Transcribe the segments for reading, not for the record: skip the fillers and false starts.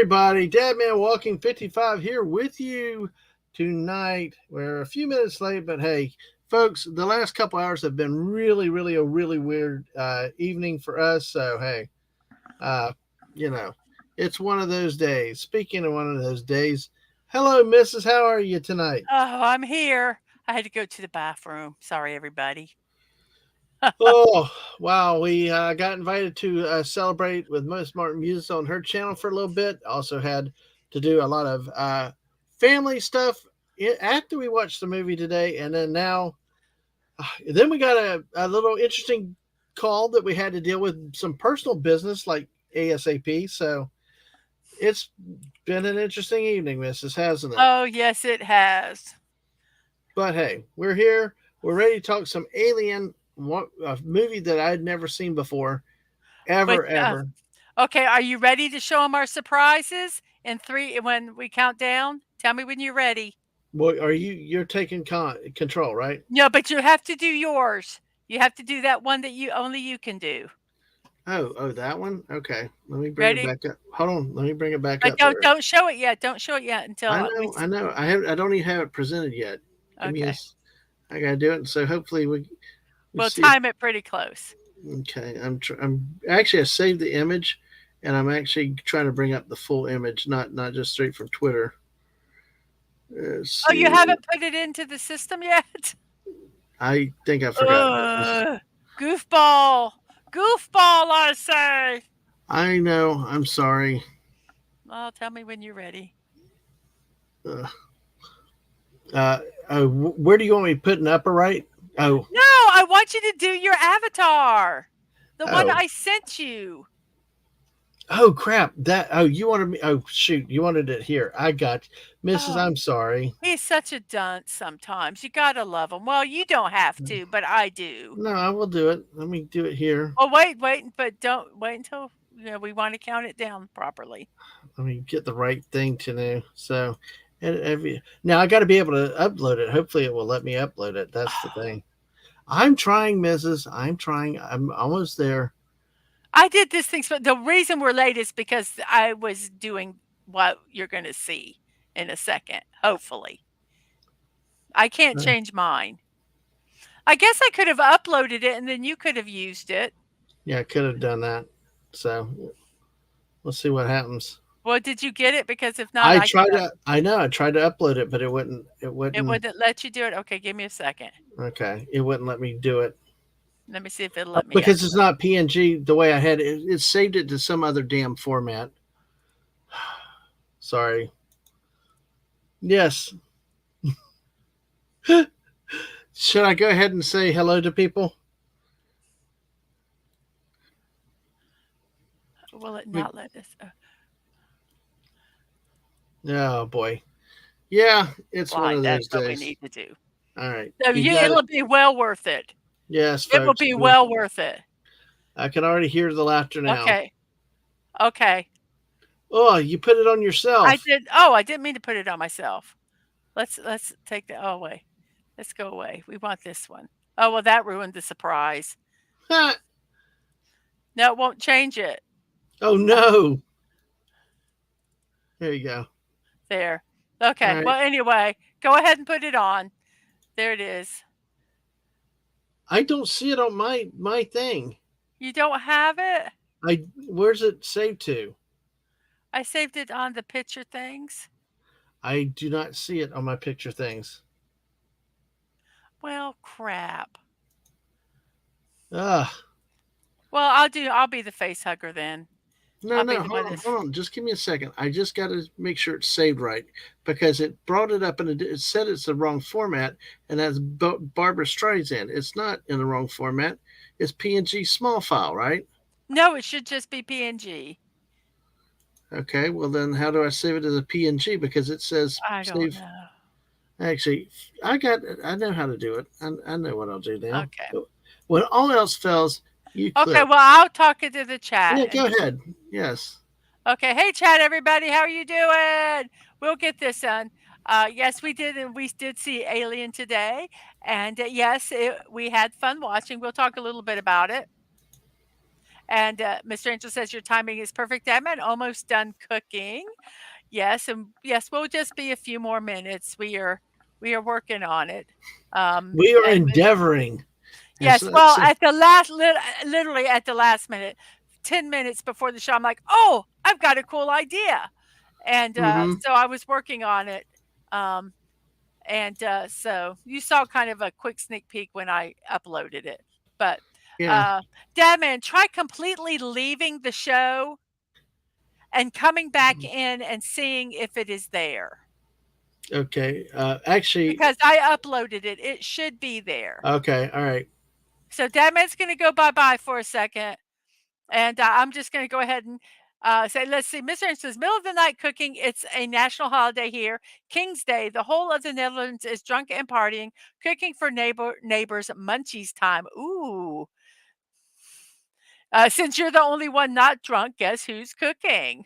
everybody, DadmanWalking55 here with you tonight. We're a few minutes late, but hey, folks, the last couple hours have been really weird evening for us. So hey, uh, you know, it's one of those days. Speaking of one of those days, hello, Mrs. How are you tonight? Oh, I'm here. I had to go to the bathroom. Sorry, everybody. Oh, wow. We got invited to celebrate with Most Martin Music on her channel for a little bit. Also had to do a lot of family stuff after we watched the movie today. And then now, then we got a little interesting call that we had to deal with some personal business like ASAP. So it's been an interesting evening, Mrs., hasn't it? Oh, yes, it has. But hey, we're here. We're ready to talk some Alien, a movie that I'd never seen before. But Ever. okay, are you ready to show them our surprises in three when we count down? Tell me when you're ready. Well, you're taking control, right? No, but you have to do yours. You have to do that one that you only you can do. Oh, that one. Okay, let me bring it Ready? back up. Hold on, let me bring it back But up there. don't show it yet. Don't show it yet until we. I know. I don't even have it presented yet. Give me Okay, this. I gotta do it. So hopefully we we'll see. time it pretty close. Okay, I'm actually I saved the image, and I'm actually trying to bring up the full image, not just straight from Twitter. Let's Oh, you see. haven't put it into the system yet? I think I forgot. Goofball. Goofball, I say. I know. I'm sorry. Well, tell me when you're ready. Uh, where do you want me putting upper right? Oh, No, I want you to do your avatar. The one oh, I sent you. oh, crap! You wanted me? Oh, shoot! You wanted it here. I got you. Mrs. Oh, I'm sorry. he's such a dunce sometimes. You gotta love him. Well, you don't have to, but I do. No, I will do it. Let me do it here. Oh, wait, but don't wait until we want to count it down properly. Let me get the right thing to know. So, now I got to be able to upload it. Hopefully, it will let me upload it. That's the thing. I'm trying, Mrs. I'm trying. I'm almost there. I did this thing. So the reason we're late is because I was doing what you're going to see in a second. Hopefully, I can't Uh, change mine. I guess I could have uploaded it and then you could have used it. yeah, I could have done that. So let's see what happens. Well, did you get it? Because if not, I I can tried to. I know. I tried to upload it, but it wouldn't. It it wouldn't. wouldn't let you do it? Okay, give me a second. Okay, it wouldn't let me do it. Let me see if it'll let me Because it's upload. not PNG the way I had it. It saved it to some other damn format. Sorry. Yes. Should I go ahead and say hello to people? Will it not let us? Oh boy. Yeah, it's one Fine, of that's those what we days. need to do. All right. So You got it. it'll be well worth it. Yes, It will folks. be well worth it. I can already hear the laughter now. Okay. Okay. Oh, you put it on I yourself. did. Oh, I didn't mean to put it on myself. Let's take that away. Let's go away. We want this one. Oh, well, that ruined the surprise. Ha! No, it won't change it. Oh no. There you go. There. All Okay. right. Well, anyway, go ahead and put it on. There it is. I don't see it on my thing. You don't have it? Where's it saved to? I saved it on the picture things. I do not see it on my picture things. Well, crap. Ah. Well, I'll be the face hugger then. No, I'll be no, the one that's hold on. Just give me a second. I just got to make sure it's saved right because it brought it up and it said it's the wrong format, and that's Barbara Streisand. It's not in the wrong format. It's PNG small file, right? No, it should just be PNG. Okay. Well, then how do I save it as a PNG? Because it says I don't save. know. Actually, I know how to do it. I know what I'll do now. Okay. When all else fails, you Okay, click. well, I'll talk into the chat Yeah, and go ahead. Yes. okay. Hey, chat, everybody, how are you doing? We'll get this done. Yes, we did, and we did see Alien today, and yes, we had fun watching. We'll talk a little bit about it, And Mr. Angel says your timing is perfect, Dadman. Almost done cooking. Yes, and yes, we'll just be a few more minutes. We are working on it. We are And endeavoring. And yes, so, well, so at the last, literally at the last minute, 10 minutes before the show, I'm like, oh, I've got a cool idea, and mm-hmm. so I was working on it. Um, and so you saw kind of a quick sneak peek when I uploaded it. But Yeah. uh, Dadman, try completely leaving the show and coming back in and seeing if it is there. Okay. Actually, Because I uploaded it. It should be there. okay. All right. So Dadman's going to go bye-bye for a second. And I'm just going to go ahead and say, let's see. Mr. Ernst says, middle of the night cooking. It's a national holiday here. King's Day. The whole of the Netherlands is drunk and partying, cooking for neighbors. Munchies time. Ooh. Since you're the only one not drunk, guess who's cooking?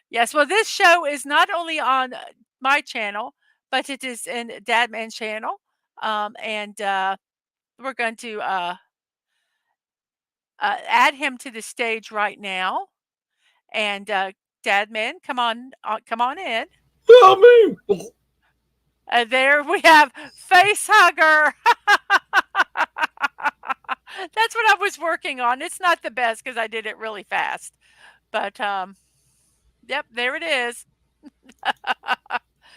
Yes. Well, this show is not only on my channel, but it is in Dadman's channel. And we're going to add him to the stage right now. And Dadman, come on in. Help me. There we have face hugger. That's what I was working on. It's not the best because I did it really fast, but yep, there it is.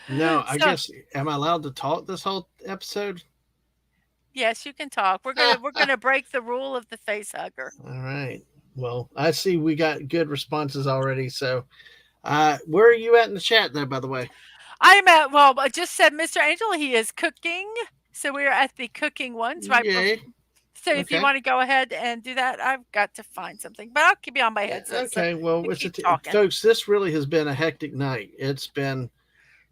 Now, I So guess, am I allowed to talk this whole episode? yes, you can talk. We're gonna break the rule of the face hugger. All right. Well, I see we got good responses already. So, where are you at in the chat there, by the way? I am at I just said Mr. Angel. He is cooking. So we are at the cooking ones right before. Yay. So if you Okay. want to go ahead and do that, I've got to find something, but I'll keep you on my headset. So Okay. Well, you keep talking. folks, this really has been a hectic night. It's been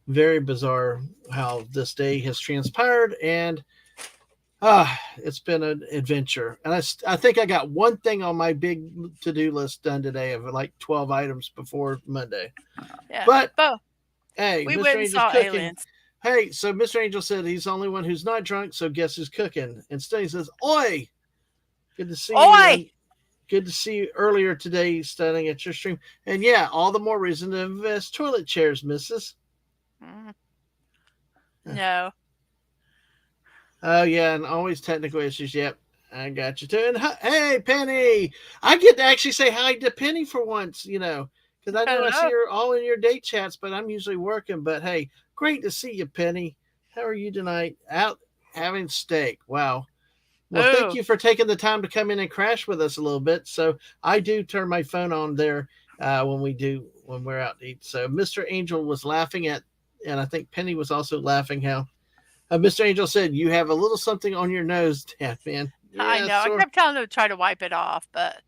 very bizarre how this day has transpired, and it's been an adventure. And I think I got one thing on my big to-do list done today of like 12 items before Monday. Yeah. But But hey, we Mr. went and Angel's saw cooking. aliens. Hey, so Mr. Angel said he's the only one who's not drunk, so guess who's cooking? Instead, he says, Oi! Good to see you. Oi! And good to see you earlier today studying at your stream. And yeah, all the more reason to invest toilet chairs, missus. No. Oh, yeah, and always technical issues. Yep, I got you too. And hey, Penny! I get to actually say hi to Penny for once, because I know I see Hello. her all in your date chats, but I'm usually working. But hey, great to see you, Penny. How are you tonight? Out having steak. Wow. Well, thank Oh, you for taking the time to come in and crash with us a little bit. So I do turn my phone on there when we're out to eat. So Mr. Angel was laughing at, and I think Penny was also laughing how Mr. Angel said, "You have a little something on your nose, Dad, man." I Yeah, know. I sure. kept telling them to try to wipe it off, but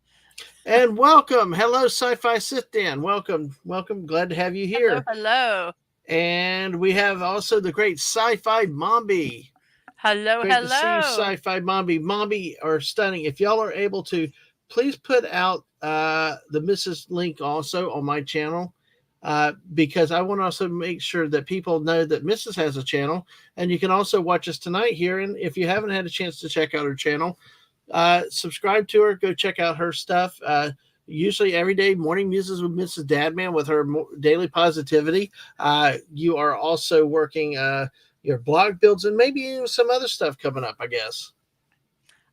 And welcome, hello, Sci-Fi Sit Down. Welcome, welcome. Glad to have you hello, here. hello. And we have also the great Sci-Fi Mombi. Hello, Great to see you, hello. Sci-Fi Mombi. Mombi are stunning. If y'all are able to, please put out the Mrs. link also on my channel, because I want to also make sure that people know that Mrs. has a channel, and you can also watch us tonight here. And if you haven't had a chance to check out her channel, subscribe to her. Go check out her stuff. Usually every day, morning muses with Mrs. Dadman with her daily positivity. You are also working your blog builds and maybe some other stuff coming up, I guess.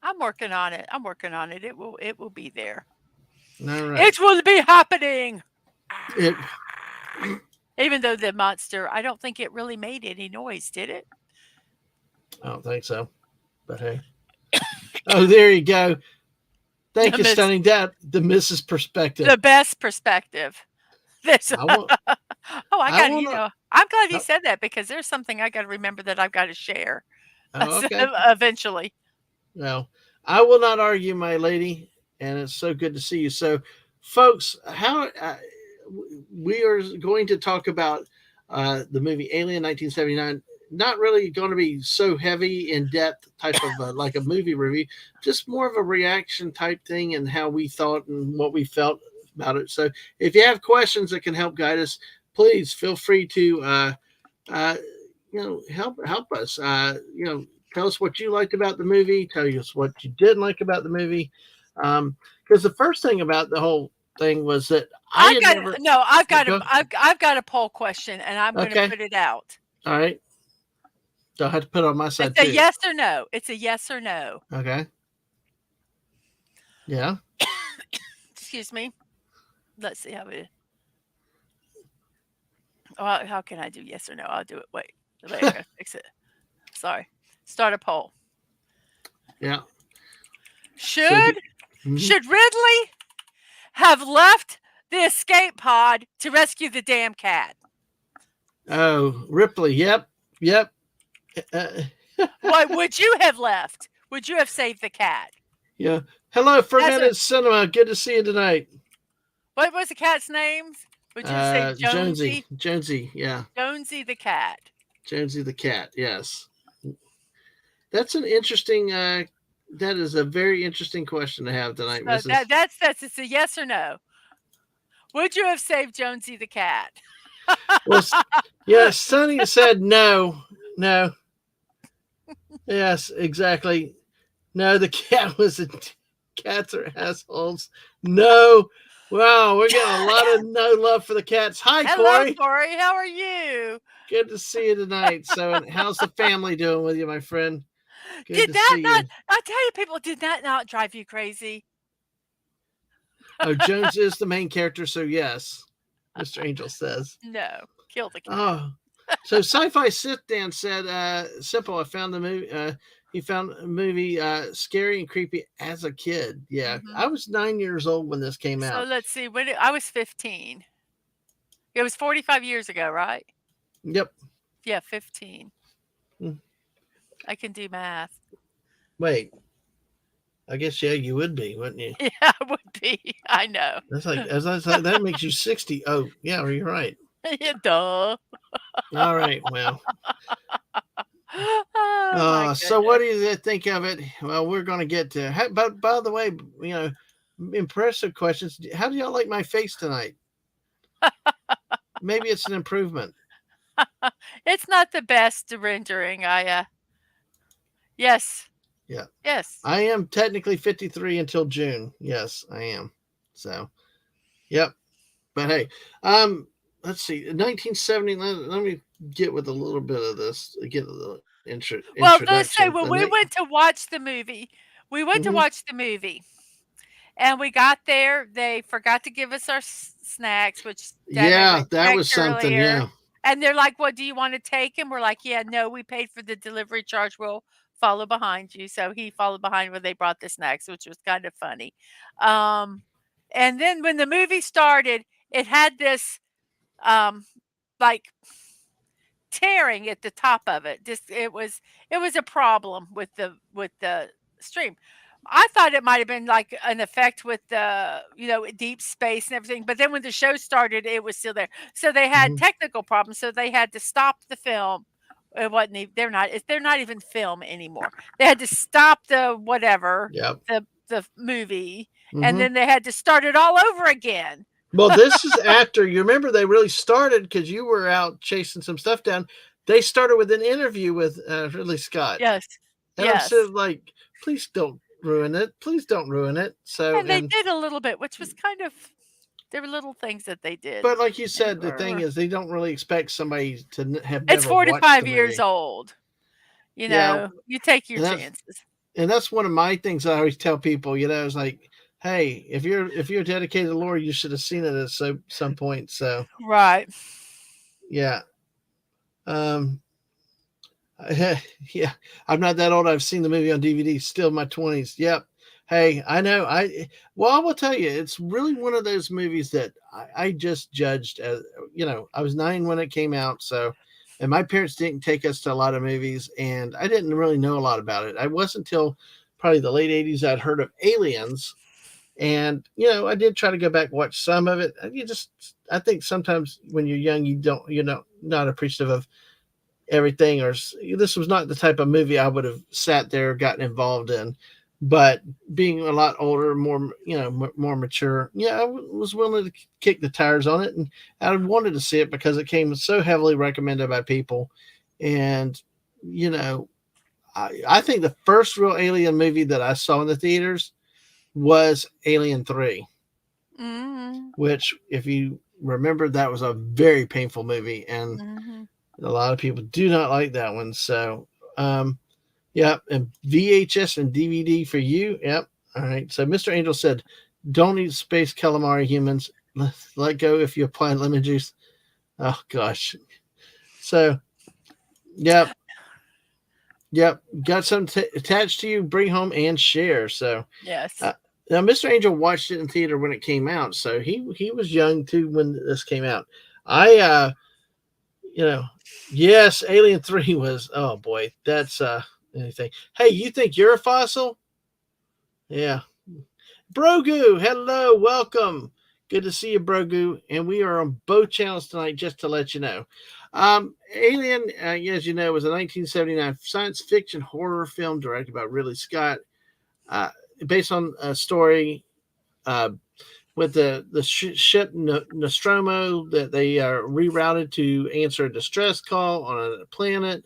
I'm working on it. I'm working on it. It will be there. All right. It will be happening. It, Even though the monster, I don't think it really made any noise, did it? I don't think so. But hey. Oh, there you go. Thank you, Stunning Dad. The Mrs. perspective. The best perspective. There's, I want, oh, I got, wanna, I'm glad he said that because there's something I got to remember that I've got to share okay. eventually. Well, I will not argue, my lady, and it's so good to see you. So, folks, we are going to talk about the movie Alien 1979. Not really going to be so heavy in depth type of like a movie review, just more of a reaction type thing and how we thought and what we felt about it. So if you have questions that can help guide us, please feel free to help us. Tell us what you liked about the movie. Tell us what you didn't like about the movie. Because the first thing about the whole thing was that I I had got never. no. Go, I've got a poll question, and I'm going to okay, put it out. all right. So I have to put it on my side It's a too. yes or no. It's a yes or no. Okay. Yeah. Excuse me. Let's see how we. Oh, how can I do yes or no? I'll do it. Wait. I gotta fix it. Sorry. Start a poll. Yeah. So. Should Mhm. should Ridley have left the escape pod to rescue the damn cat? Oh, Ripley. Yep. Yep. Uh, What would you have left? Would you have saved the cat? yeah. Hello, As a Fermented Cinema. Good to see you tonight. what was the cat's name? Would you have saved Jonesy. Jonesy? Jonesy. Yeah. Jonesy the cat. Jonesy the cat. Yes. That's an interesting. That is a very interesting question to have tonight, So Mrs. that's it's a yes or no. Would you have saved Jonesy the cat? Well, yeah. Sonny said no. No. Yes. Exactly. No. The cat was a. Cats are assholes. No. Wow, we're getting a lot of no love for the cats. Hi, Hello, Corey. Corey. How are you? Good to see you tonight. So, and how's the family doing with you, my friend? Good Did to that see not? you. I tell you, people, did that not drive you crazy? Oh, Jones is the main character, so yes, Mr. Angel says. No, kill the cat. Oh, so Sci-Fi Sit Dan said, "Simple. I found the movie. He found a movie scary and creepy as a kid. Yeah, I was 9 years old when this came So out. let's see. I was 15. It was 45 years ago, right? Yep. Yeah, 15. Hmm. I can do math. Wait, I guess yeah, you would be, wouldn't you? Yeah, I would be. I know. That's like that makes you 60. Oh, yeah, you're right. Yeah, duh. All right, well. Oh my So what goodness. do you think of it? Well, we're going to get to. But by the way, impressive questions. How do y'all like my face tonight? Maybe it's an improvement. It's not the best rendering. Yes. Yeah, Yes. I am technically 53 until June. Yes, I am. So, yep. But hey, let's see. 1970. Let me get with a little bit of this. Get a little Well, let's introduction. say when we went to watch the movie, and we got there, they forgot to give us our snacks, which Dad and I Yeah, went that checked was something. earlier. Yeah. And they're like, "What do you want to take?" And we're like, "Yeah, no, we paid for the delivery charge. We'll follow behind you." So he followed behind when they brought the snacks, which was kind of funny. Um, and then when the movie started, it had this like tearing at the top of it. Just it was a problem with the stream. I thought it might have been like an effect with the deep space and everything, but then when the show started, it was still there. So they had Mhm. technical problems, so they had to stop the film. It wasn't. They're not even film anymore. They had to stop the whatever Yep. the movie, and Hmm. then they had to start it all over again. Well, this is after you remember they really started because you were out chasing some stuff down. They started with an interview with Ridley Scott, Yes, and I'm yes. sort of like, please don't ruin it. Please don't ruin it. So, And they did a little bit, which was kind of there were little things that they did. but like you And said, the thing is, they don't really expect somebody to have it's never watched 45 the years movie. old. Yeah, You take your and that's chances. and that's one of my things I always tell people. It's like, hey, if you're dedicated to the Lord, you should have seen it at some point. So, Right. yeah. Um, yeah, I'm not that old. I've seen the movie on DVD. Still in my 20s. Yep. Hey, I know. I will tell you, it's really one of those movies that I just judged as. I was 9 when it came out, so, and my parents didn't take us to a lot of movies, and I didn't really know a lot about it. I wasn't until probably the late 80s I'd heard of Aliens, and I did try to go back and watch some of it. I think sometimes when you're young, not appreciative of everything, or this was not the type of movie I would have sat there gotten involved in. But being a lot older, more more mature, yeah, I was willing to kick the tires on it, and I wanted to see it because it came so heavily recommended by people. And I think the first real alien movie that I saw in the theaters was Alien 3, Mm-hmm. which, if you remember, that was a very painful movie, and Mm-hmm. a lot of people do not like that one. So, yeah, and VHS and DVD for you. Yep. All right. So, Mr. Angel said, "Don't eat space calamari, humans. Let go if you apply lemon juice." Oh gosh. So, yep, yep. Got something attached to you. Bring home and share. So, Yes. uh, now Mr. Angel watched it in theater when it came out, so he was young too when this came out. I you know, yes, Alien 3 was, oh boy, that's anything. Hey, you think you're a fossil? Yeah. Brogu, hello, welcome. Good to see you, Brogu. And we are on both channels tonight, just to let you know. Alien, as you know, was a 1979 science fiction horror film directed by Ridley Scott, uh, based on a story uh, with the ship Nostromo that they rerouted to answer a distress call on a planet,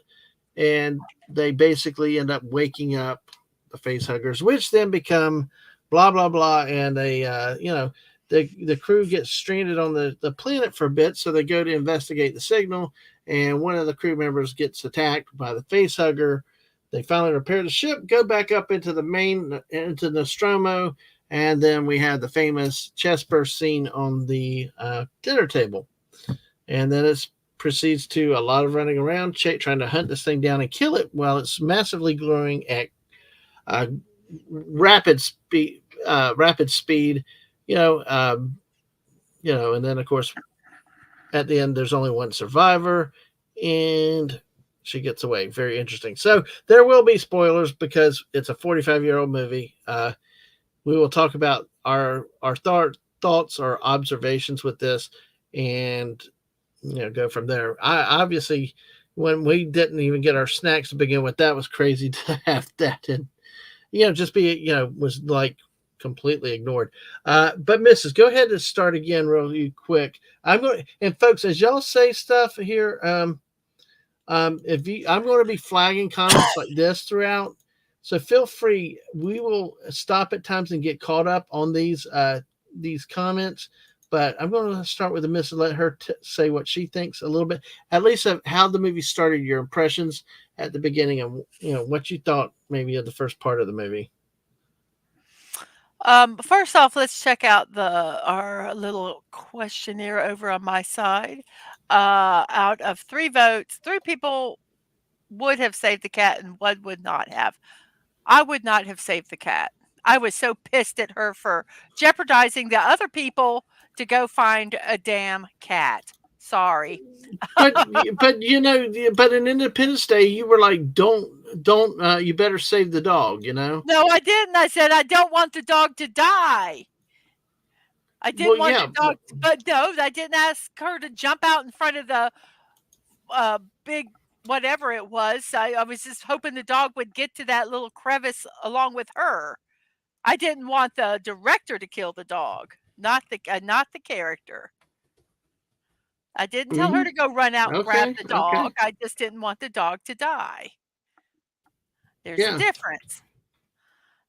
and they basically end up waking up the face huggers, which then become blah blah blah, and they the crew gets stranded on the planet for a bit, so they go to investigate the signal, and one of the crew members gets attacked by the face hugger. They finally repair the ship, go back up into the main into Nostromo, and then we have the famous chest burst scene on the dinner table, and then it proceeds to a lot of running around, trying to hunt this thing down and kill it while it's massively growing at uh, rapid speed. Rapid speed, you know, and then of course at the end there's only one survivor, and she gets away. Very interesting. So there will be spoilers because it's a 45-year-old movie. We will talk about our thoughts, our observations with this, and go from there. I obviously, when we didn't even get our snacks to begin with, that was crazy to have that, and just be was like completely ignored. But Mrs., go ahead and start again really quick. I'm going, and folks, as y'all say stuff here, if you, I'm going to be flagging comments like this throughout. So feel free. We will stop at times and get caught up on these comments. But I'm going to start with the miss and let her say what she thinks a little bit, at least of how the movie started, your impressions at the beginning, and what you thought maybe of the first part of the movie. First off, let's check out our little questionnaire over on my side. Out of 3 votes, 3 people would have saved the cat and one would not have. I would not have saved the cat. I was so pissed at her for jeopardizing the other people to go find a damn cat. Sorry. But but but in Independence Day, you were like, don't you better save the dog. No, I didn't. I said I don't want the dog to die. I Well, didn't want yeah, the dog, but no, I didn't ask her to jump out in front of the big whatever it was. I was just hoping the dog would get to that little crevice along with her. I didn't want the director to kill the dog, not the character. I didn't tell her mm-hmm. to go run out and grab Okay, the okay, dog. I just didn't want the dog to die. There's a yeah, difference.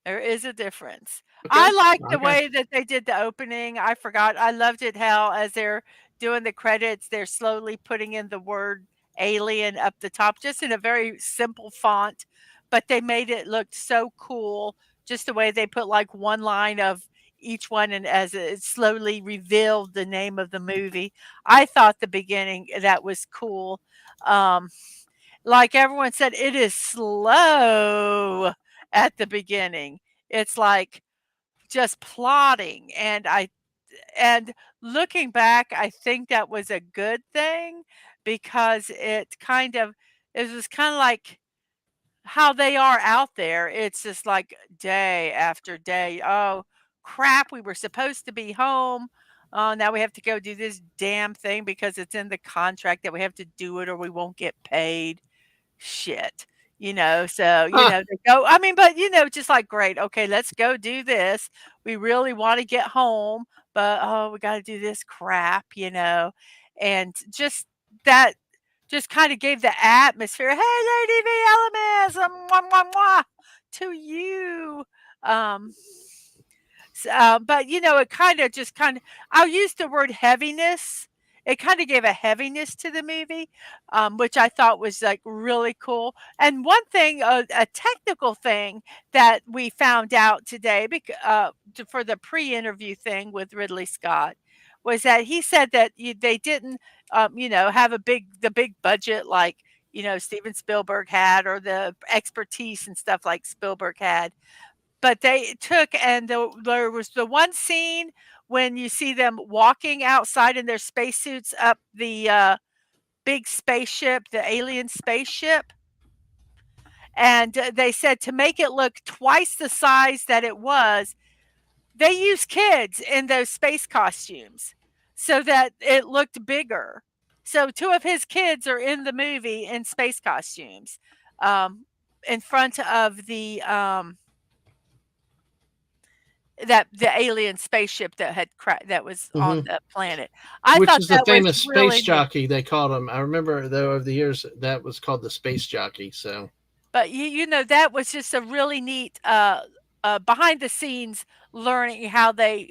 There is a difference. I okay, like the okay. way that they did the opening. I forgot. I loved it how as they're doing the credits, they're slowly putting in the word alien up the top, just in a very simple font, but they made it look so cool. Just the way they put like one line of each one, and as it slowly revealed the name of the movie. I thought the beginning that was cool. Um, like everyone said, it is slow at the beginning. It's like just plotting, and looking back, I think that was a good thing because it was kind of like how they are out there. It's just like day after day. Oh, crap, we were supposed to be home. Oh, now we have to go do this damn thing because it's in the contract that we have to do it or we won't get paid. Shit. So, Ah, they go, I mean, but, just like, great, okay, let's go do this. We really want to get home, but oh, we got to do this crap, and just that just kind of gave the atmosphere. Hey, Lady V Elements, mwah, mwah, mwah, to you. Um, But it I'll use the word heaviness. It kind of gave a heaviness to the movie, which I thought was like really cool. And one thing, a technical thing that we found out today, for the pre-interview thing with Ridley Scott, was that he said that they didn't, have the big budget like Steven Spielberg had, or the expertise and stuff like Spielberg had, but they took, and there was the one scene when you see them walking outside in their spacesuits up the big spaceship, the alien spaceship. And they said to make it look twice the size that it was, they used kids in those space costumes so that it looked bigger. So two of his kids are in the movie in space costumes, in front of the alien spaceship that was on Hmm. the planet. I Which thought is the that was famous space really neat. jockey they called him. I remember though over the years that was called the space jockey. So But that was just a really neat behind the scenes learning how they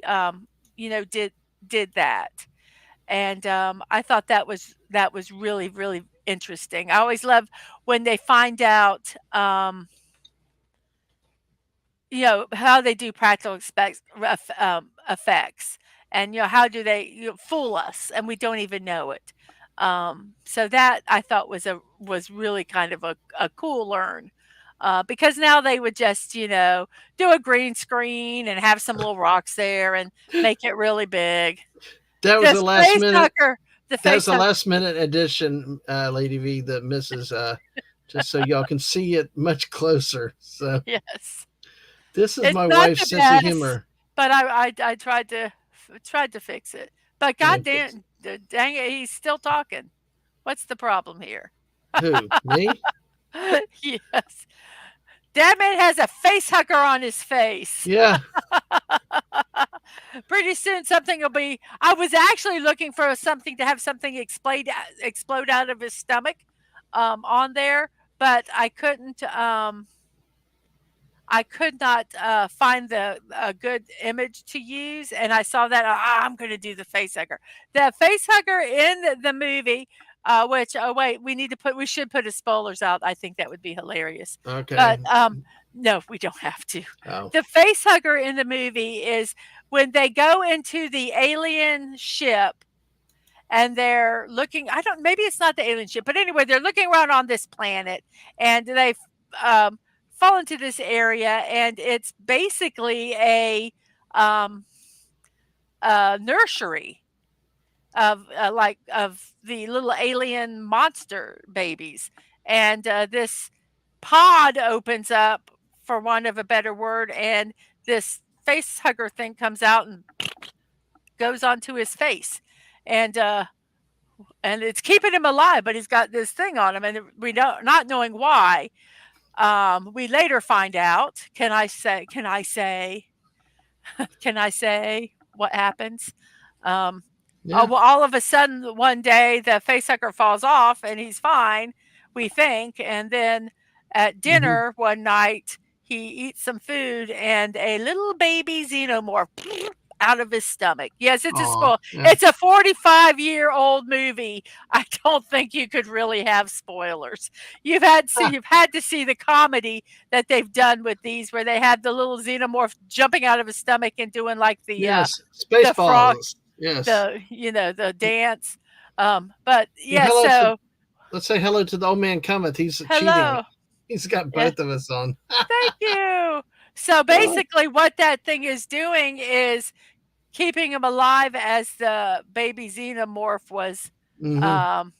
did that. And I thought that was really, really interesting. I always love when they find out how they do practical effects, and how do they fool us and we don't even know it. So that I thought was really kind of a cool learn, because now they would just do a green screen and have some little rocks there and make it really big. that was The the last face minute. hugger, the That was face the hugger. last minute addition, Lady V, that misses. Just so y'all can see it much closer. So Yes, this is it's my not wife's the sense of best, humor. but I tried to fix it. But god Okay. damn, dang it, he's still talking. What's the problem here? Who? Me? Yes. Dadman has a face hugger on his face. Yeah. Pretty soon something will be I was actually looking for something to have something explode out of his stomach on there, but I could not find a good image to use, and I saw that I'm going to do the face hugger. The face hugger in the movie, which wait, we should put his spoilers out. I think that would be hilarious, but Okay. no, we don't have to. Oh. The face hugger in the movie is when they go into the alien ship and they're looking. I don't. Maybe it's not the alien ship, but anyway, they're looking around on this planet, and they um, fall into this area, and it's basically um, a nursery of the little alien monster babies, and this pod opens up, for want of a better word, and this face hugger thing comes out and goes onto his face, and it's keeping him alive, but he's got this thing on him, and we don't not knowing why. We later find out. Can I say? Can I say? Can I say what happens? Um, Yeah. well, all of a sudden, one day the facehugger falls off, and he's fine. We think, and then at Hmm. dinner one night, he eats some food, and a little baby xenomorph out of his stomach. Yes, it's a Aw. spoil. Yeah. It's a 45-year-old movie. I don't think you could really have spoilers. You've had to see the comedy that they've done with these, where they had the little xenomorph jumping out of his stomach and doing like Yes. the frog, Spaceballs. Yes. the dance. But And yeah, so let's say hello to the old man cometh. He's cheating. hello. He's got Yeah, both of us on. thank you. So Oh. basically, what that thing is doing is keeping him alive as the baby xenomorph was Hmm. um,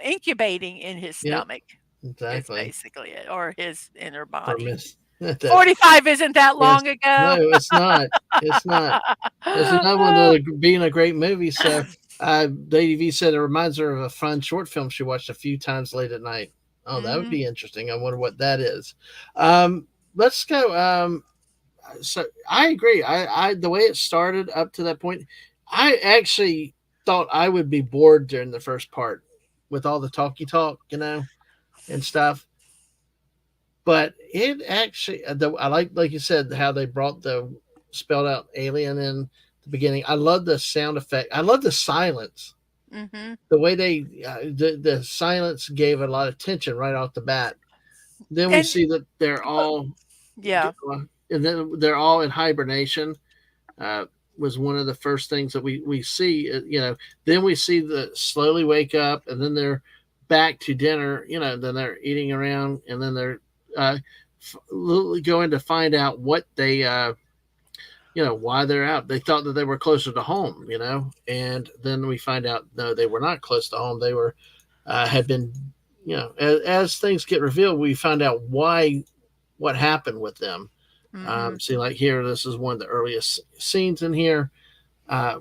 incubating in his Yep. stomach. Is Exactly. basically it, or his inner For body. Miss that. 45 isn't that Yes. long ago. No, it's not. It's not. There's another one that being a great movie. So, Lady V said it reminds her of a fun short film she watched a few times late at night. Oh, that would Mhm. be interesting. I wonder what that is. Um, let's go. So I agree. I the way it started up to that point, I actually thought I would be bored during the first part with all the talky talk, and stuff. But it actually, I like you said, how they brought the spelled out alien in the beginning. I love the sound effect. I love the silence. Mhm. The way the silence gave a lot of tension right off the bat. Then we And see that they're but all, yeah. and then they're all in hibernation. Uh, was one of the first things that we see. Then we see the slowly wake up, and then they're back to dinner. Then they're eating around, and then they're uh, going to find out what they why they're out. They thought that they were closer to home, and then we find out no, they were not close to home. They were had been, as things get revealed, we find out what happened with them. Mhm. See, like here, this is one of the earliest scenes in here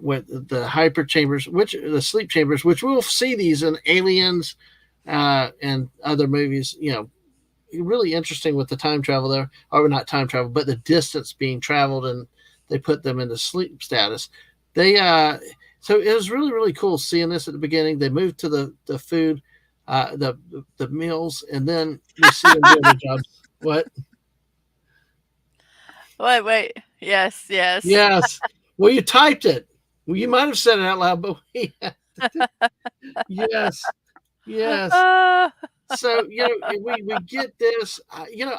with the hyper chambers, which the sleep chambers, which we'll see these in Aliens and other movies. Really interesting with the time travel there, or not time travel, but the distance being traveled, and they put them into sleep status. They so it was really really cool seeing this at the beginning. They moved to the food, the meals, and then we see them doing their jobs. What? Wait, wait. Yes, yes. Yes. Well, you typed it. Well, you might have said it out loud, but yes, yes. Uh, So we get this.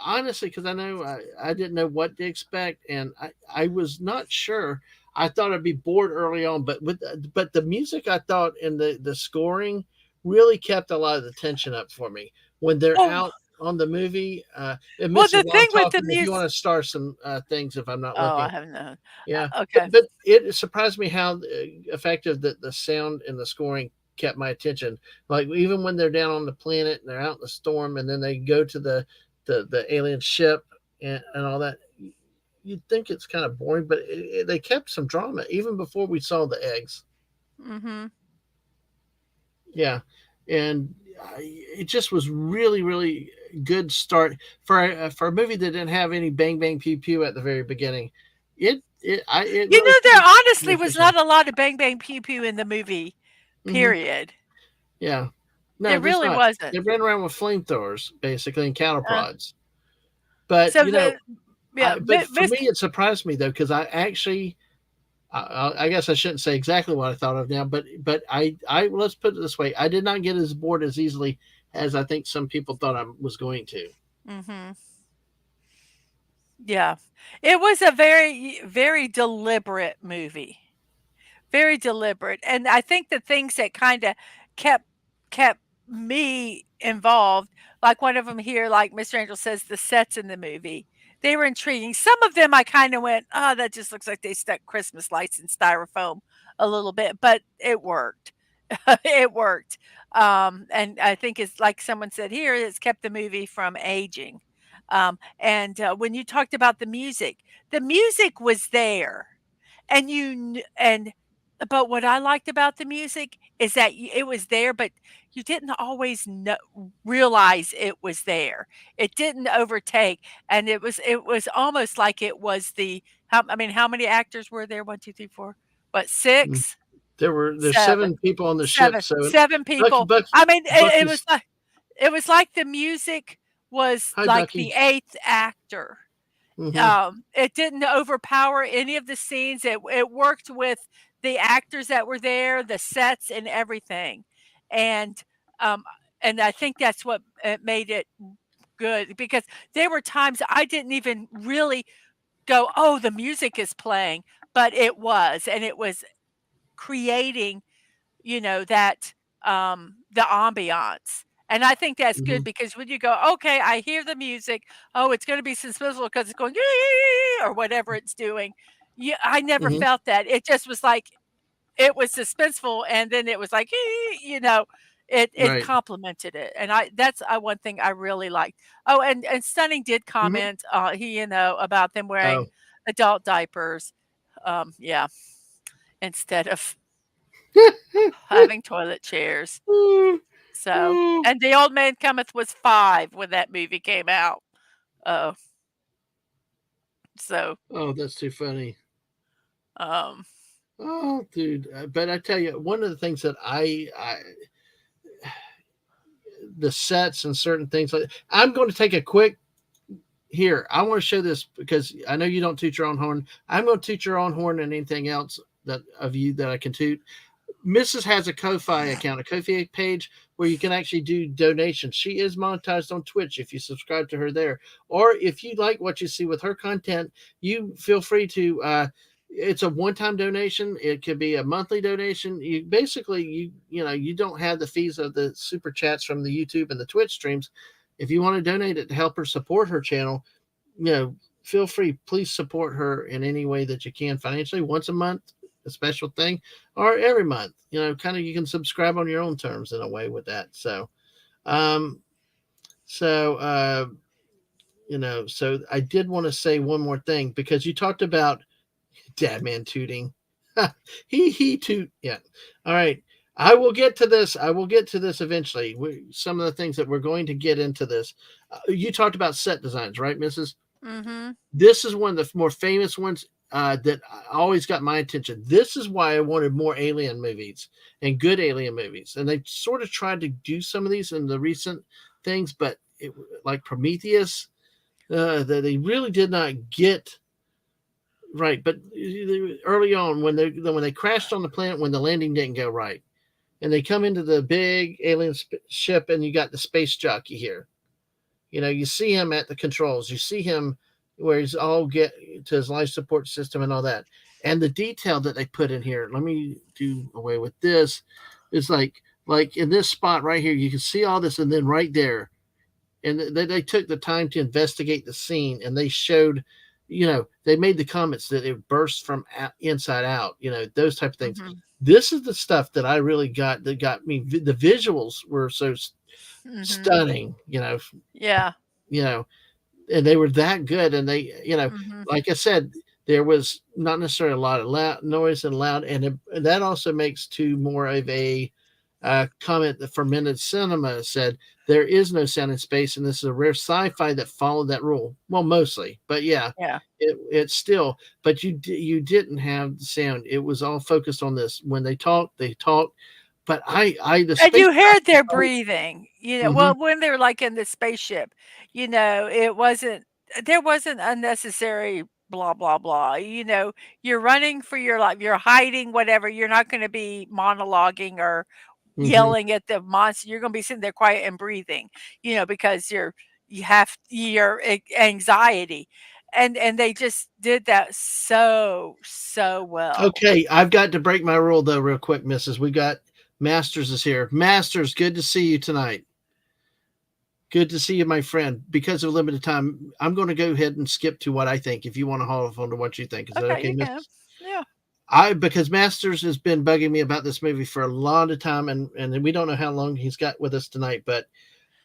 Honestly, because I know I didn't know what to expect, and I was not sure. I thought I'd be bored early on, but the music I thought and the scoring really kept a lot of the tension up for me when they're oh, out on the movie. And well, Mrs. the While I'm thing with the talking, if you music. want to start some things, if I'm not Oh, I looking, have no. yeah, Okay. but it surprised me how effective the sound and the scoring kept my attention. Like even when they're down on the planet and they're out in the storm, and then they go to the alien ship and all that. You'd think it's kind of boring, but they kept some drama even before we saw the eggs. Mhm. Yeah, and it just was really really good start for a movie that didn't have any bang bang pew pew at the very beginning. It You really know, there kept my honestly was attention. not a lot of bang bang pew pew in the movie. Hmm. Period. Yeah. No, It there's really not. wasn't. They ran around with flamethrowers, basically, and cattle Uh, prods. But so the yeah, but for Miss. me, it surprised me though, because I actually, I guess I shouldn't say exactly what I thought of now, but I let's put it this way: I did not get as bored as easily as I think some people thought I was going to. Mhm. Yeah, it was a very very deliberate movie. Very deliberate, and I think the things that kinda kept kept me involved, like one of them here, like Mr. Angel says, the sets in the movie, they were intriguing. Some of them I kinda went, "Oh, that just looks like they stuck Christmas lights in styrofoam a little bit," but it worked. It worked, and I think it's like someone said here, it's kept the movie from aging, and, when you talked about the music was there. And you kn and but what I liked about the music is that it was there, but you didn't always realize it was there. It didn't overtake, and it was almost like it was I mean, how many actors were there? 1, 2, 3, 4, what, Mm. 6? There's 7, 7 people on the ship, 7, so 7 Bucky people. Bucky I mean, Bucky's it was like the music was hi like Bucky. the 8th actor. Hmm. It didn't overpower any of the scenes. It worked with the actors that were there, the sets and everything. And um and I think that's what made it good because there were times I didn't even really go, "Oh, the music is playing," but it was and it was creating that, the ambiance, and I think that's good Hmm. because when you go, "Okay, I hear the music. Oh, it's gonna be suspenseful because it's going or whatever it's doing." I never Hmm. felt that. It just was like it was suspenseful, and then it was like, it Right. complemented it, and that's, one thing I really liked. Oh, and Stunning did Hmm. comment, about them Oh. wearing adult diapers, yeah, instead of having toilet chairs. So and The Old Man Cometh was 5 when that movie came out. Oh, so, Oh, that's too funny. um Oh, dude. But I tell you, one of the things that the sets and certain things like I'm going to take a quick here, I want to show this because I know you don't toot your own horn. I'm going to toot your own horn and anything else that of you that I can toot. Mrs. has a Ko-fi account, a Ko-fi page where you can actually do donations. She is monetized on Twitch if you subscribe to her there. Or if you like what you see with her content, you feel free to. It's a one-time donation. It could be a monthly donation. You basically you don't have the fees of the super chats from the YouTube and the Twitch streams. If you want to donate it to help her support her channel, you know, feel free. Please support her in any way that you can financially. Once a month, a special thing, or every month. Kind of you can subscribe on your own terms in a way with that. Um, so so I did want to say one more thing because you talked about Dadman tooting. he toot. Yeah. All right. I will get to this. I will get to this eventually. Some of the things that we're going to get into this. You talked about set designs, right, Mrs.? Mhm. This is one of the more famous ones that always got my attention. This is why I wanted more alien movies and good alien movies. And they sort of tried to do some of these in the recent things, but like Prometheus, they really did not get right. But early on, when they crashed on the planet, when the landing didn't go right, and they come into the big alien ship, and you got the space jockey here. You see him at the controls. You see him where he's all get to his life support system and all that. And the detail that they put in here, let me do away with this, is like in this spot right here, you can see all this, and then right there, and they took the time to investigate the scene, and they showed, they made the comments that it bursts from inside out, those type of things. Mhm. This is the stuff that I really got me. The visuals were so Mhm. stunning, Yeah. you know, and they were that good. And they, Mhm. like I said, there was not necessarily a lot of loud noise and loud, and that also makes to more of a comment that Fermented Cinema said there is no sound in space, and this is a rare sci-fi that followed that rule. Well, mostly, but yeah, Yeah. it's still. But you didn't have the sound. It was all focused on this. When they talked, they talked. But the And space you heard jockey. their breathing, Mm-hmm, well, when they were, like, in the spaceship, it wasn't there wasn't unnecessary blah, blah, blah, you're running for your life, you're hiding, whatever, you're not gonna be monologuing or mm-hmm. yelling at the monster, you're gonna be sitting there quiet and breathing, because you have your anxiety, and they just did that so, so well. Okay, I've got to break my rule though, real quick, Mrs. We got Masters is here. Masters, good to see you tonight. Good to see you, my friend. Because of limited time, I'm going to go ahead and skip to what I think. If you want to hold off on to what you think, is that Okay, okay, you can. Mrs.? Yeah. I because Masters has been bugging me about this movie for a lot of time, and we don't know how long he's got with us tonight. But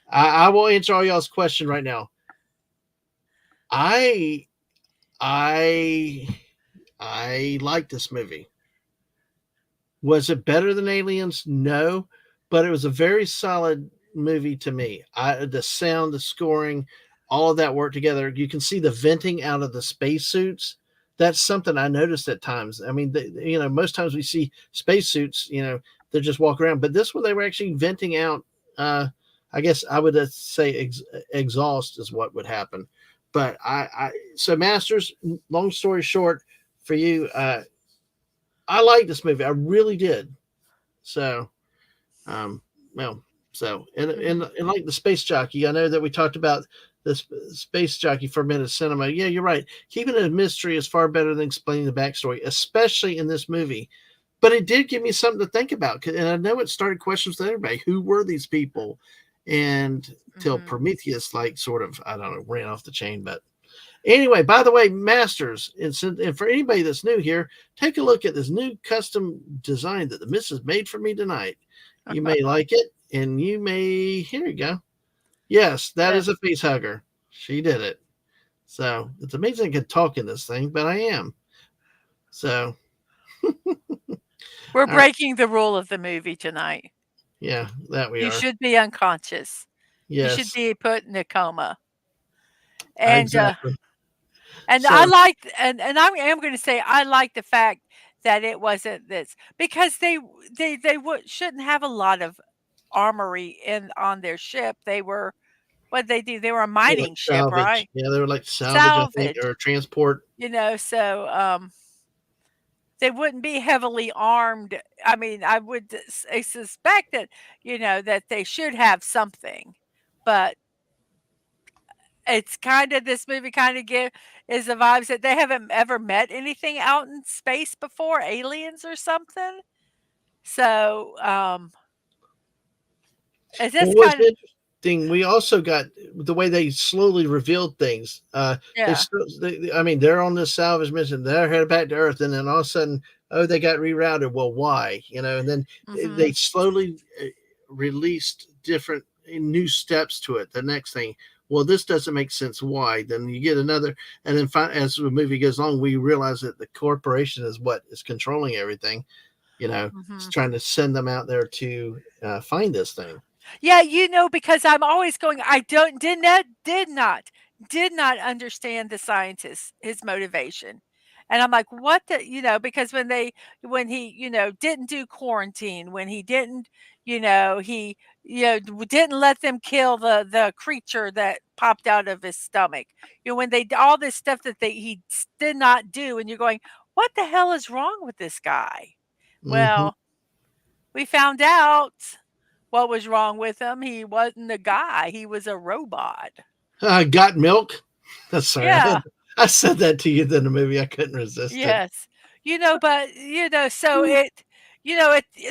I will answer all y'all's question right now. I I I like this movie. Was it better than Aliens? No, but it was a very solid movie to me. The sound, the scoring, all of that worked together. You can see the venting out of the spacesuits. That's something I noticed at times. I mean, most times we see spacesuits, they're just walking around, but this one they were actually venting out. Uh, I guess I would say exhaust is what would happen. But so Masters. Long story short, for you, I like this movie. I really did. So, um, well, so Mhm. and like the space jockey, I know that we talked about this space jockey for a minute cinema. Yeah, you're right. Keeping it a mystery is far better than explaining the backstory, especially in this movie. But it did give me something to think about, and I know it started questions with everybody. Who were these people? And till Mhm. Prometheus, like, sort of, I don't know, ran off the chain. But anyway, by the way, Masters, and for anybody that's new here, take a look at this new custom design that the missus made for me tonight. You may like it, and you may, here you go. Yes, that Yeah. is a face hugger. She did it. So it's amazing I can talk in this thing, but I am. So, We're all right. breaking the rule of the movie tonight. Yeah, that we You are. should be unconscious. You should Yes, be put in a coma. And, exactly. I So, liked and I am gonna say I like the fact that it wasn't this because they would shouldn't have a lot of armory in on their ship. They were What'd they do? They were a They were like mining ship, salvage. right? Yeah, they were like salvage, I think, Salvage, or transport. so, they wouldn't be heavily armed. I mean, I would I suspect that, that they should have something, but it's kinda this movie kinda give is the vibes that they haven't ever met anything out in space before, aliens or something. So, it's Well, just what's kind of interesting, we also got the way they slowly revealed things. They yeah. still, I mean, they're on this salvage mission. They're headed back to Earth, and then all of a sudden, oh, they got rerouted. Well, why? And then they Mhm, slowly released different new steps to it. The next thing, well, this doesn't make sense. Why? Then you get another, and then as the movie goes along, we realize that the corporation is what is controlling everything. It's mhm. trying to send them out there to find this thing. Yeah, because I'm always going, I don't did not understand the scientist, his motivation. And I'm like, what the, because when he, didn't do quarantine, when he didn't, he, didn't let them kill the creature that popped out of his stomach. When they all this stuff that did not do, and you're going, what the hell is wrong with this guy? Hmm. Well, we found out what was wrong with him. He wasn't a guy, he was a robot. Got milk? Sorry, Yeah, I said that to you in the movie. I couldn't resist it. yes. But, so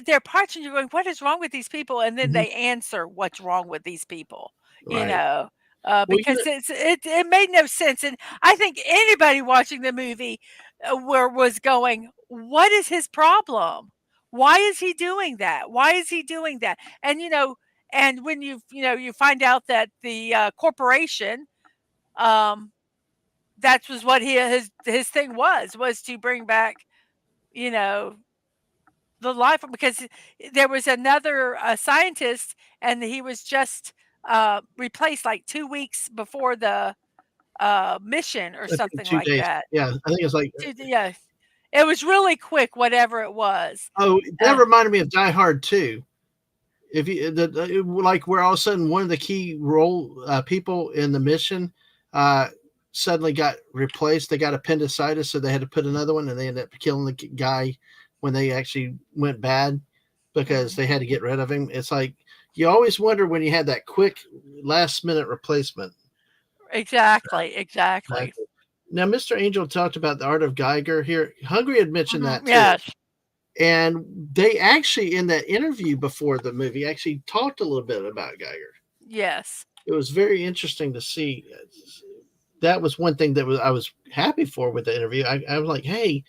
there are parts and you're going, "What is wrong with these people?" And then Mhm. they answer what's wrong with these people, you Right. know, Well, because it made no sense, and I think anybody watching the movie, was going, "What is his problem? Why is he doing that? Why is he doing that?" And when you find out that the, corporation, um, that was what his thing was to bring back, you know, the life because there was another, scientist, and he was just, replaced, like, 2 weeks before the, mission or I think something 2 like days. that. Yeah, I think it's like, Yeah. It was really quick, whatever it was. oh, that Uh reminded me of Die Hard 2. If you like where all of a sudden one of the key role people in the mission uh suddenly got replaced. They got appendicitis, so they had to put another one, and they ended up killing the guy when they actually went bad because mhm. they had to get rid of him. It's like you always wonder when you had that quick last minute replacement. Exactly, exactly. Exactly. Now, Mr. Angel talked about the art of Geiger here. Hungry had mentioned Mhm, that too. yes, And they actually, in that interview before the movie, actually talked a little bit about Geiger. yes. It was very interesting to see. That was one thing that I was happy for with the interview. I was like, hey,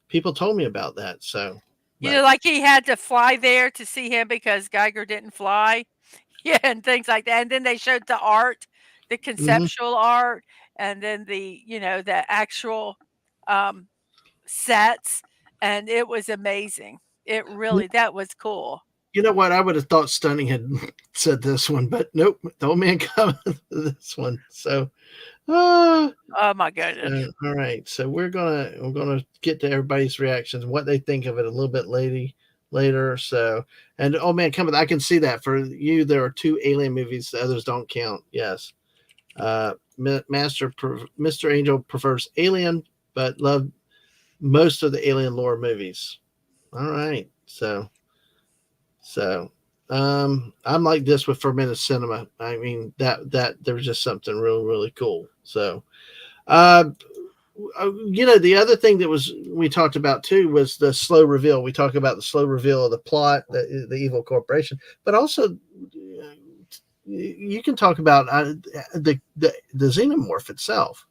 people told me about that. So, but Like he had to fly there to see him because Geiger didn't fly. Yeah, and things like that, and then they showed the art, the mhm. conceptual art, and then the actual, um, sets, and it was amazing. It you really that was cool. you know what? I would have thought Stunning had said this one, but nope, the old man coming this one. So, uh, Oh my goodness. all right. So we're gonna get to everybody's reactions, what they think of it a little bit later. So, and oh man, coming, I can see that for you. There are two alien movies. The others don't count. Yes. Mr. Angel prefers Alien, but loved most of the Alien lore movies. All right. So I'm like this with fermented cinema. I mean that there was just something really cool. So uh the other thing that was we talked about too was the slow reveal. We talk about the slow reveal of the plot, the evil corporation, but also you can talk about the xenomorph itself,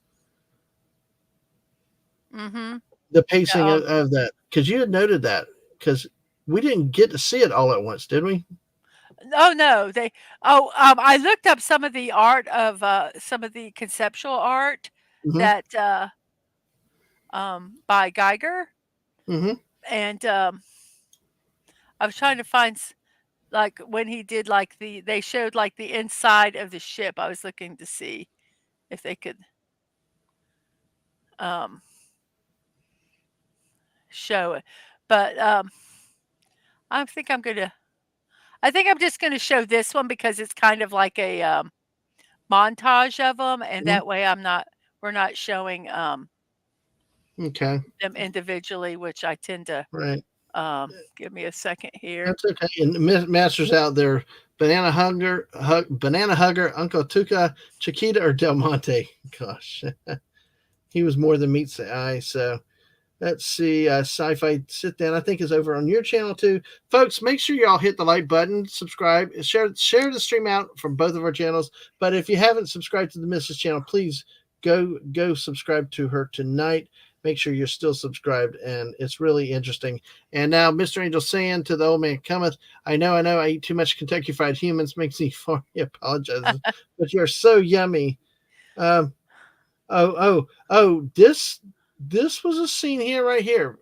Mhm. the pacing Yeah, of that, because you had noted that because we didn't get to see it all at once, did we? oh, no, I looked up some of the art of, some of the conceptual art Mm-hmm. that, by Geiger, Mm-hmm. and, I was trying to find like when he did like they showed like the inside of the ship. I was looking to see if they could um show it. But I think I'm gonna I think I'm just gonna show this one because it's kind of like a montage of them, and Mhm. that way we're not showing Okay. them individually, which I tend to. Right. Give me a second here. That's okay. And Masters out there, Banana Hugger, Uncle Tuca, Chiquita, or Del Monte. Gosh, he was more than meets the eye. So let's see. Sci-Fi Sit Down, I think, is over on your channel too, folks. Make sure y'all hit the like button, subscribe, share the stream out from both of our channels. But if you haven't subscribed to the Mrs. channel, please go subscribe to her tonight. Make sure you're still subscribed, and it's really interesting. And now, Mr. Angel saying to the old man cometh, I know, I eat too much Kentucky Fried Humans, makes me far apologizes, but you're so yummy. Um, this was a scene here, right here.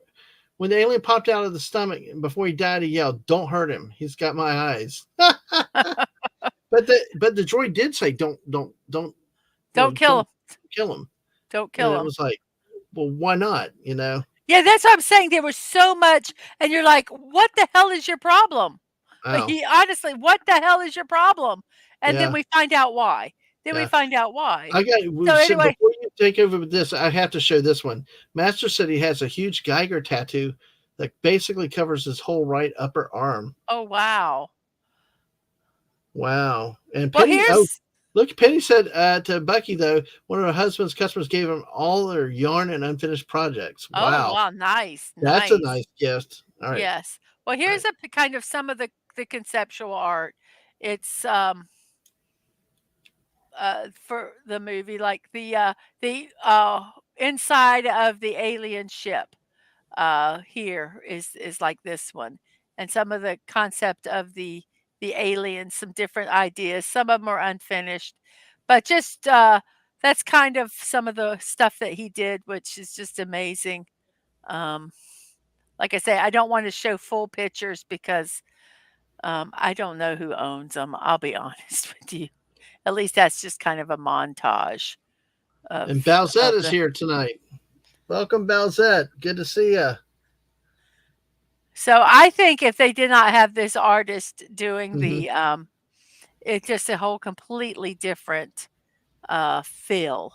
When the alien popped out of the stomach and before he died, he yelled, "Don't hurt him. He's got my eyes." But the droid did say, "Don't Don't kill don't them. kill him." Don't And kill it them. was like, well, why not? Yeah, that's what I'm saying. There was so much, and you're like, "What the hell is your problem?" Like, Oh, honestly, what the hell is your problem? And then yeah, we find out why. Then we yeah. find out why. I got So anyway, before you take over with this, I have to show this one. Master said he has a huge Geiger tattoo that basically covers his whole right upper arm. oh wow. Wow. And Well, Penny, oh, here's look, Penny said to Bucky, though, one of her husband's customers gave him all their yarn and unfinished projects. oh Wow. wow, nice, That's a nice. nice gift. All right. Yes. Well, All here's right. a kind of some of the conceptual art. It's for the movie, like the inside of the alien ship here is like this one, and some of the concept of the aliens, some different ideas. Some of them are unfinished, but just that's kind of some of the stuff that he did, which is just amazing. Um, like I say, I don't want to show full pictures because I don't know who owns them. I'll be honest with you. At least that's just kind of a montage And Balzette of is the. here tonight. Welcome, Balzette. Good to see you. So I think if they did not have this artist doing Hmm. the, it's just a whole completely different feel.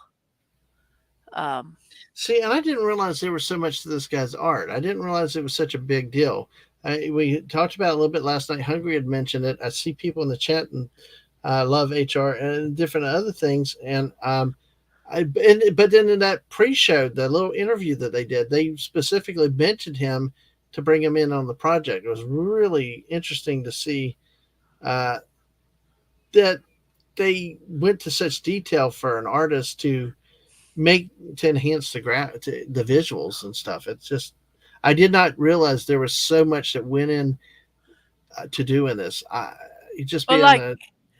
Um, See, and I didn't realize there was so much to this guy's art. I didn't realize it was such a big deal. We talked about it a little bit last night. Hungry had mentioned it. I see people in the chat and love HR and different other things. And but then in that pre-show, the little interview that they did, they specifically mentioned him to bring him in on the project. It was really interesting to see uh, that they went to such detail for an artist make to enhance the visuals and stuff. It's just I did not realize there was so much that went in to doing this. Just but being like a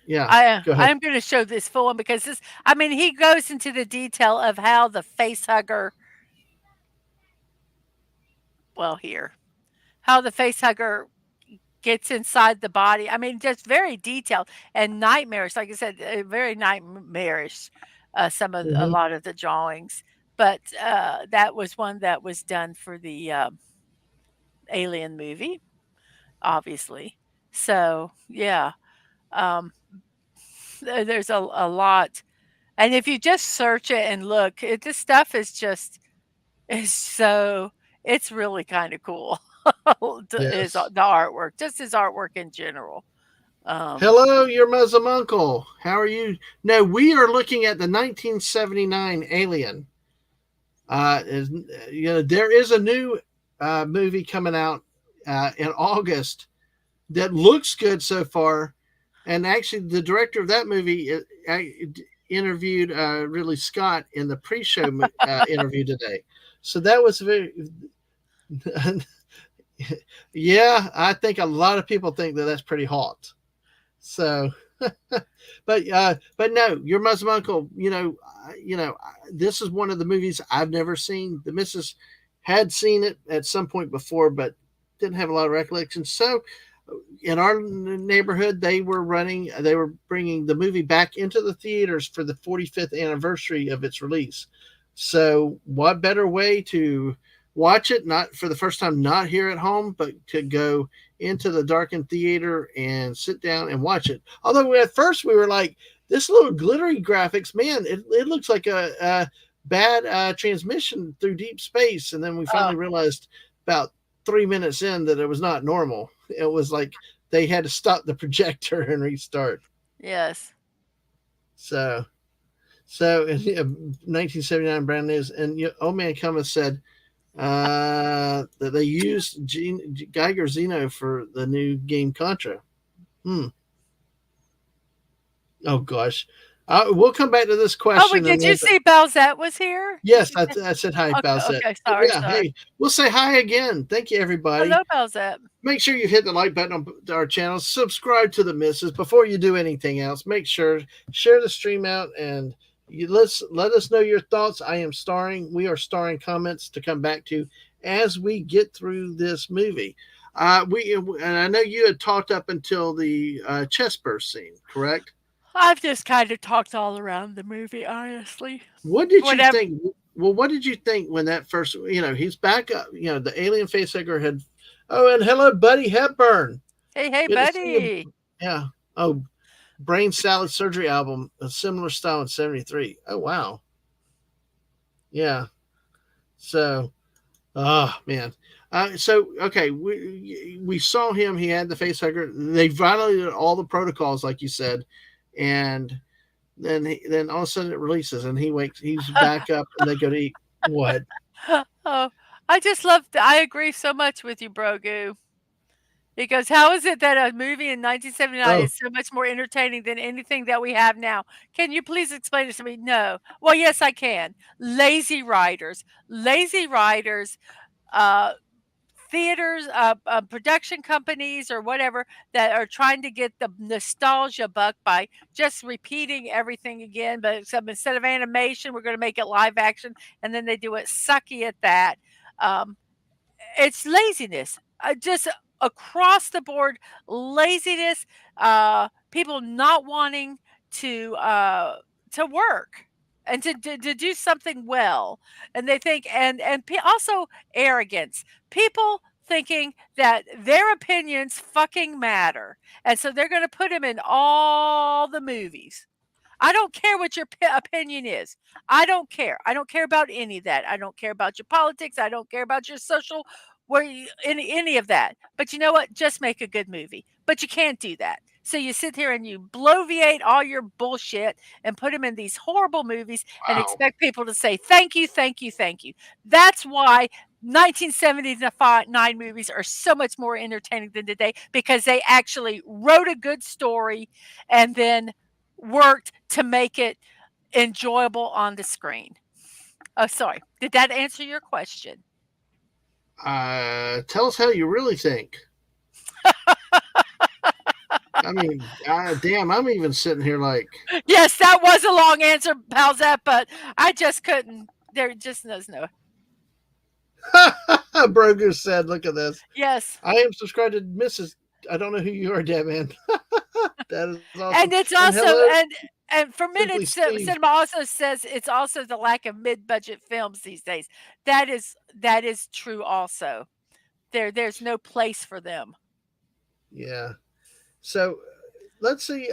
yeah. I Go ahead. I'm going to show this full one because this. I mean, he goes into the detail of how the face hugger. Well, here, how the face hugger gets inside the body. I mean, just very detailed and nightmarish. Like I said, very nightmarish. A Hmm. lot of the drawings, but that was one that was done for the Alien movie, obviously. So yeah, um, there's a lot, and if you just search it and look, this stuff is so it's really kind of cool. Yes. The artwork, just his artwork in general. Um, Hello, your Muslim uncle. How are you? No, we are looking at the 1979 Alien. Is there is a new movie coming out in August that looks good so far, and actually the director of that movie interviewed Ridley Scott in the pre-show interview today. So that was very yeah. I think a lot of people think that that's pretty hot. So but no, your Muslim uncle. This is one of the movies I've never seen. The missus had seen it at some point before, but didn't have a lot of recollection. So in our neighborhood, they were bringing the movie back into the theaters for the 45th anniversary of its release. So what better way to watch it, not for the first time, not here at home, but to go into the darkened theater and sit down and watch it. Although at first we were like, this little glittery graphics, man, it looks like a bad transmission through deep space. And then we Oh, finally realized about 3 minutes in that it was not normal. It was like they had to stop the projector and restart. yes. So, so in 1979 brand news, and Old Man Cummins said that they used Geiger Zeno for the new game Contra. Hmm. Oh gosh, we'll come back to this Oh, wait, question and did you then. see Belzette was here? Did Yes, you say? I said hi, Okay, Bowsette. okay, But sorry, yeah, sorry. hey, we'll say hi again. Thank you, everybody. Hello, Belzette. Make sure you hit the like button on our channel. Subscribe to the missus before you do anything else. Make sure share the stream out and let us know your thoughts. We are starring comments to come back to as we get through this movie. And I know you had talked up until the chest burst scene, correct? I've just kind of talked all around the movie, honestly. What did you Whatever. think? Well, what did you think when that first, he's back up, the alien facehugger had, oh, and hello, Buddy Hepburn. Hey, hey, Good to see you. buddy. Yeah. Oh, Brain Salad Surgery album, a similar style in 73. Oh, wow. Yeah. So, oh, man. Okay, we saw him. He had the facehugger. They violated all the protocols, like you said. And then all of a sudden it releases and he's back up and they go to eat. What? Oh, I just love. I agree so much with you, Brogu. Because how is it that a movie in 1979 Oh, is so much more entertaining than anything that we have now? Can you please explain it to me? No. Well, yes, I can. Lazy writers. Lazy writers, uh, theaters, production companies, or whatever that are trying to get the nostalgia buck by just repeating everything again. But except instead of animation, we're going to make it live action, and then they do it sucky at that. Um, it's laziness. Just across the board laziness. People not wanting to work and to do something well, and they think also arrogance. People thinking that their opinions fucking matter, and so they're going to put them in all the movies. I don't care what your opinion is. I don't care. I don't care about any of that. I don't care about your politics. I don't care about your social any of that. But you know what? Just make a good movie. But you can't do that. So you sit here and you bloviate all your bullshit and put them in these horrible movies and wow. expect people to say thank you, thank you, thank you. That's why 1979 movies are so much more entertaining than today, because they actually wrote a good story and then worked to make it enjoyable on the screen. Oh, sorry. Did that answer your question? Tell us how you really think. I mean, damn, I'm even sitting here like, Yes, that was a long answer, Palzette, but I just couldn't. There just was no. Broger said, look at this. Yes. I am subscribed to Mrs. I don't know who you are, Dad Man. That is awesome. And it's And also hello, and for Simply minutes Steve. cinema also says it's also the lack of mid-budget films these days. That is true also. There's no place for them. Yeah. So let's see.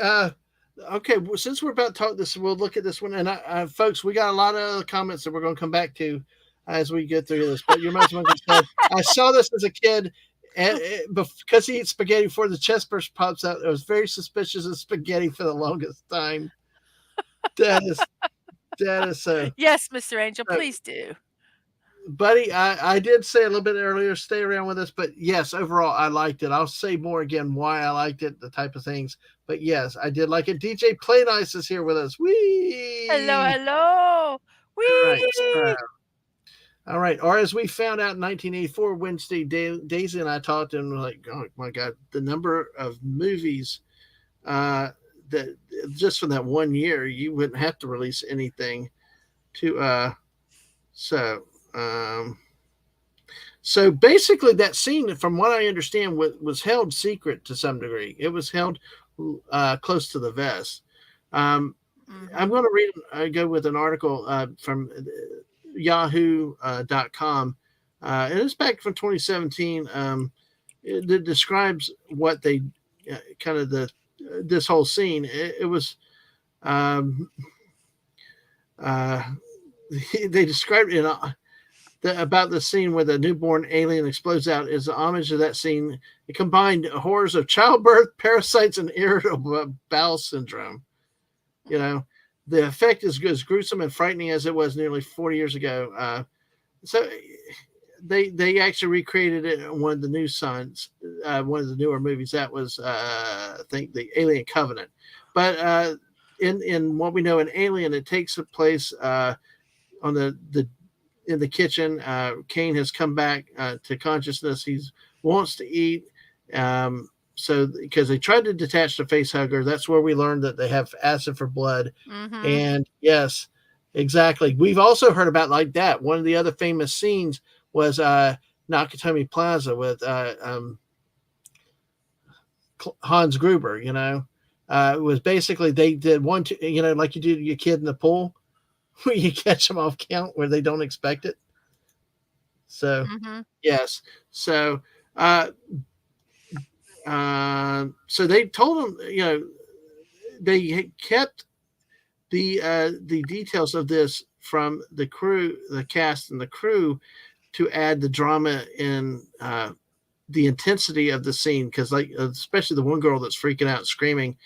Okay, well, since we're about to talk this, we'll look at this one. And folks, we got a lot of other comments that we're going to come back to as we get through this. But your most welcome said, I saw this as a kid. And because he eats spaghetti before the chest burst pops out, I was very suspicious of spaghetti for the longest time. That is so. Yes, Mr. Angel, So, please do. buddy, I did say a little bit earlier, stay around with us, but yes, overall, I liked it. I'll say more again why I liked it, the type of things. But yes, I did like it. DJ Play Nice is here with us. Hello, Wee! hello. All right. Whee! All right. Or as we found out in 1984, Wednesday, Daisy and I talked and we're like, oh my God, the number of movies uh, that just from that one year, you wouldn't have to release anything to. So, um, so basically, that scene, from what I understand, was held secret to some degree. It was held close to the vest. Um, I'm Mhm. going to go with an article from Yahoo.com, and it's back from 2017. It describes what they kind of this whole scene. It was Um, uh, they described it about the scene where the newborn alien explodes out is a homage to that scene. It combined horrors of childbirth, parasites, and irritable bowel syndrome. You know, the effect is as gruesome and frightening as it was nearly 40 years ago. So they actually recreated it in one of the new sons, one of the newer movies. That was I think the Alien Covenant. But in what we know in Alien, it takes place on the in the kitchen. Kane has come back to consciousness. He wants to eat. So because they tried to detach the face hugger, that's where we learned that they have acid for blood. Mhm. And yes, exactly. We've also heard about like that. One of the other famous scenes was Nakatomi Plaza with Hans Gruber. It was basically they did one, like you do to your kid in the pool, where you catch them off count where they don't expect it. So Mhm. yes, so uh, so they told them, they kept the details of this from the crew, the cast, and the crew to add the drama and the intensity of the scene because, like, especially the one girl that's freaking out, and screaming,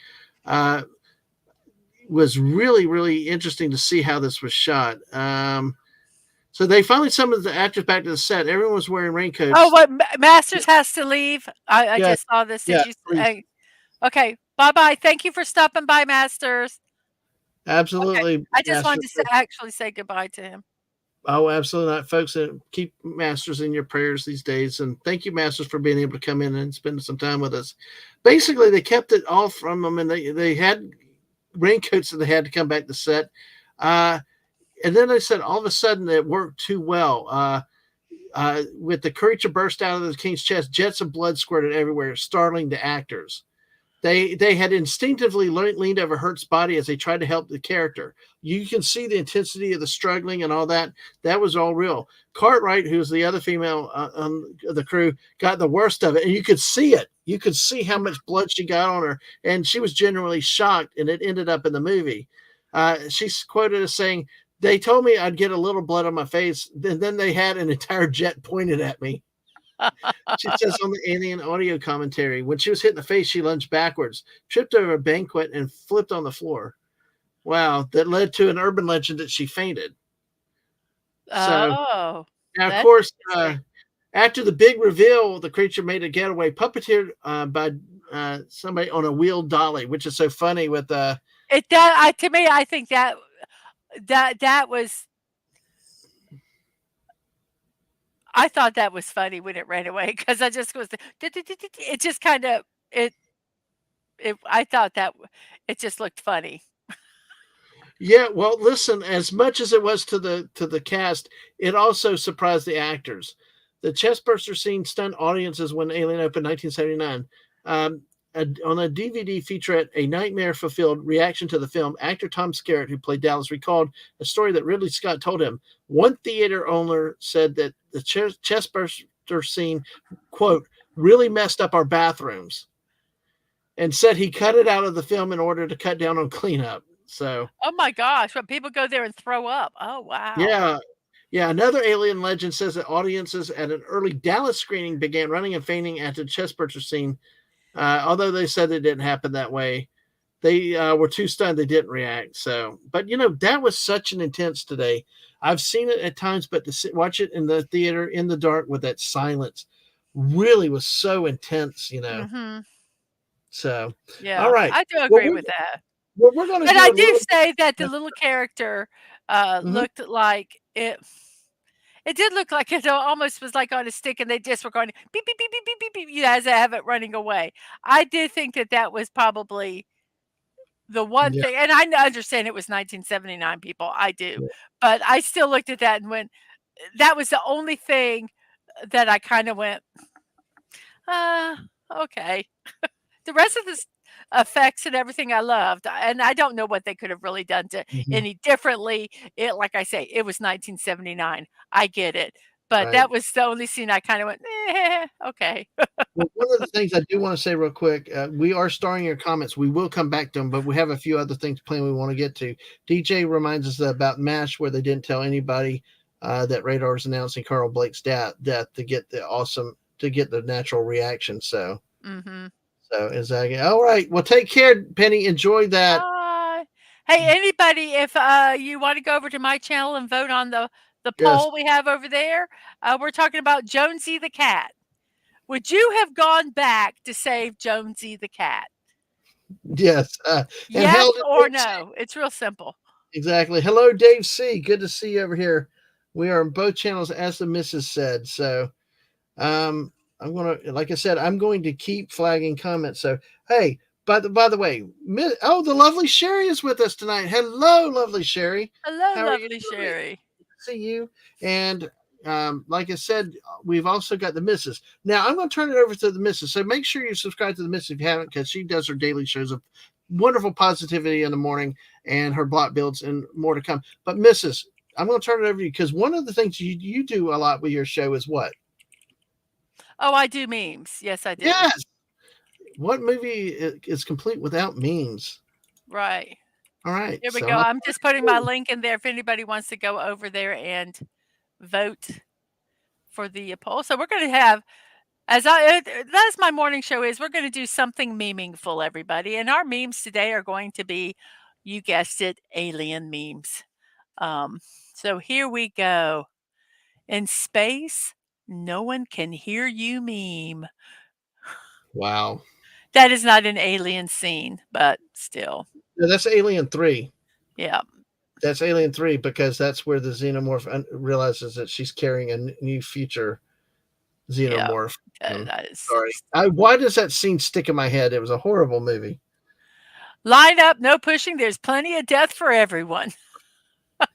uh, was really really interesting to see how this was shot. So they finally summoned the actors back to the set. Everyone was wearing Oh, raincoats. what Masters has to leave? I Yeah, just saw this. yeah, Did you please, okay, bye-bye. Thank you for stopping by, Masters. Okay. absolutely, I just wanted Master. to actually say goodbye to him. Oh, absolutely not, folks. Keep Masters in your prayers these days, and thank you, Masters, for being able to come in and spend some time with us. Basically, they kept it all from them, and they had raincoats that they had to come back to set. Uh, and then they said all of a sudden it worked too well. With the creature burst out of the king's chest, jets of blood squirted everywhere, startling the actors. They had instinctively leaned over Hurt's body as they tried to help the character. You can see the intensity of the struggling and all that. That was all real. Cartwright, who was the other female on the crew, got the worst of it, and you could see it. You could see how much blood she got on her, and she was genuinely shocked. And it ended up in the movie. She's quoted as saying, "They told me I'd get a little blood on my face, then they had an entire jet pointed at me." She says on the alien audio commentary, when she was hit in the face, she lunged backwards, tripped over a banquet, and flipped on the floor. Wow, that led to an urban legend that she fainted. So Oh, now, of that's course, interesting. after the big reveal, the creature made a getaway, puppeteered by somebody on a wheeled dolly, which is so funny. With It that I to me, I think that was I thought that was funny when it ran away because I just was it just kinda it I thought that it just looked funny. yeah, well, listen, as much as it was to the cast, it also surprised the actors. The chestburster scene stunned audiences when Alien opened 1979. On a DVD featurette, A Nightmare Fulfilled reaction to the film, actor Tom Skerritt, who played Dallas, recalled a story that Ridley Scott told him. One theater owner said that the chestburster scene, quote, really messed up our bathrooms, and said he cut it out of the film in order to cut down on cleanup. So Oh my gosh, when people go there and throw up. Oh, wow. yeah. Yeah, another alien legend says that audiences at an early Dallas screening began running and fainting at the chestburster scene. Although they said it didn't happen that way, they were too stunned they didn't react. So, but that was such an intense today. I've seen it at times, but to watch it in the theater in the dark with that silence really was so intense. Mhm. So, all Yeah, right. I do Well, agree with that. we're going to But do I a do little. say that the little character, Mhm. looked like it did look like it almost was like on a stick and they just were going beep, beep, beep, beep, beep, beep, beep, as they have it running away. I did think that that was probably the one Yeah. thing, and I understand it was 1979, people, I do, Yeah. but I still looked at that and went, that was the only thing that I kinda went, "Uh, okay." The rest of the effects and everything I loved, and I don't know what they could have really done to Mhm. any differently. It like I say, it was 1979. I get it. But right. that was the only scene I kinda went, okay." Well, one of the things I do want to say real quick, we are starring your comments. We will come back to them, but we have a few other things planned we want to get to. DJ reminds us about MASH, where they didn't tell anybody that Radar is announcing Carl Blake's death to get the natural reaction. Mhm. So is that all right? Well, take care, Penny. Enjoy that. Bye. Hey, anybody, if, you wanna go over to my channel and vote on the Yes, poll we have over there, we're talking about Jonesy the cat. Would you have gone back to save Jonesy the cat? yes. And Yes hell to or Dave C. no? It's real simple. Exactly. Hello, Dave C. Good to see you over here. We are on both channels, as the missus said. So I'm gonna, like I said, I'm going to keep flagging comments. So hey, by the way, the lovely Sherry is with us tonight. Hello, lovely Sherry. Hello, How are you lovely tonight? Sherry. See you. And like I said, we've also got the missus. Now I'm going to turn it over to the missus. So make sure you subscribe to the missus if you haven't, because she does her daily shows of wonderful positivity in the morning and her block builds and more to come. But missus, I'm going to turn it over to you, because one of the things you do a lot with your show is what? Oh, I do memes. Yes, I do. Yes. What movie is complete without memes? Right. All right. Here we So go. I'm just putting my link in there if anybody wants to go over there and vote for the poll. So we're gonna have that's my morning show is we're gonna do something meaningful, everybody. And our memes today are going to be, you guessed it, alien memes. Um, so here we go. In space, no one can hear you meme. wow. That is not an alien scene, but still. Yeah, that's Alien 3. Yeah. That's Alien 3, because that's where the xenomorph realizes that she's carrying a new future Yeah. xenomorph. That is so Sorry. Why does that scene stick in my head? It was a horrible movie. line up, no pushing. There's plenty of death for everyone. That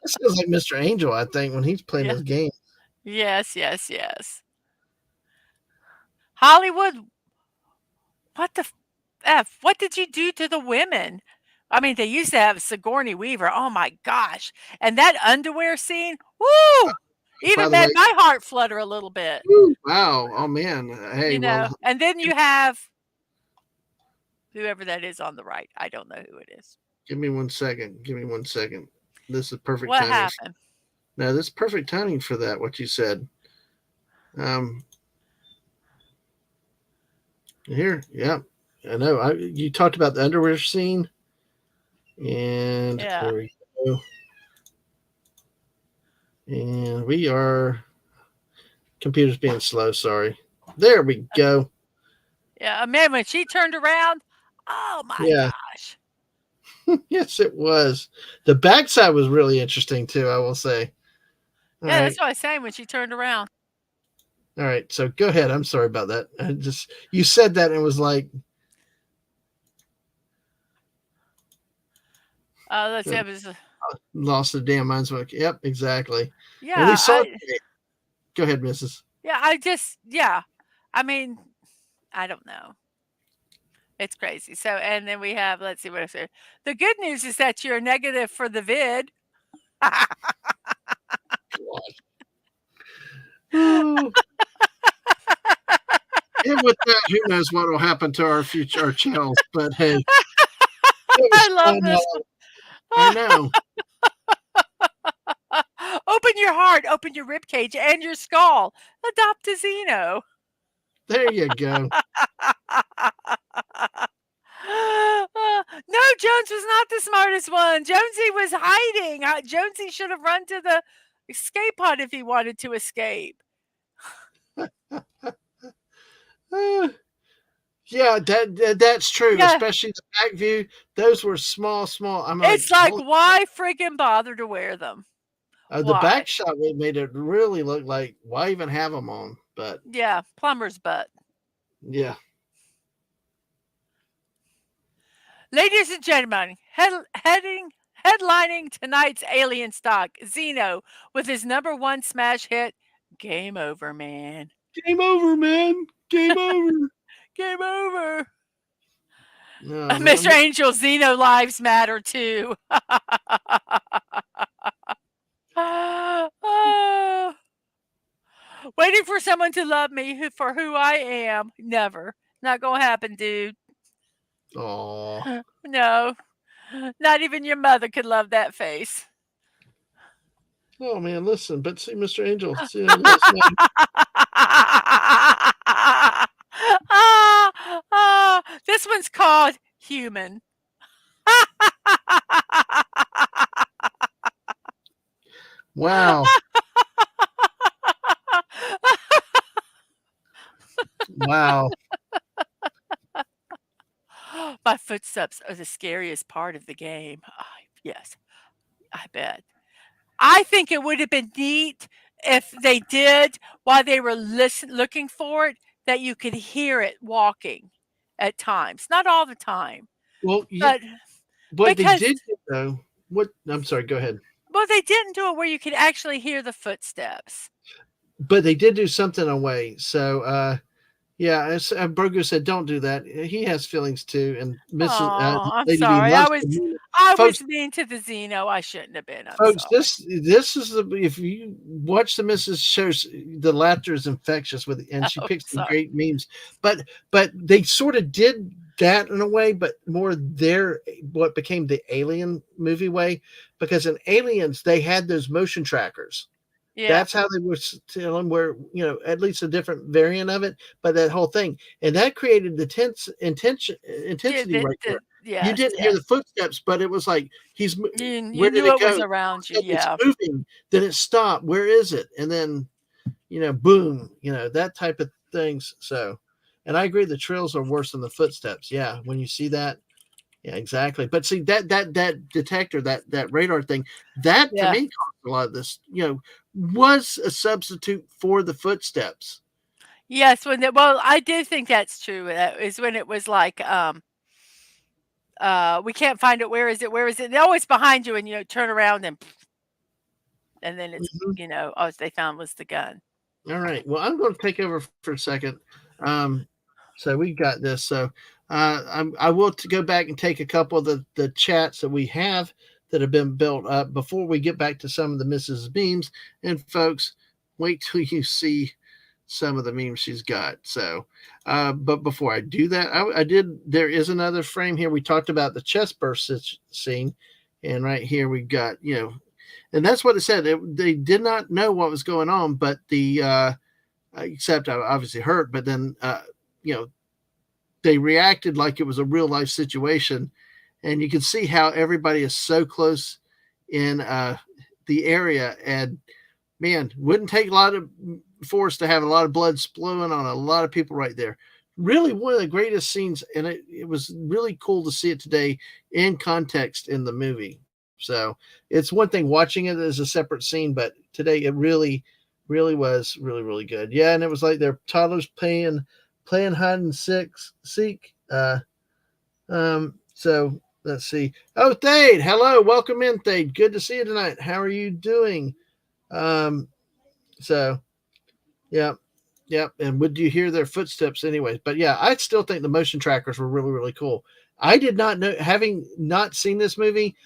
sounds like Mr. Angel, I think, when he's playing Yeah. his game. Yes, yes, yes. Hollywood, what the F? What did you do to the women? I mean, they used to have Sigourney Weaver. Oh my gosh. And that underwear scene, woo! By Even the way, made my heart flutter a little bit, wow. Oh, man. Hey, you know. well, And then you have whoever that is on the right. I don't know who it is. give me 1 second. Give me 1 second. This is perfect What timing. happened? No, this is perfect timing for that, what you said. Um, Here, yeah. I know. You talked about the underwear scene, and Yeah. there we go. And we are, computer's being slow. Sorry. There we go. Yeah. Man, when she turned around, oh my Yeah. gosh. Yes, it was. The backside was really interesting too, I will say. All Yeah, that's right. what I was saying when she turned around. All right. So go ahead. I'm sorry about that. I just, you said that and it was like, Let's see. It was, lost the damn minds. Yep, exactly. And we yeah, saw it today. Go ahead, Mrs. yeah. I mean, I don't know. It's crazy. So, and then we have, let's see what I said. The good news is that you're negative for the vid. Oh, and with that, who knows what will happen to our future, our channels. But hey, it was I love fun. this. I know. Open your heart, open your rib cage and your skull. Adopt a Xeno. There you go. No, Jones was not the smartest one. Jonesy was hiding. Jonesy should have run to the escape pod if he wanted to escape. Uh, yeah, that's true. Yeah, Especially the back view. Those were small, small. I'm like, it's like, holy, why freaking bother to wear them? the Why? back shot made it really look like, why even have them on? But Yeah, plumber's butt. yeah, Ladies and gentlemen, headlining tonight's Alien Stock, Xeno, with his #1 smash hit, Game Over, Man. game over, man. Game over. Game over. No, Mr. man. Angel, Xeno lives matter too. Oh. for someone to love me for who I am. Never. Not gonna happen, dude. Oh, No. Not even your mother could love that face. oh man, listen, but see, Mr. Angel, see, last night, This one's called Human. wow, wow. My footsteps are the scariest part of the game. Yes, I bet. I think it would have been neat if they did while they were looking for it, that you could hear it walking at times. Not all the time, Well, you, but what they because did though, what? I'm sorry, go ahead. well, they didn't do it where you could actually hear the footsteps. But they did do something away. So, yeah, as Brogu said, don't do that. He has feelings too, and Mrs. Oh, I'm Lady B sorry. loves to. I Folks, was mean to the Xeno. I shouldn't have been. I'm folks, sorry. this is the if you watch the Mrs. shows, the laughter is infectious with, and she Oh, picks some sorry. great memes. But they sort of did that in a way, but more their what became the Alien movie way, because in Aliens they had those motion trackers. Yeah. That's how they were telling where, at least a different variant of it, but that whole thing. And that created the intensity right there. You Yes, didn't hear yes. the footsteps, but it was like, You where did knew it it go? was All of around a you. sudden it's Yeah. moving, then it stopped. Where is it? And then, boom, that type of things. So, and I agree, the trails are worse than the footsteps. Yeah. When you see that, yeah, exactly. But see that detector, that radar thing, that to Yeah. me caused a lot of this, was a substitute for the footsteps. Yes, well, I do think that's true. That is when it was like, we can't find it. Where is it? Where is it? They're always behind you, and turn around and then it's Mhm. all they found was the gun. All right. Well, I'm going to take over for a second. Um, so we got this. So I will go back and take a couple of the chats that we have that have been built up before we get back to some of the Mrs. Beams. And folks, wait till you see some of the memes she's got. So, but before I do that, I did. There is another frame here. We talked about the chest burst scene, and right here we got and that's what it said. They did not know what was going on, but the except I obviously hurt, but then you know they reacted like it was a real life situation, and you can see how everybody is so close in the area, and man, wouldn't take a lot of force to have a lot of blood flowing on a lot of people right there. Really, one of the greatest scenes, and it was really cool to see it today in context in the movie. So it's one thing watching it as a separate scene, but today it really, really was really, really good. Yeah, and it was like their toddlers playing hide and seek. So let's see. Oh, Thade, hello, welcome in, Thade. Good to see you tonight. How are you doing? Um, so, yeah, yep. And would you hear their footsteps anyways? But yeah, I still think the motion trackers were really, really cool. I did not know, having not seen this movie,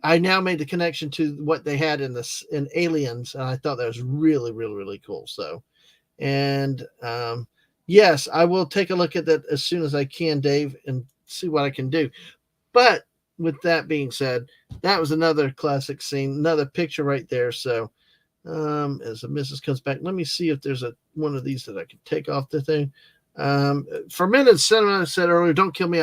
I now made the connection to what they had in Aliens, and I thought that was really, really, really cool. So, and yes, I will take a look at that as soon as I can, Dave, and see what I can do. But with that being said, that was another classic scene, another picture right there. So, as the missus comes back, let me see if there's one of these that I can take off the thing. Fermented Cinema said earlier, "Don't kill me."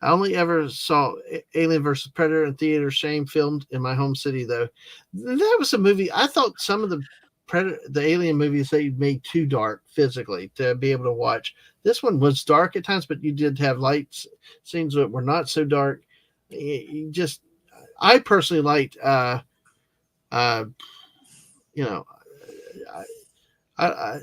I only ever saw Alien versus Predator in theater, shame filmed in my home city though. That was a movie. I thought some of the Alien movies they made too dark physically to be able to watch. This one was dark at times, but you did have light scenes that were not so dark. Just, I personally liked uh you know, I,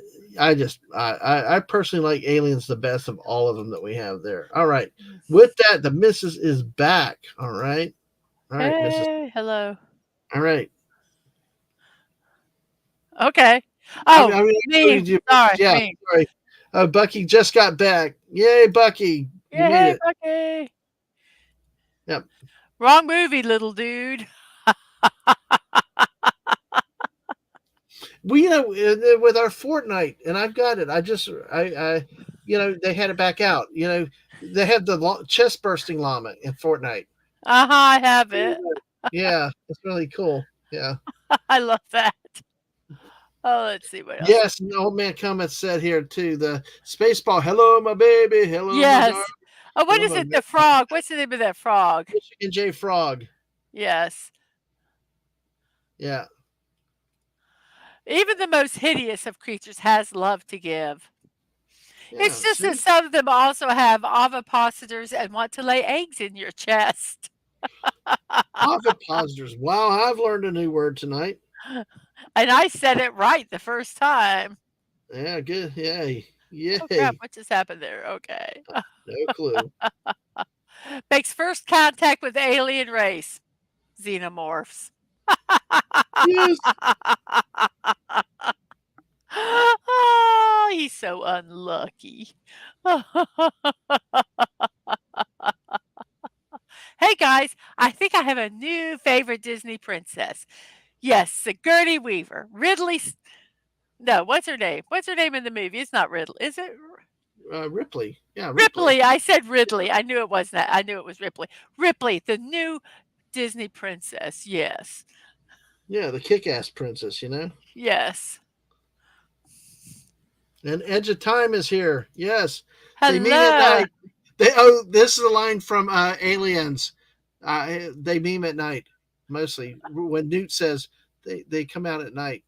I, I personally like Aliens the best of all of them that we have there. All right, with that, the missus is back. All right, Mrs. Hey, hello. All right. Okay. I mean, Oh, what me. did you? Sorry, Yeah, me. sorry. Bucky just got back. Yay, Bucky! You made Yay, it. Bucky. Yep. Wrong movie, little dude. We with our Fortnite, and I've got it. I they had it back out. They had the chest bursting llama in Fortnite. I have it. Yeah, it's really cool. Yeah. I love that. Oh, let's see what else. Yes, and the old man comments said here too. The Spaceball. Hello, my baby. Hello, my darling. Yes. Oh, what Hello, is my it? The frog. What's the name of that frog? Michigan J Frog. Yes. Yeah. Even the most hideous of creatures has love to give. It's Yeah. just that See, some of them also have ovipositors and want to lay eggs in your chest. ovipositors. Wow, I've learned a new word tonight. And I said it right the first time. Yeah. Good. Yay. Oh crap, Yay. what just happened there? Okay. No clue. Makes first contact with alien race. Xenomorphs. Yes. Oh, he's so unlucky. Hey guys, I think I have a new favorite Disney princess. Yes, Sigourney Weaver. No, what's her name? What's her name in the movie? It's not Ridley. Is it Ripley. Yeah, Ripley. Ripley? I said Ridley. I knew it wasn't that. I knew it was Ripley. Ripley, the new Disney princess. Yes. Yeah, the kick-ass princess. Yes. And Edge of Time is here. Yes, they meme at Hello. night. This is a line from Aliens. They meme at night mostly. When Newt says they come out at night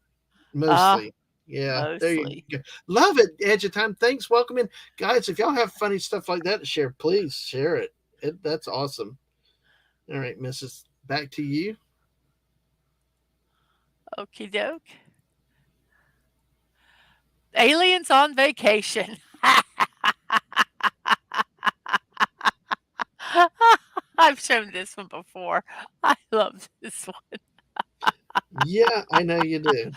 Ah, mostly. Yeah, there you mostly. go. Love it, Edge of Time. Thanks, welcome in, guys. If y'all have funny stuff like that to share, please share it. That's awesome. All right, Mrs. Back to you. Okie doke. Aliens on vacation. I've shown this one before. I love this one. Yeah, I know you do.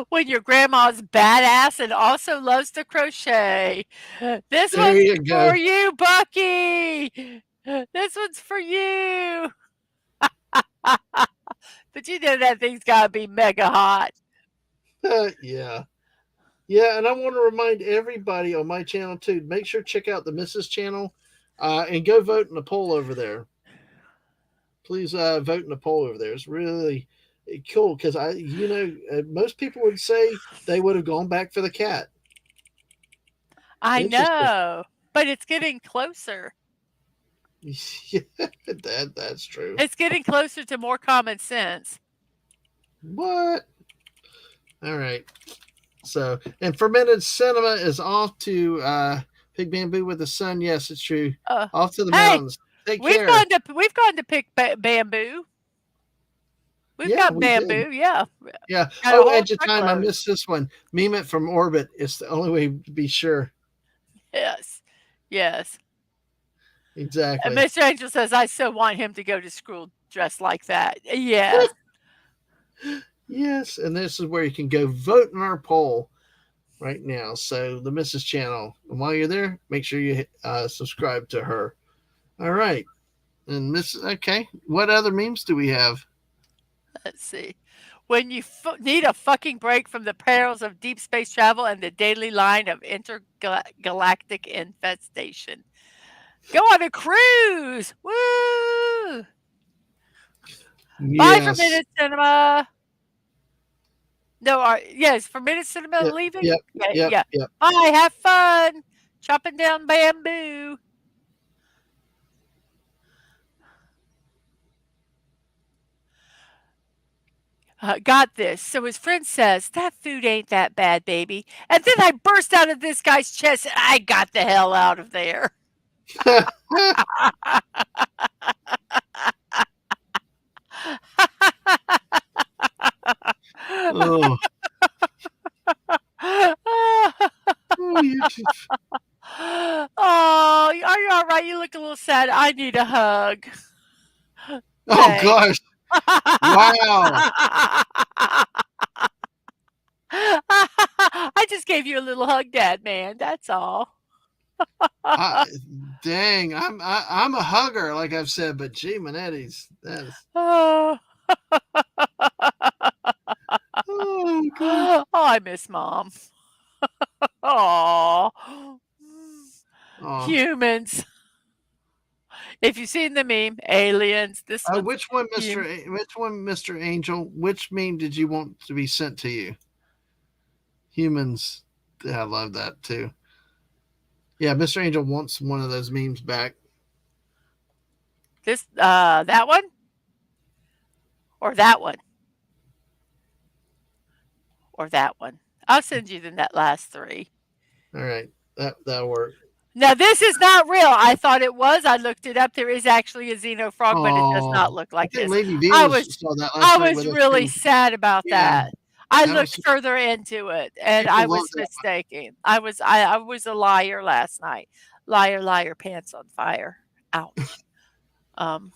When your grandma's badass and also loves to crochet. This There one's you go. for you, Bucky. This one's for you. But you know that thing's got to be mega hot. Yeah. Yeah, and I want to remind everybody on my channel too. Make sure to check out the Mrs. channel, and go vote in the poll over there. Please vote in the poll over there. It's really cool because most people would say they would have gone back for the cat. I Interesting. know, but it's getting closer. Yeah, that's true. It's getting closer to more common sense. What? All right. So, and fermented cinema is off to Big Bamboo with the sun. Yes, it's true. Off to the Hey, mountains. Take we've care. gone to pick bamboo. We've Yeah, got we did. bamboo. Yeah, Yeah. got a Oh, whole Edge of Time. I truckload. missed this one. Meme it from orbit. It's the only way to be sure. Yes, yes. And Exactly. Mr. Angel says, "I so want him to go to school dressed like that." Yes. Yes, and this is where you can go vote in our poll right now. So the Mrs. Channel, and while you're there, make sure you subscribe to her. All right, and Okay, what other memes do we have? Let's see. When you need a fucking break from the perils of deep space travel and the daily line of intergalactic infestation, go on a cruise. Woo! Bye for Yes. Minute Cinema. No, yes, for Minute Cinema Yep. leaving? Yep. Yeah, Yep. yeah. Yep. Bye, have fun chopping down bamboo. Got this. So his friend says, that food ain't that bad, baby. And then I burst out of this guy's chest and I got the hell out of there. Oh. Oh, Oh, are you all right? You look a little sad. I need a hug. Oh gosh! Wow! I just gave you a little hug, Dad, man. That's all. I, dang, I'm a hugger, like I've said, but gee, Manetti's that's Oh, oh gosh, oh, I miss mom. Oh, oh. humans. If you've seen the meme, aliens. This one's human. Which one, Mister Angel? Which meme did you want to be sent to you? Humans, yeah, I love that too. Yeah, Mister Angel wants one of those memes back. This, that one or that one or that one. I'll send you the net last three. All right, that'll work. Now this is not real. I thought it was. I looked it up. There is actually a xeno frog, but it does Oh, not look I like think this. Lady V I was was saw that I last night was with us really too. sad about Yeah, that. I that was looked further into it and I people love was that. mistaken. I was a liar last night. Liar, liar, pants on fire. Ouch. Um,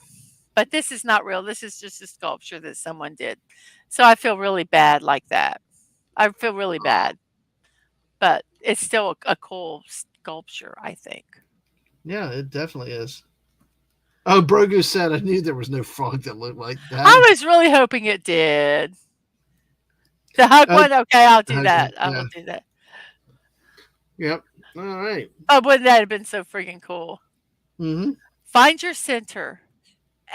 but this is not real. This is just a sculpture that someone did. So I feel really bad like that. I feel really bad, but it's still a cool sculpture, I think. Yeah, it definitely is. Oh, Brogu said I knew there was no frog that looked like that. I was really hoping it did. The hug Uh, one? Okay, I'll do okay, that. I yeah, will do that. yep. All right. Oh, wouldn't that have been so freaking cool? Mm-hmm. Find your center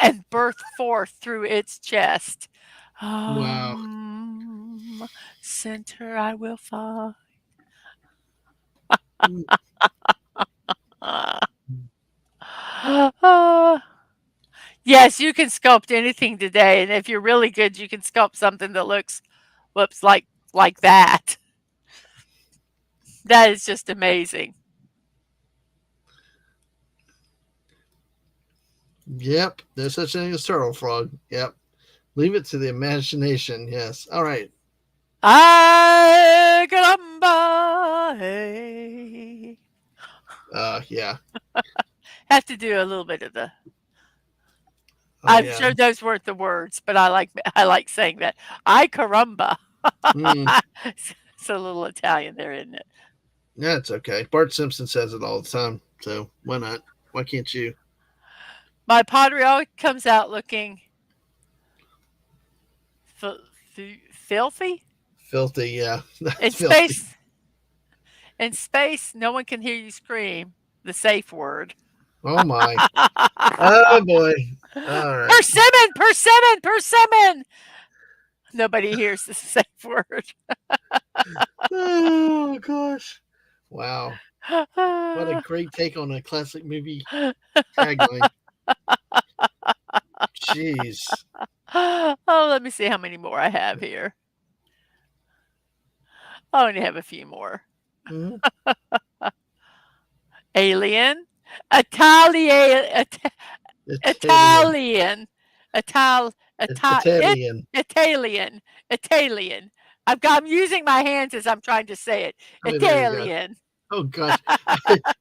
and birth forth through its chest. Wow. Center I will find. Mm, Yes, you can sculpt anything today, and if you're really good, you can sculpt something that looks, whoops, like that. That is just amazing. Yep. There's such a thing as turtle frog. Yep. Leave it to the imagination. Yes. All right. Ay, caramba, hey. Yeah. Have to do a little bit of the. Oh I'm yeah. sure those weren't the words, but I like saying that. Ay caramba. Mm, It's a little Italian there, isn't it? yeah, it's okay. Bart Simpson says it all the time. So why not? Why can't you? My pottery always comes out looking filthy Filthy. Yeah. in That's filthy. space. In space, no one can hear you scream. The safe word. Oh my. Oh boy. All right. Persimmon, persimmon, persimmon. Nobody hears the safe word. Oh gosh. Wow. What a great take on a classic movie tagline. Jeez. Oh, let me see how many more I have here. I only have a few more. Mm-hmm. Alien, Italian, Italian. Italian, Ital, Italian. Italian, Italian. I'm using my hands as I'm trying to say it. Oh, there you go. Italian. Oh gosh.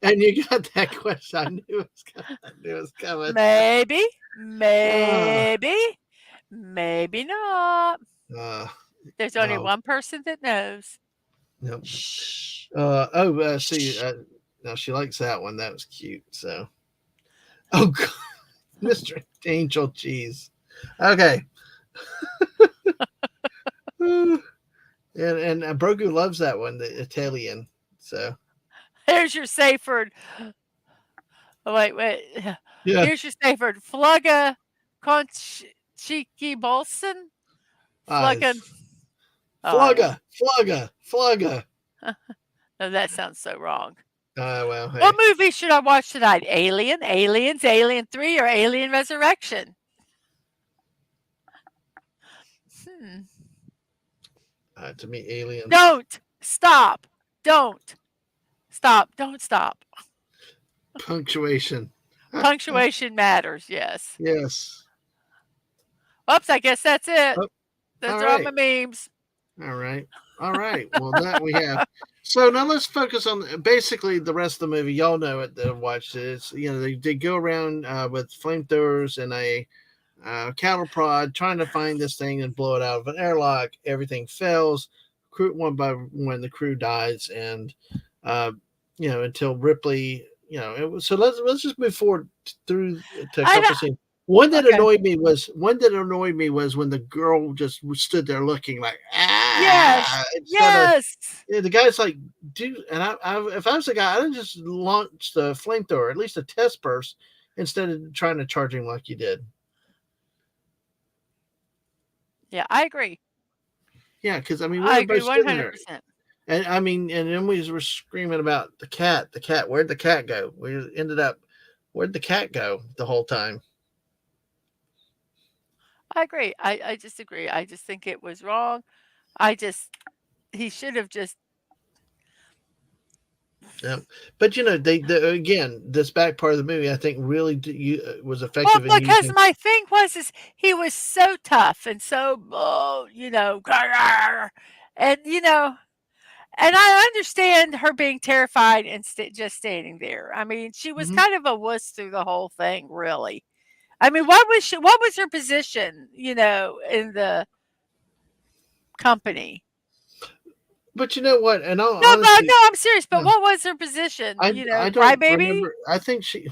And you got that question. I knew it was coming. I knew it was coming. Maybe, Uh, maybe, maybe not. uh, There's only oh, one person that knows. yep. Shh. See, Shh. now she likes that one. That was cute. So, oh, God, Mr. Angel Cheese. Okay. and Brogu loves that one, the Italian. So, Here's your safe word. Oh, wait. yeah. Here's your safe word. Flugga conchiki bolson? Flugga. It's Oh, I don't. Flugga. No, that sounds so wrong. Well, What hey. movie should I watch tonight? Alien, Aliens, Alien 3, or Alien Resurrection? Hmm. To me, aliens. Don't stop. Don't stop. Don't stop. Punctuation. Punctuation matters. Yes. Yes. Oops. I guess that's it. Oh, all Those are all right. my memes. All right. All right. Well, that we have. So now let's focus on basically the rest of the movie. Y'all know it that watched it. It's, they go around with flamethrowers and a cattle prod trying to find this thing and blow it out of an airlock. Everything fails. Crew one by one, the crew dies, and uh, until Ripley. So let's just move forward through to a I couple scenes. One don't that okay. annoyed me was when the girl just stood there looking like Yes. instead of Yes. the guy's like, dude. And if I was the guy, I'd just launch the flamethrower, at least a test burst, instead of trying to charge him like you did. Yeah, I agree. Yeah, because I mean we I were agree both sitting there. 100%. And I mean, and then we were screaming about the cat. The cat. Where'd the cat go? We ended up. Where'd the cat go the whole time? I agree. I just agree. I just think it was wrong. I just he should have just Yeah, but they again, this back part of the movie, I think, really was well, effective in because using. my thing was is he was so tough and so, and, and I understand her being terrified and just standing there. I mean, she was Mhm. kind of a wuss through the whole thing, really. I mean, what was her position, in the company? But you know what? In all No, but no, honesty, I'm serious, but uh, what was her position? I don't Crybaby? remember. I think she,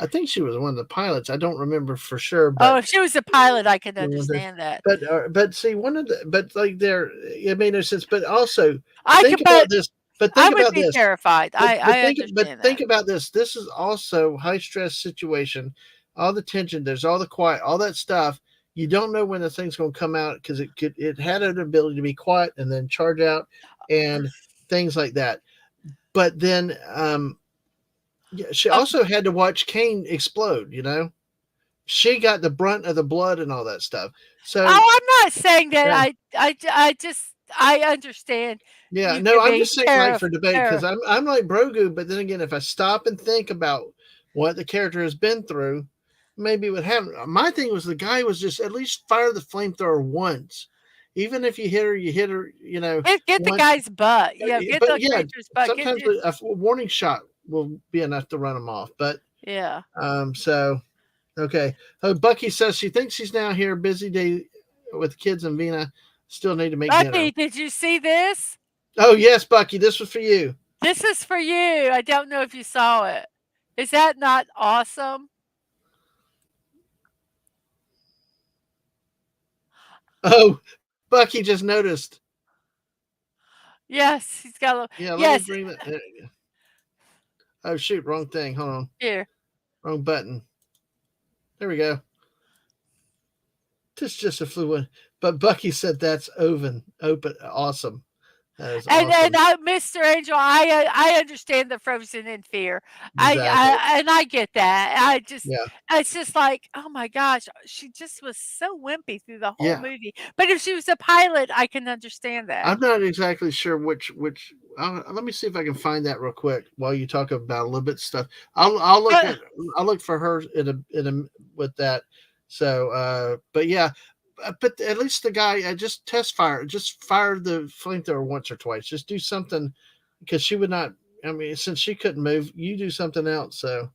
I think she was one of the pilots. I don't remember for sure, Oh, but if she was a pilot, I can you know, there's- understand that. but see, one of the but like there, it made no sense. But also I think could but about this. But I think would about be this. terrified. I understand Think that. about this. This is also high stress situation. All the tension. There's all the quiet. All that stuff. You don't know when the thing's going to come out because it had an ability to be quiet and then charge out and things like that. But then yeah, she Oh, also had to watch Kane explode. She got the brunt of the blood and all that stuff. So I'm not saying that yeah, I just I understand yeah, you no, could I'm be just saying like for debate because terror. I'm like Brogu, but then again, if I stop and think about what the character has been through, maybe it would happen. My thing was the guy was just at least fire the flamethrower once, even if you hit her, Get the once. guy's butt. Yeah, get But the yeah, creature's butt. Get sometimes it. a warning shot will be enough to run them off. But Yeah. so okay, Bucky says she thinks she's now here, busy day with kids and Vina. Still need to make dinner. Bucky, did you see this? Oh yes, Bucky, this was for you. This is for you. I don't know if you saw it. Is that not awesome? Oh, Bucky just noticed. Yes, he's got a little. Yeah, let me Yes, bring that. Oh shoot, wrong thing. Hold on, here. wrong button. There we go. This just a flew one. But Bucky said that's open, awesome. That is And awesome. Mr. Angel, I understand the frozen in fear. Exactly. I get that. Yeah. It's just like, oh my gosh, she just was so wimpy through the whole Yeah. movie. But if she was a pilot, I can understand that. I'm not exactly sure which. Let me see if I can find that real quick while you talk about a little bit of stuff. I'll look But at I'll look for her with that. So, but yeah, but at least the guy just just fire the flamethrower once or twice. Just do something because she would not. I mean, since she couldn't move, you do something else. So,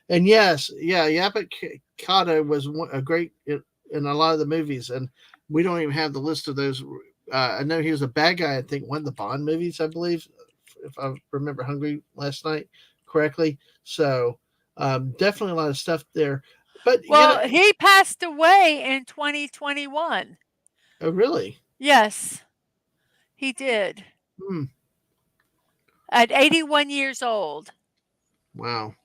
and yes, yeah, Yaphet Kotto was a great in a lot of the movies, and we don't even have the list of those. I know he was a bad guy. I think one of the Bond movies, I believe, if I remember Hungry last night correctly. So definitely a lot of stuff there. But well, he passed away in 2021. oh really? Yes, he did. Hmm, At 81 years old. wow.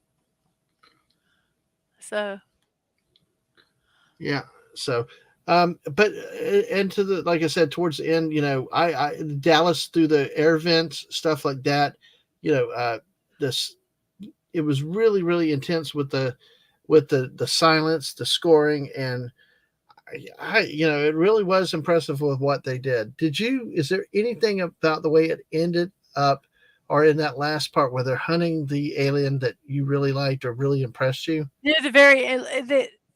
So, Yeah. So, but and to the like I said towards the end, I Dallas through the air vents, stuff like that. This it was really really intense with the silence, the scoring, and it really was impressive with what they did. Is there anything about the way it ended up or in that last part where they're hunting the alien that you really liked or really impressed you? near the very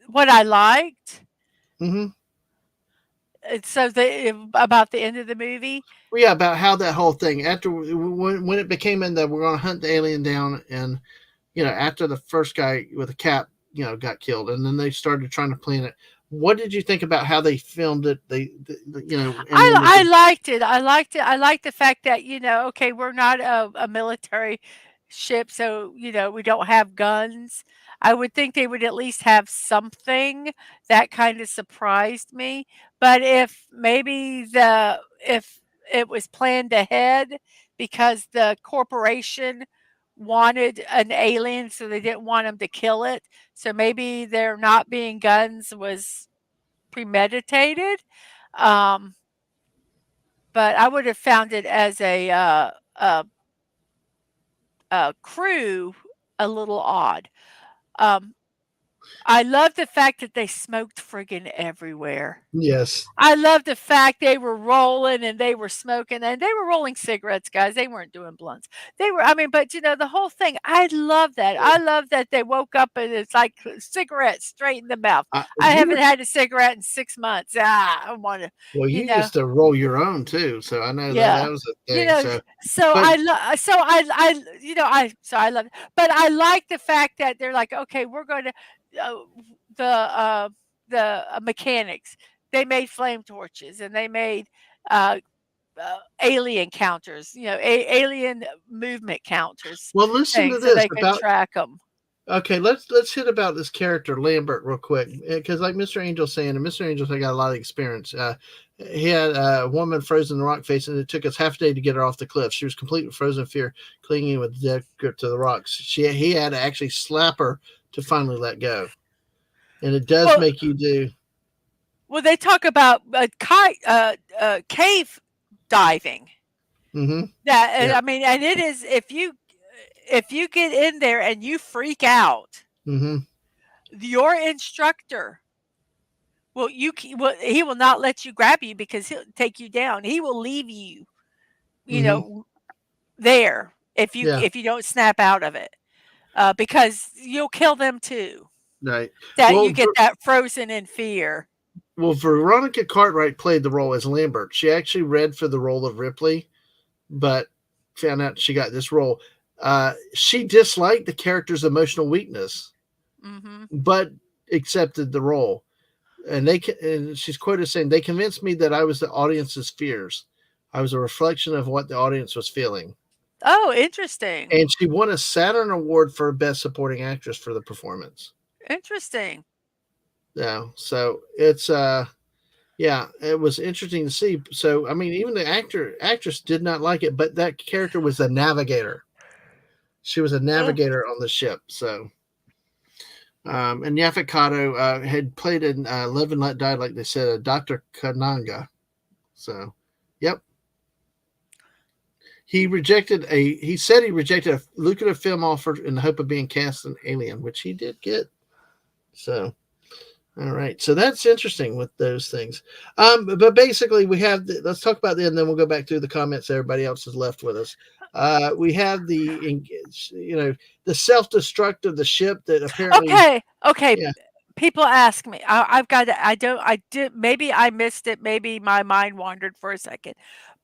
what I liked, Mm-hmm. so about the end of the movie. Well, yeah, about how that whole thing after when it became in that we're going to hunt the alien down, and after the first guy with a cap got killed, and then they started trying to plan it. What did you think about how they filmed it? And then I liked it. I liked it. I liked the fact that okay, we're not a military. ship, so, we don't have guns. I would think they would at least have something. That kinda surprised me, but if it was planned ahead because the corporation wanted an alien, so they didn't want him to kill it, so maybe there not being guns was premeditated, um, but I would have found it as a crew a little odd. Um, I love the fact that they smoked friggin' everywhere. Yes. I love the fact they were rolling and they were smoking and they were rolling cigarettes, guys. They weren't doing blunts. But the whole thing, I love that. I love that they woke up and it's like cigarettes straight in the mouth. I You haven't were had a cigarette in 6 months. I want to, well. you You know, used to roll your own too, so I know that yeah. that was a You thing. know, So, so but I love it. But I like the fact that they're like, okay, we're going to uh, the mechanics. They made flame torches and they made uh, alien counters, alien movement counters well, listen to things so this they could about. track them. Okay, let's hit about this character Lambert real quick, because like Mr. Angel's saying, and Mr. Angel's got a lot of experience. He had a woman frozen in the rock face, and it took us half a day to get her off the cliff. She was completely frozen in fear, clinging with death grip to the rocks. He had to actually slap her to finally let go, and it does Well, make you do. they talk about cave diving. Mm-hmm. That Yeah. and it is if you get in there and you freak out, Mm-hmm. your instructor he will not let you grab you because he'll take you down. He will leave you, you Mm-hmm. know, there Yeah. if you don't snap out of it, because you'll kill them too. Right. That you Well, get that frozen in fear. Veronica Cartwright played the role as Lambert. She actually read for the role of Ripley, but found out she got this role. She disliked the character's emotional weakness, Mhm. but accepted the role. And she's quoted saying, "They convinced me that I was the audience's fears. I was a reflection of what the audience was feeling." Oh, interesting. And she won a Saturn Award for Best Supporting Actress for the performance. Interesting. Yeah, so it's yeah, it was interesting to see. So I mean, even the actress did not like it, but that character was the navigator. She was a Uh, navigator on the ship. So and Yaphet Kotto had played in Live and Let Die, like they said, Dr. Kananga. So, yep. He said he rejected a lucrative film offer in the hope of being cast in Alien, which he did get. So, all right. So that's interesting with those things. But basically, we have, let's talk about that, and then we'll go back through the comments everybody else has left with us. We have the self destruct of the ship that apparently, okay, okay. yeah. People ask me. I've got to, I don't. I did. Maybe I missed it. Maybe my mind wandered for a second.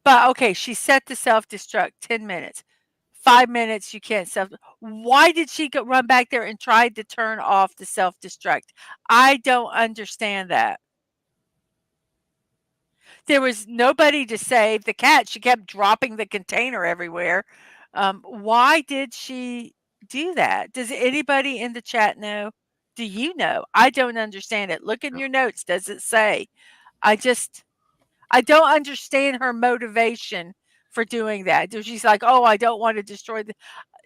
But okay, she set the self destruct 10 minutes. 5 minutes you can't self. Why did she run back there and try to turn off the self destruct? I don't understand that. There was nobody to save the cat. She kept dropping the container everywhere. Why did she do that? Does anybody in the chat know? Do you know? I don't understand it. Look in your notes. Does it say? I just, I don't understand her motivation for doing that. She's like, oh, I don't want to destroy the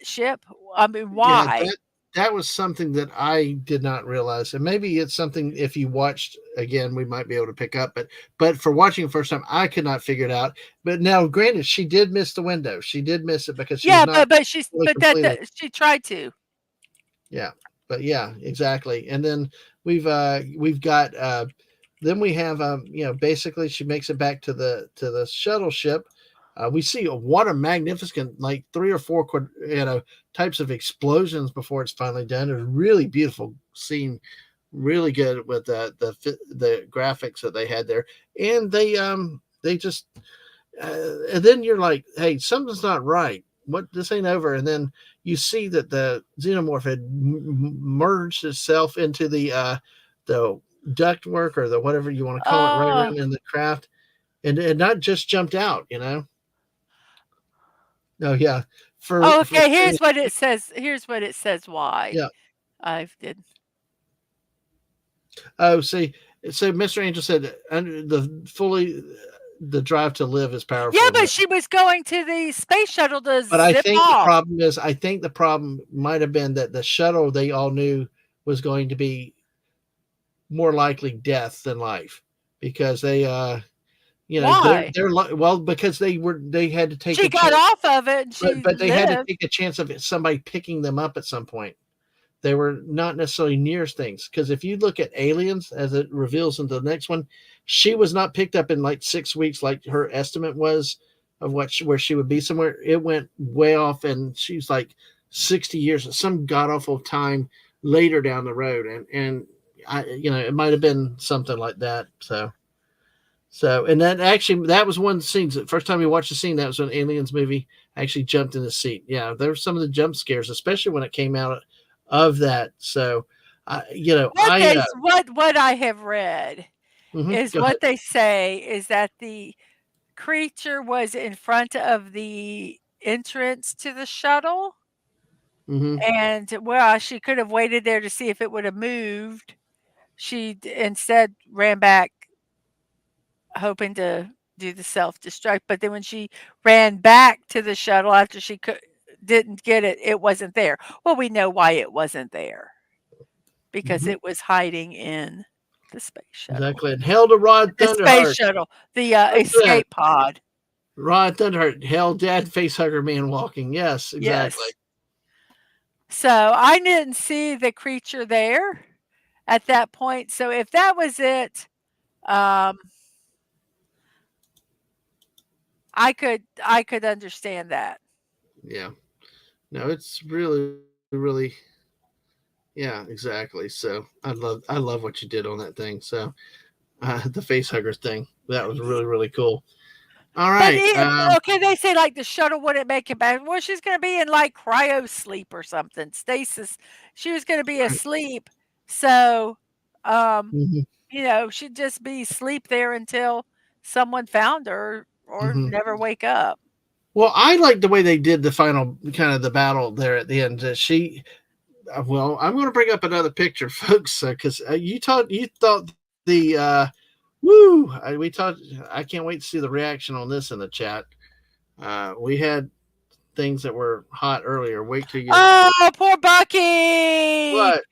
ship. I mean, Yeah, why? that was something that I did not realize, and maybe it's something if you watched again, we might be able to pick up. But for watching the first time, I could not figure it out. But now, granted, she did miss the window. She did miss it because she was Yeah, not fully but completed. she tried to. Yeah, but yeah, exactly. And then we've got then we have basically she makes it back to the shuttle ship. We see what a magnificent like three or four types of explosions before it's finally done. It's a really beautiful scene, really good with the graphics that they had there, and they just and then you're like, hey, something's not right. What this ain't over, and then you see that the xenomorph had merged itself into the ductwork or the whatever you want to call it, right Oh, around in the craft, and not just jumped out. Oh yeah, Oh, for okay, here's what it says. Here's what it says why yeah. I did. Oh, see, so Mr. Angel said the drive to live is Yeah, powerful, but she was going to the space shuttle to but I zip think the off. problem is I think the problem might have been that the shuttle they all knew was going to be more likely death than life because they Why? well because they had to take She a got chance, off of it and but she they had to lived. take a chance of somebody picking them up at some point. They were not necessarily near things because if you look at Aliens, as it reveals into the next one, she was not picked up in like 6 weeks, like her estimate was of where she would be somewhere. It went way off, and she's like 60 years, some god awful time later down the road, and I, it might have been something like that. And that was one of the scenes. The first time you watched the scene, that was an Aliens movie. I actually jumped in the seat. Yeah, there were some of the jump scares, especially when it came out of that. So, What I have read is go ahead. what they say is that the creature was in front of the entrance to the shuttle, Hmm. and, well, she could have waited there to see if it would have moved. She instead ran back hoping to do the self-destruct, but then when she ran back to the shuttle after she didn't get it, it wasn't there. Well, we know why it wasn't there, because Hmm. it was hiding in the space shuttle. Exactly. And hell to Rod The space Thunderheart. shuttle, the, Look at that. escape pod. Rod Thunderheart. Hell, Dad, facehugger man walking. Yes, exactly. Yes. So, I didn't see the creature there at that point, so if that was it, um, I could understand that. Yeah. No, it's really, really, yeah, exactly. So I love what you did on that thing. So the facehugger thing, that was really, really cool. All But right. okay, they say like the shuttle wouldn't make it back. Well, she's gonna be in like cryo sleep or something, stasis. She was gonna be Right. asleep, so um, Hmm. she'd just be asleep there until someone found her or Hmm. never wake up. Well, I like the way they did the final kind of the battle there at the end. Well, I'm going to bring up another picture, folks, because you thought the woo. We thought I can't wait to see the reaction on this in the chat. We had things that were hot earlier. Wait till you Oh, poor Bucky! what?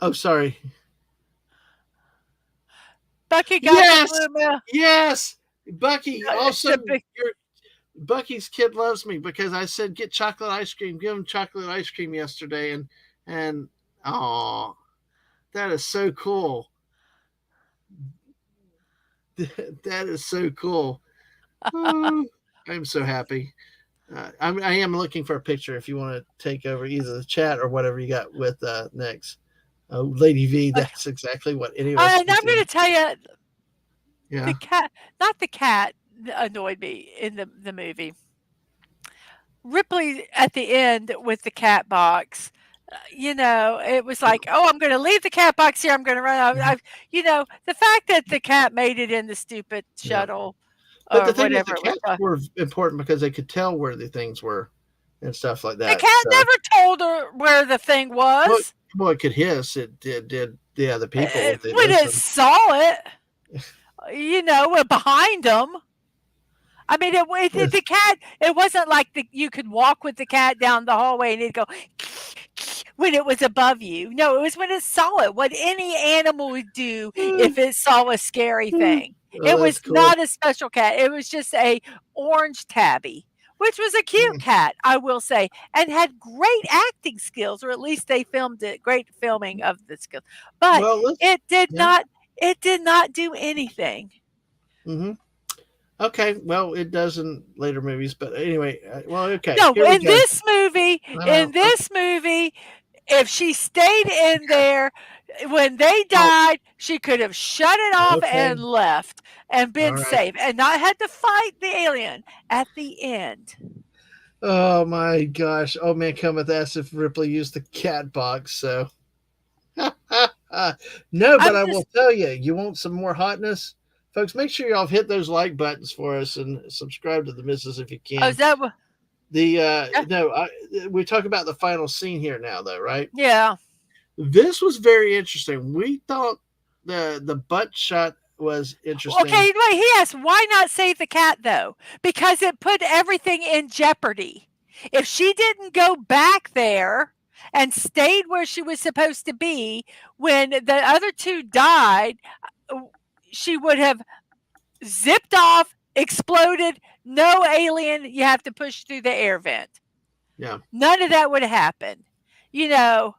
Oh, sorry. Bucky got the Yes, blue mail. yes, Bucky. Also, The big. your Bucky's kid loves me because I said get chocolate ice cream. Give him chocolate ice cream yesterday, and oh, that is so cool. That is so cool. Oh, I'm so happy. I am looking for a picture if you want to take over either the chat or whatever you got with next. Lady V, Okay, that's exactly what any of us and I'm do. gonna tell you, the Yeah. cat, not the cat, annoyed me in the movie. Ripley at the end with the cat box, it was like, "Oh, I'm gonna leave the cat box here, I'm gonna run out." Mhm. The fact that the cat made it in the stupid Yeah. shuttle But the or thing is, the whatever it was cats called. were important because they could tell where the things were and stuff like The that. cat So, never told her where the thing well, was, well, it could hiss. It did the other people if they when it listened. saw it, behind them. I mean, Yes. the cat, it wasn't like you could walk with the cat down the hallway and it'd go when it was above you. No, it was when it saw it, what any animal would do if it saw a scary thing. Oh, It that's was cool. not a special cat. It was just a orange tabby, which was a cute Mm. cat, I will say, and had great acting skills, or at least they filmed it, great filming of the skills. But Well, let's. it did Yeah. not it did not do anything. Hmm. Okay. Well, it does in later movies, but anyway. Well, okay. No, Here we go. in this movie, if she stayed in there when they Oh, died, she could have shut it off okay. and left and All been right. safe and not had to fight the alien at the end. Oh my gosh. Oh man, cometh asked if Ripley used the cat box. So no, but I'm I will just tell you, you want some more hotness? folks, make sure y'all hit those like buttons for us and subscribe to the missus if you Oh, can. is that what? The Yeah. no, we talk about the final scene here now, though, right? Yeah. This was very interesting. We thought the butt shot was interesting. Okay, wait, he asked, why not save the cat though? Because it put everything in jeopardy. If she didn't go back there and stayed where she was supposed to be when the other two died, uh, she would have zipped off, exploded, no alien, you have to push through the air vent. Yeah, None of that would have happened. You know,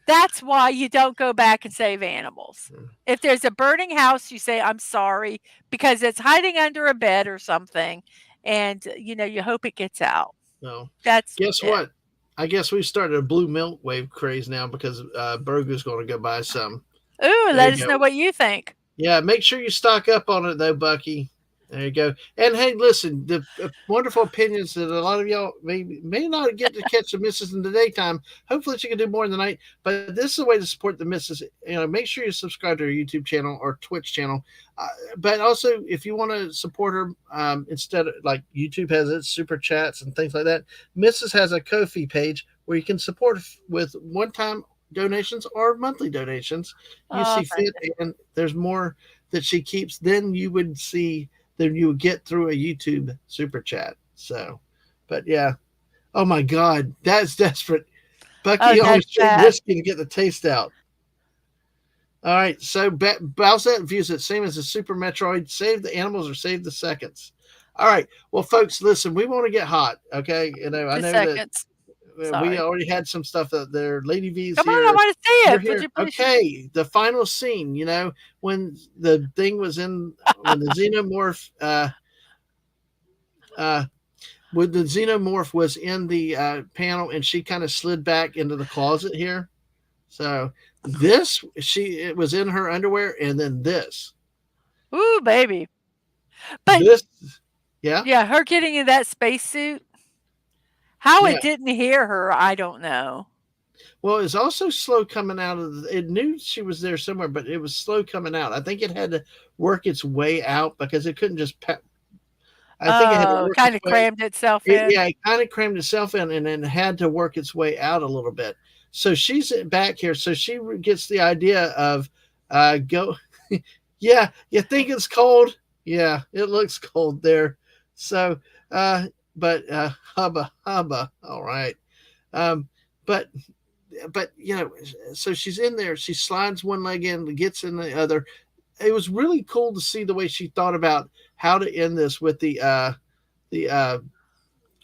that's why you don't go back and save animals. If there's a burning house, you say, I'm sorry, because it's hiding under a bed or something. And, you hope it gets out. no. That's Guess it. what? I guess we've started a blue milk wave craze now because Burger's going to go buy some. Ooh, There let you us go. know what you think. Yeah, make sure you stock up on it though, Bucky. There you go. And hey, listen, the wonderful opinions that a lot of y'all may not get to catch the missus in the daytime. Hopefully, she can do more in the night. But this is a way to support the missus. Make sure you subscribe to her YouTube channel or Twitch channel. Uh, but also, if you want to support her, instead of like YouTube has its super chats and things like that, Mrs. has a Ko-fi page where you can support with one-time donations or monthly donations you Oh, see thank fit, and there's more that she keeps than you would see than you would get through a YouTube super chat. So, but yeah, oh my God, that's desperate. you. Oh, Bucky that's almost showed bad. whiskey to get the taste out. All right, so Bowsette views it same as the Super Metroid: save the animals or save the seconds. All right, well, folks, listen, we want to get hot. Okay, I The know that seconds. we Sorry. already had some stuff that there. Lady V's Come on, I here. want to see You're it. Would here. you please? Okay, the final scene. When the thing was in when the xenomorph uh when the xenomorph was in the panel and she kind of slid back into the closet here. So this it was in her underwear, and then Ooh, baby. But this yeah, yeah, her getting in that spacesuit, how yeah. it didn't hear her, I don't know. Well, it's also slow coming out of it knew she was there somewhere, but it was slow coming out. I think it had to work its way out because it couldn't just I think it had to Oh, work its kind of way. crammed itself in. Yeah, it kind of crammed itself in and then had to work its way out a little bit. So she's back here. So she gets the idea of go. Yeah, you think it's cold? Yeah, it looks cold there. So, but hubba hubba. All right. Um, but so she's in there. She slides one leg in, gets in the other. It was really cool to see the way she thought about how to end this with the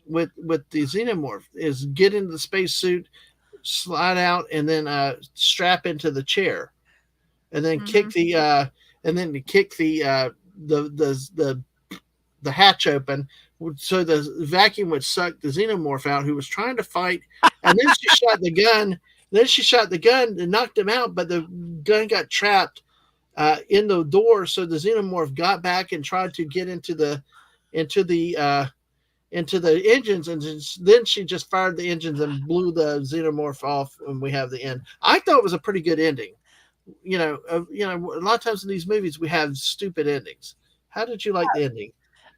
with the xenomorph is get into the spacesuit, slide out, and then strap into the chair, and then kick Mhm. the the the hatch open, so the vacuum would suck the xenomorph out, who was trying to fight, and then she shot the gun. Then she shot the gun and knocked him out, but the gun got trapped in the door, so the xenomorph got back and tried to get into the into the engines, and then she just fired the engines and blew the xenomorph off, and we have the end. I thought it was a pretty good ending. A lot of times in these movies we have stupid endings. How did you like the ending?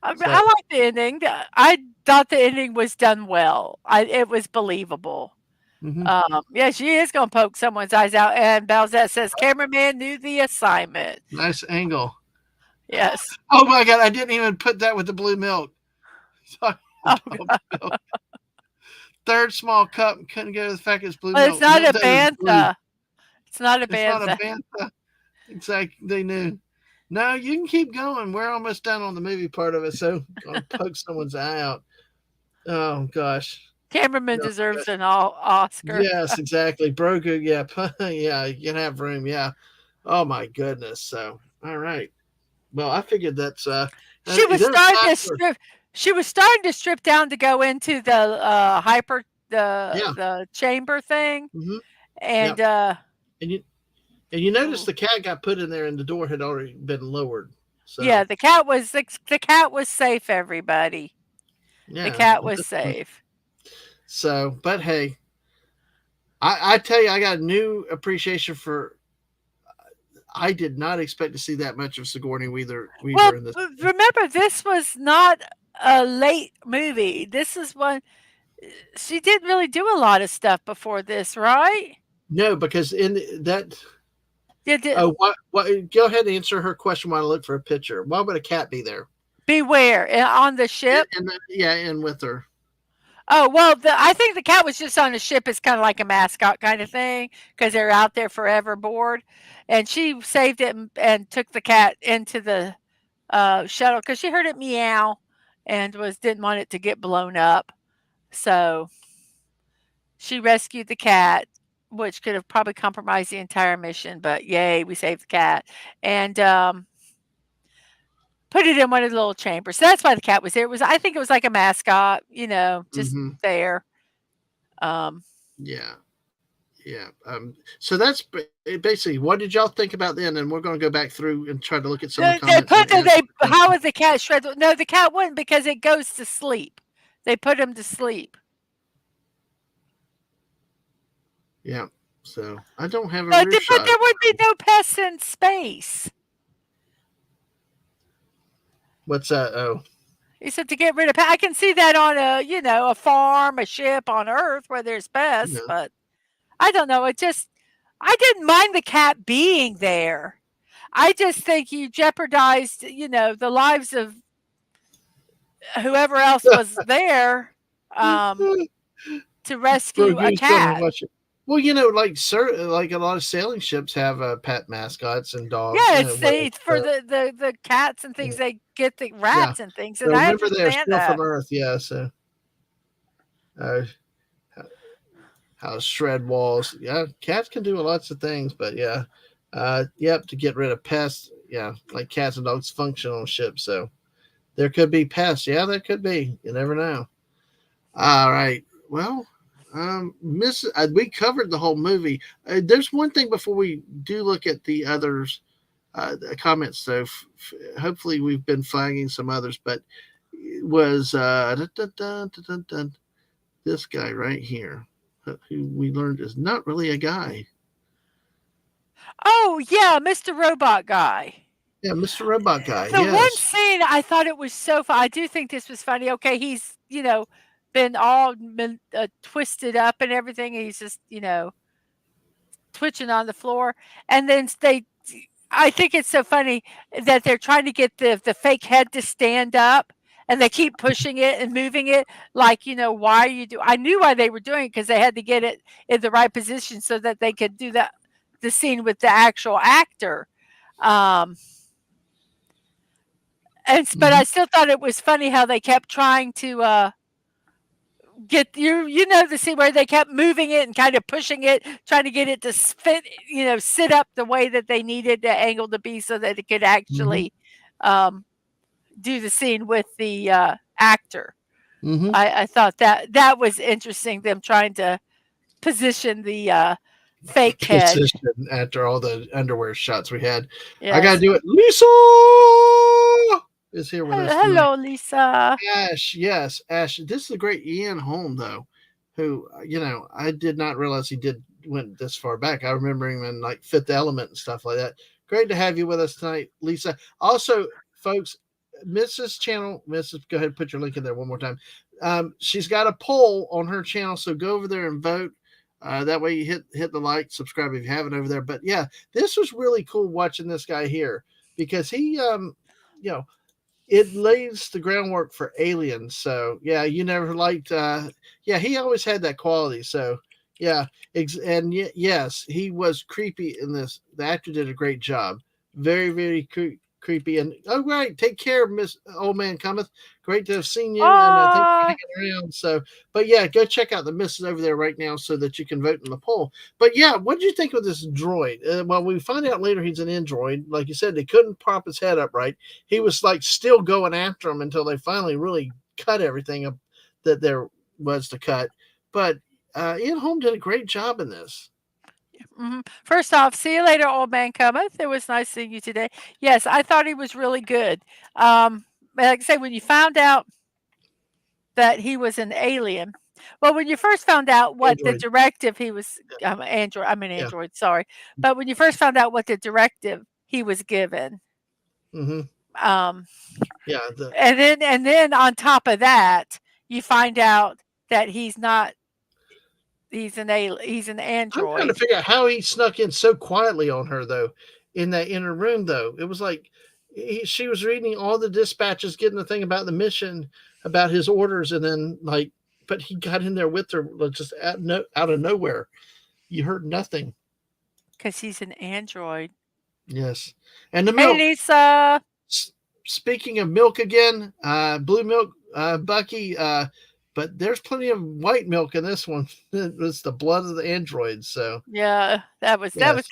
I So, like the ending. I thought the ending was done well. It was believable. mhm. Yeah, she is gonna poke someone's eyes out, and Belzette says, "Cameraman knew the assignment." Nice angle. Yes. Oh my God, I didn't even put that with the blue milk. Sorry Oh, about God. milk. Third small cup, couldn't go to the fact it's blue Well, it's milk. not Milk a that is blue. bantha. It's not a It's not a bantha. bantha. Exactly. They knew. No, you can keep going. We're almost done on the movie part of it, so gonna poke someone's eye out. Oh gosh. Cameraman No, deserves an Oscar. yes, exactly. Brogu, yeah, yeah, you can have room, yeah. Oh my goodness. So, all right. Well, I figured that's She was there's starting time to for strip. She was starting to strip down to go into the hyper yeah. the chamber thing, Mm-hmm. and Yep. And you notice ooh, the cat got put in there and the door had already been lowered. yeah, So the cat was safe. Everybody, the yeah. cat was safe. So, but hey, I tell you, I got a new appreciation for. I did not expect to see that much of Sigourney Well, Weaver in this. remember this was not a late movie. This is one she didn't really do a lot of stuff before this, right? No, because in that. Did Oh, what? Go ahead and answer her question while I look for a picture. Why would a cat be there? Beware on the ship? Yeah, and with her. Oh, well, I think the cat was just on the ship as kind of like a mascot kind of thing because they're out there forever bored. And she saved it and took the cat into the shuttle because she heard it meow and didn't want it to get blown up. So she rescued the cat, which could have probably compromised the entire mission. But yay, we saved the cat and put it in one of the little chambers. So that's why the cat was there. I think it was like a mascot, just Mm-hmm. there. Um, Yeah, yeah. So that's basically what did y'all think about then? And we're going to go back through and try to look at some of the They comments and put the answer they how was the cat shredded? No, the cat wouldn't because it goes to sleep. They put him to sleep. Yeah. So I don't have a But rear but shot. there would be no pests in space. What's that? Oh, He said to get rid of I can see that on a farm, a ship on Earth where there's pests, no. but I don't know. I didn't mind the cat being there. I just think you jeopardized, the lives of whoever else was there to For a rescue a goose going to cat. watch it. Well, like a lot of sailing ships have pet mascots and dogs. Yeah, You know, it's whether it's for the cats and yeah, things. They get the yeah. rats and things, But and I remember, they're understand still from that. Earth. Yeah. So uh, how to shred walls. Yeah, cats can do lots of things, but yeah, yep. To get rid of pests. Yeah, like cats and dogs function on ships. So there could be pests. Yeah, there could be. You never know. All right. Well, we covered the whole movie. There's one thing before we do look at the others the comments. So hopefully we've been flagging some others, but it was this guy right here, who we learned is not really a guy. Oh yeah, Mr. Robot Guy. Yeah, Mr. Robot Guy. The one Yes. scene I thought it was so funny. I do think this was funny. Okay, he's been all twisted up and everything. He's just twitching on the floor, and then I think it's so funny that they're trying to get the fake head to stand up, and they keep pushing it and moving it. Like, why are you do? I knew why they were doing it because they had to get it in the right position so that they could do the scene with the actual actor. Um, but Mm-hmm. I still thought it was funny how they kept trying to get the scene where they kept moving it and kind of pushing it, trying to get it to fit, sit up the way that they needed the angle to be so that it could Mm-hmm. actually um, do the scene with the actor. Mm-hmm. I thought that was interesting. Them trying to position the fake head. Position after all the underwear shots we had. I gotta Yes. do it. Lisa is here with us tonight. Hello, Lisa. Ash, yes, Ash. This is a great Ian Holm though, who I did not realize he did went this far back. I remember him in like Fifth Element and stuff like that. Great to have you with us tonight, Lisa. Also, folks, Mrs. Channel, Mrs. Go ahead and put your link in there one more time. She's got a poll on her channel, so go over there and vote. That way you hit the like, subscribe if you haven't over there. But yeah, this was really cool watching this guy here because he you know it lays the groundwork for Aliens. So yeah, you never liked. Yeah, he always had that quality. So yeah, yes, he was creepy in this. The actor did a great job. Very very creepy. And oh right, take care, Miss Old Man Cometh. Great to have seen you, and thanks for Ah, hanging around. So, but yeah, go check out the misses over there right now so that you can vote in the poll. But yeah, what did you think of this droid? Well, we find out later he's an android. Like you said, they couldn't prop his head up right. He was like still going after him until they finally really cut everything up that there was to cut. But Ian Holm did a great job in this. First off, see you later, old man cometh. It was nice seeing you today. Yes, I thought he was really good. Like I say, when you found out that he was an alien, Well, when you first found out what the Android. directive he was Android, I'm an Yeah. Android, sorry. But when you first found out what the directive he was given, Hmm. um, Yeah. The and then on top of that, you find out that he's not he's an I'm trying to android. figure out how he snuck in so quietly on her though, in that inner room though. It was like she was reading all the dispatches, getting the thing about the mission, about his orders, and then like, but he got in there with her just out of nowhere. You heard nothing. Because he's an android. Yes, and the Hey, milk. Lisa. Speaking of milk again, blue milk, Bucky. But there's plenty of white milk in this one. It's the blood of the androids. So Yeah, that was yes,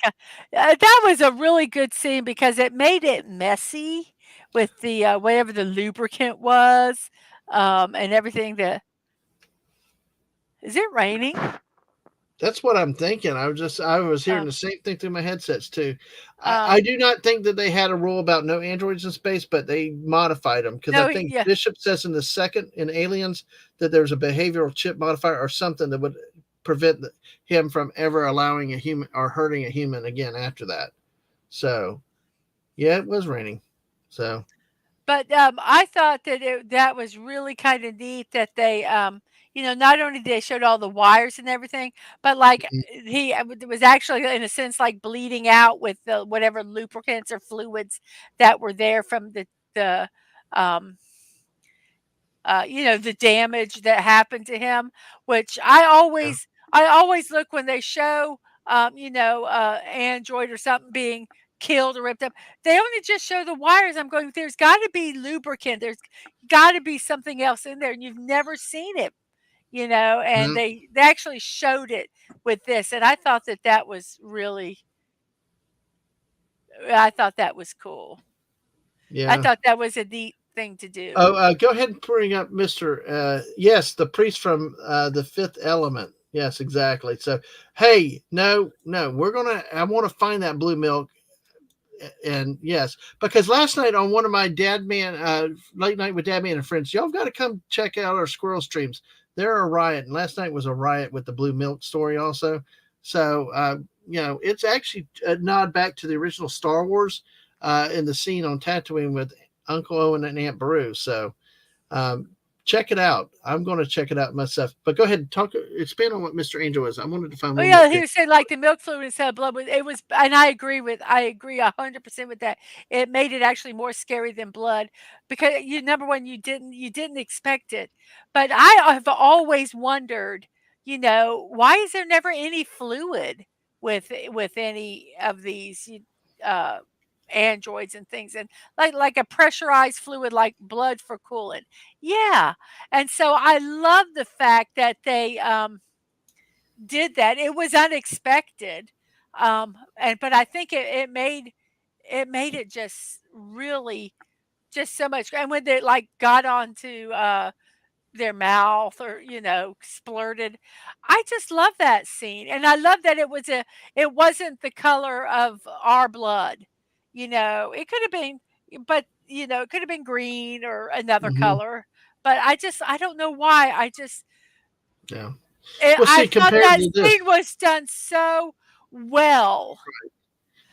that was a really good scene because it made it messy with the, whatever the lubricant was, and everything that is it raining? that's what I'm thinking. I was hearing Um, the same thing through my headsets too. I um, do not think that they had a rule about no androids in space, but they modified them because I no, think yeah, Bishop says in the second in Aliens that there's a behavioral chip modifier or something that would prevent him from ever allowing a human or hurting a human again after that. So yeah, it was raining. So but, I thought that that was really kinda neat that they, not only they showed all the wires and everything, but, like, mhm, he was actually, in a sense, like, bleeding out with the whatever lubricants or fluids that were there from the, um, the damage that happened to him, which yeah, I always look when they show, Android or something being killed or ripped up. They only just show the wires. I'm going, there's got to be lubricant. There's got to be something else in there, and you've never seen it, And mhm, they actually showed it with this, and I thought that that was really, I thought that was cool. I yeah. thought that was a neat thing to do. Oh, go ahead and bring up Mister. Yes, the priest from the Fifth Element. Yes, exactly. So, hey, no, no, we're gonna. I want to find that blue milk, and yes, because last night on one of my Dad Man late night with Dad Man and friends, y'all got to come check out our squirrel streams. They're a riot, and last night was a riot with the blue milk story also. So, it's actually a nod back to the original Star Wars in the scene on Tatooine with Uncle Owen and Aunt Beru. So, um, check it out. I'm going to check it out myself. But go ahead and expand on what Mr. Angel was. I wanted to find Oh one more yeah, he was picture. saying like the milk fluid instead of blood it was, and I agree 100% with that. It made it actually more scary than blood because you number one, you didn't expect it. But I have always wondered, why is there never any fluid with any of these uh androids and things, and like a pressurized fluid like blood for coolant. Yeah. And so I love the fact that they did that. It was unexpected, and but I think it made it just really just so much. And when they like got onto their mouth or splurted, I just love that scene, and I love that it wasn't the color of our blood. It could have been, but it could have been green or another Hmm. color. But I don't know why. Yeah. Well, I see, thought compared that to this, scene was done so well,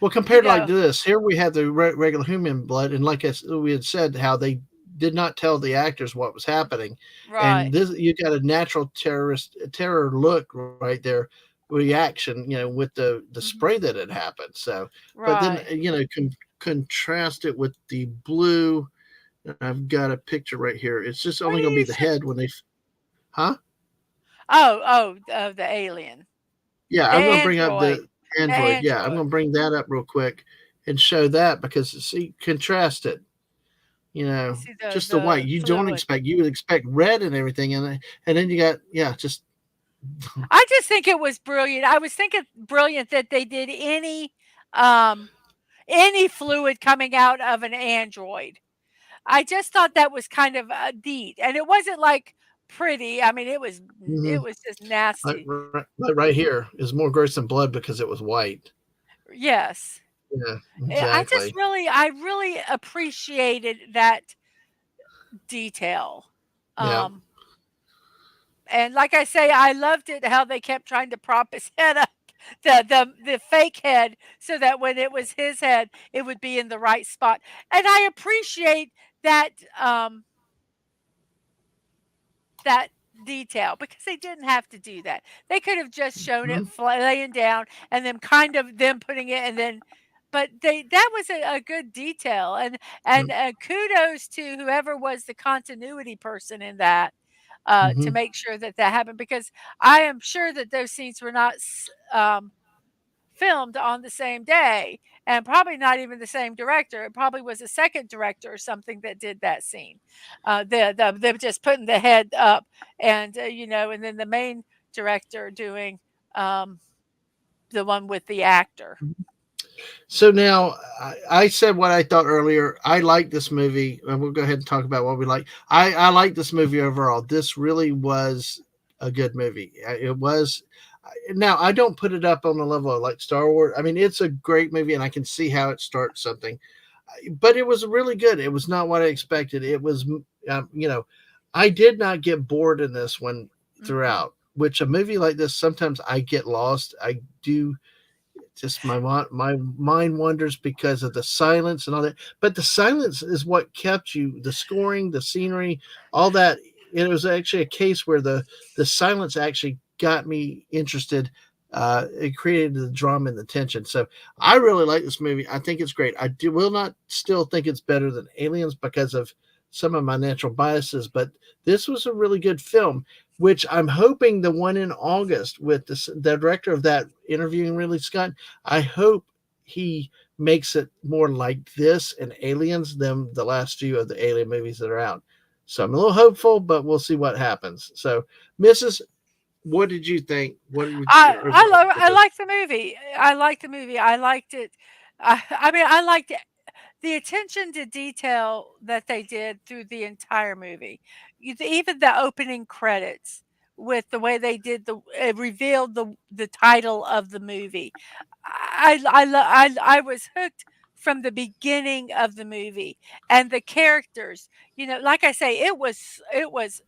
well, you compared to like know? this, here we have the regular human blood, and like we had said, how they did not tell the actors what was happening, and Right. this you got a natural terror look right there, reaction, with the Mhm. spray that had happened. So, but then Right. contrast it with the blue. I've got a picture right here. It's just What only are going to be you the sho head when huh? the alien. Yeah, The I'm going to bring up android. the The Android. Yeah, I'm android. going to bring that up real quick and show that because see, contrast it. You see Just the white. the You don't fluid. expect. You would expect red and everything, and then you got just I just think it was brilliant. I was thinking brilliant that they did um, any fluid coming out of an android. I just thought that was kind of, neat, and it wasn't, like, pretty. I mean, it mhm, was just nasty. like right here is more gross than blood because it was white. Yes. Yeah, I exactly. I really appreciated that detail. Yeah. Um, And like I say, I loved it how they kept trying to prop his head up, the fake head, so that when it was his head, it would be in the right spot. And I appreciate that um, that detail because they didn't have to do that. They could have just shown it Mhm. laying down and then kind of them putting it and then but they that was a good detail and Yep. kudos to whoever was the continuity person in that to Mhm. make sure that that happened because I am sure that those scenes were not filmed on the same day and probably not even the same director. It probably was a second director or something that did that scene. Them just putting the head up and and then the main director doing um, the one with the actor. So now I said what I thought earlier. I like this movie, and we'll go ahead and talk about what we like. I like this movie overall. This really was a good movie. It was. Now I don't put it up on the level of like Star Wars. I mean, it's a great movie, and I can see how it starts something. But it was really good. It was not what I expected. It was, I did not get bored in this one Mm-mm. throughout. Which a movie like this, sometimes I get lost. I do just my mind wanders because of the silence and all that. But the silence is what kept you. The scoring, the scenery, all that. It was actually a case where the silence actually got me interested. It created the drama and the tension. So I really like this movie. I think it's great. Will not still think it's better than Aliens because of some of my natural biases, but this was a really good film, which I'm hoping the one in August with the director of that interviewing Ridley Scott, I hope he makes it more like this and Aliens than the last few of the Alien movies that are out. So I'm a little hopeful, but we'll see what happens. So, Mrs., what did you think? What did your overall I with like the movie. I like the movie. I liked it. I mean, I liked the attention to detail that they did through the entire movie. Even the opening credits with the way they did revealed the title of the movie. I was hooked from the beginning of the movie and the characters. Like I say, it was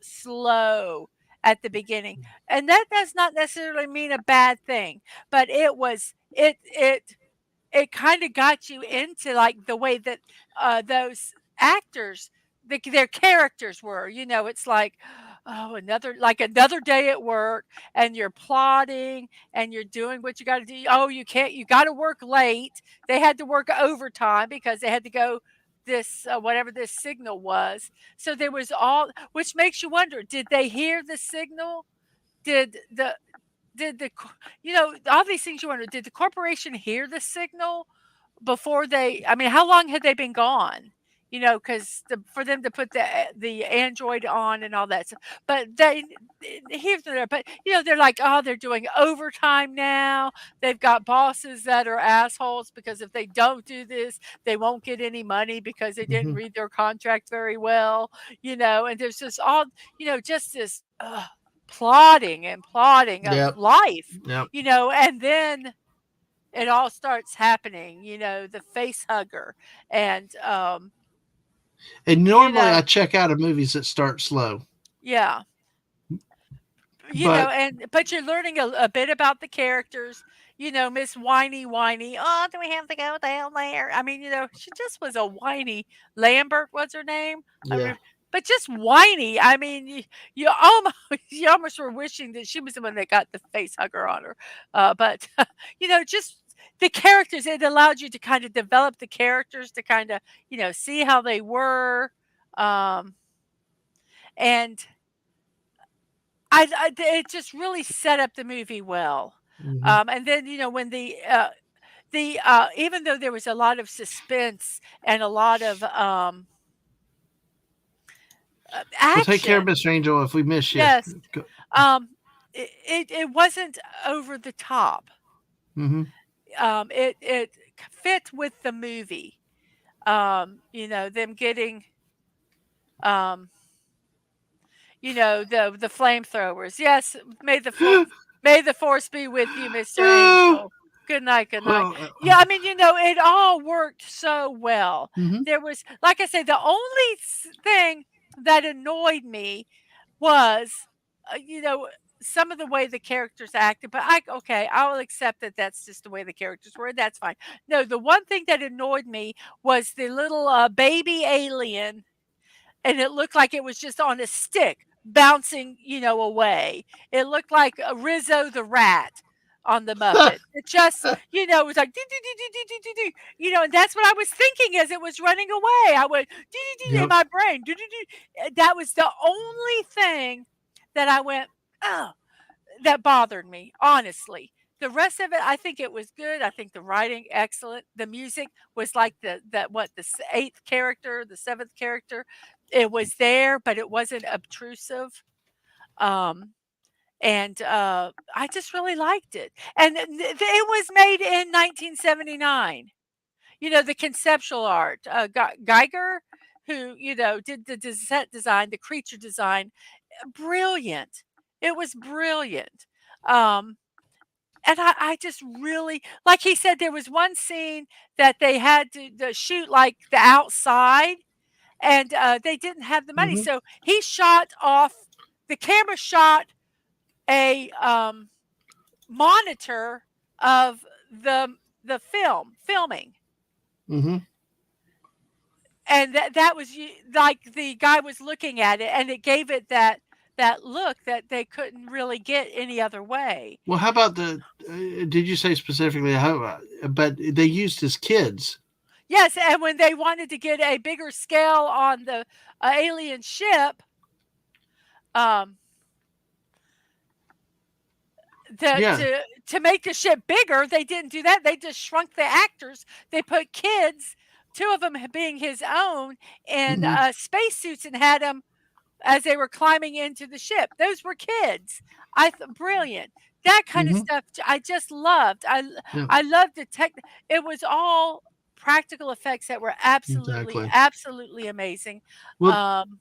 slow at the beginning, and that does not necessarily mean a bad thing, but it kind of got you into like the way that those actors their characters were. It's like, oh, another day at work, and you're plotting and you're doing what you got to do. Oh, you got to work late. They had to work overtime because they had to go this whatever this signal was. So there was all, which makes you wonder, did they hear the signal? did the did the all these things you wonder, did the corporation hear the signal before I mean, how long had they been gone? Because for them to put the android on and all that stuff. But here's the but they're like, oh, they're doing overtime now. They've got bosses that are assholes because if they don't do this, they won't get any money because they didn't mm-hmm. read their contract very well. And there's just all, just this plotting and plotting of Yep, life, yep. and then it all starts happening, the face hugger and And you normally know, I check out of movies that start slow, yeah. but But you're learning a bit about the characters. Miss Whiny. Oh, do we have to go down there? I mean, she just was a whiny. Lambert was her name. I yeah. mean, but just whiny. I mean, you almost you almost were wishing that she was the one that got the face hugger on her. But just the characters. It allowed you to kind of develop the characters to kind of see how they were. Um, and it just really set up the movie well. Mm-hmm. And then when the even though there was a lot of suspense and a lot of Well, take care, action, Miss Angel. If we miss you, yes, um, it wasn't over the top. mm-hmm. It fit with the movie. Them getting um, the flamethrowers. Yes, may the force be with you, Mr. Oh, Angel. Good night, good night. well, Yeah, I mean, it all worked so well. mm-hmm. There was, like I say, the only thing that annoyed me was you know, some of the way the characters acted, but I okay, I will accept that that's just the way the characters were, that's fine. No, the one thing that annoyed me was the little, baby alien, and it looked like it was just on a stick bouncing, away. It looked like a Rizzo the rat on the Muppet. It just, it was like doo, doo, doo, doo, doo, doo, doo, doo, and that's what I was thinking as it was running away. I went doo, doo, doo, in Yep. my brain. Doo, doo, doo. That was the only thing that I went, oh, that bothered me, honestly. The rest of it, I think it was good. I think the writing excellent. The music was like the eighth character, the seventh character. It was there, but it wasn't obtrusive. Um, and I just really liked it. And it was made in 1979. The conceptual art. Geiger, who did the set design, the creature design, brilliant. It was brilliant. Um, and I just really, like he said, there was one scene that they had to shoot like the outside, and they didn't have the money, Hmm. so he shot off. The camera shot a monitor of the filming, Hmm. and that was like the guy was looking at it, and it gave it that look that they couldn't really get any other way. Well, how about the? Did you say specifically how? But they used his kids. Yes, and when they wanted to get a bigger scale on the alien ship, um, Yeah. to make the ship bigger, they didn't do that. They just shrunk the actors. They put kids, two of them being his own, in Hmm. spacesuits and had them as they were climbing into the ship. Those were kids. Brilliant. That kind of Hmm. stuff I just loved. Yeah. I loved the tech. It was all practical effects that were absolutely, Exactly. absolutely amazing. Well. Um,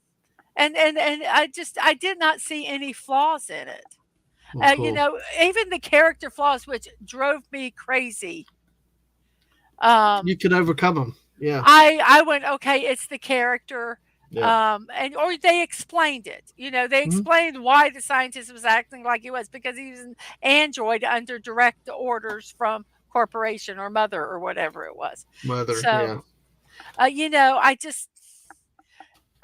and I did not see any flaws in it. Well, cool. Even the character flaws, which drove me crazy. Um, You could overcome them. Yeah. I went, okay, it's the character. Yeah. And or they explained it. They Hmm. explained why the scientist was acting like he was because he was an android under direct orders from corporation or mother or whatever it was. Mother. So, Yeah. I just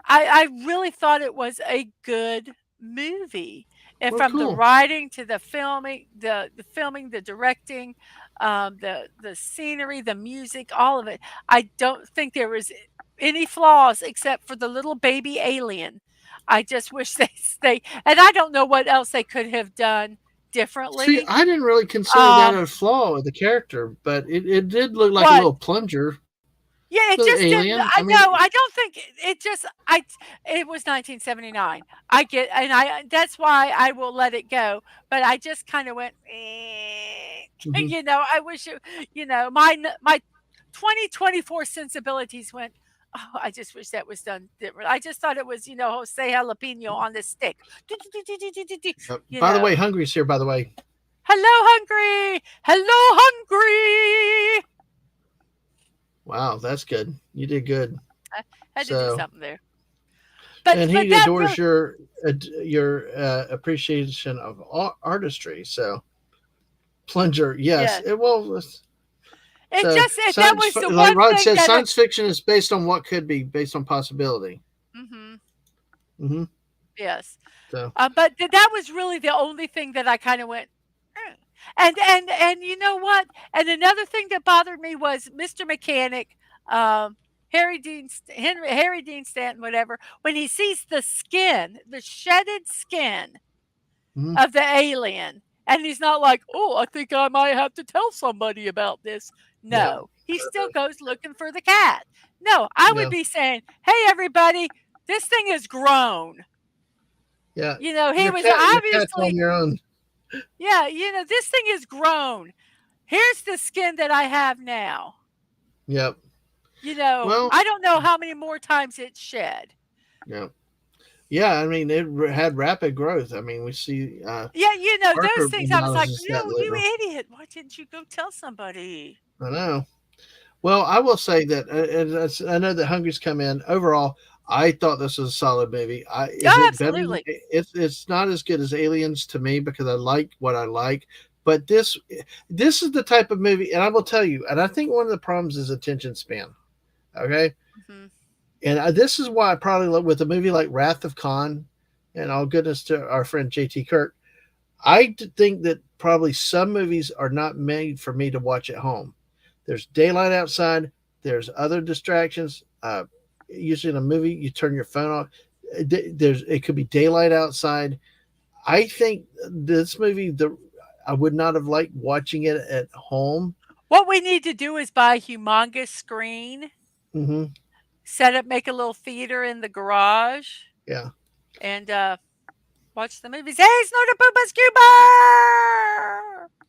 I really thought it was a good movie. And Well, from the cool. writing to the filming, the directing, the scenery, the music, all of it, I don't think there was any flaws except for the little baby alien. I just wish and I don't know what else they could have done See, differently. I didn't really consider that Um, a flaw of the character, but it did look like a what little plunger. Yeah, it The just didn't. alien. I I mean, know. I don't think it just. It was 1979. I get, and that's why I will let it go. But I just kind of went, hmm. I wish it. My 2024 sensibilities went. Oh, I just wish that was done different. I just thought it was, Jose Jalapeno on the stick. Do, do, do, do, do, do, do, do, You By the way, know, Hungry's here. By the way, hello, hungry. Hello, hungry. wow, that's good. You did good. I had to do So, something there. But and but he that adores really, your appreciation of artistry. So, plunger, yes. yeah. It So just that science, was the like one Rod thing says, that science fiction is based on what could be, based on possibility. mhm, Hmm. yes. So, But that was really the only thing that I kinda went, "Eh." And you know what? And another thing that bothered me was Mr. Mechanic, um, Harry Dean Stanton, whatever, when he sees the skin, the shedded skin mhm. of the alien, and he's not like, "Oh, I think I might have to tell somebody about this." Yeah, No, he still goes looking for the cat. No, I would yeah, be saying, "Hey, everybody, this thing is grown." yeah. He was Your cat's on obviously, your own. yeah, this thing is grown. Here's the skin that I have now. Yep. Well, I don't know how many more times it's shed. yeah, yeah. I mean, it had rapid growth. I mean, we see Yeah, those Parker things I was like, acknowledges that "No, you later. idiot. Why didn't you go tell somebody?" I know. Well, I will say that, and I know that Hungry's come in. Overall, I thought this was a solid movie. Is Oh, it better? absolutely. It's not as good as Aliens to me because I like what I like. But this is the type of movie, and I will tell you. And I think one of the problems is attention span. Okay, Mhm. and this is why I probably love with a movie like Wrath of Khan, and all goodness to our friend J.T. Kirk. Think that probably some movies are not made for me to watch at home. There's daylight outside. There's other distractions. Usually in a movie, you turn your phone off. There's it could be daylight outside. I think this movie, I would not have liked watching it at home. What we need to do is buy a humongous screen, Hmm. set up, make a little theater in the garage, Yeah. and watch the movies. Hey, Snowder Poopa Scuba!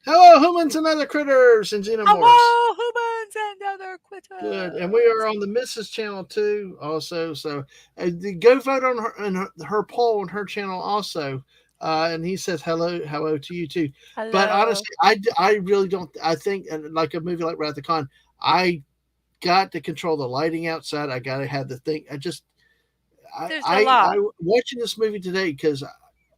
Hello, humans and other critters and xenomorphs. Hello, humans and other Good, and we are quitters. on the Mrs. channel too, also. So go vote on her poll on her channel also. And he says hello to you too. But Hello. honestly, I really don't. I think like a movie like Wrath of Khan, I got to control the lighting outside. I got to have the thing. There's a lot. I watching this movie today because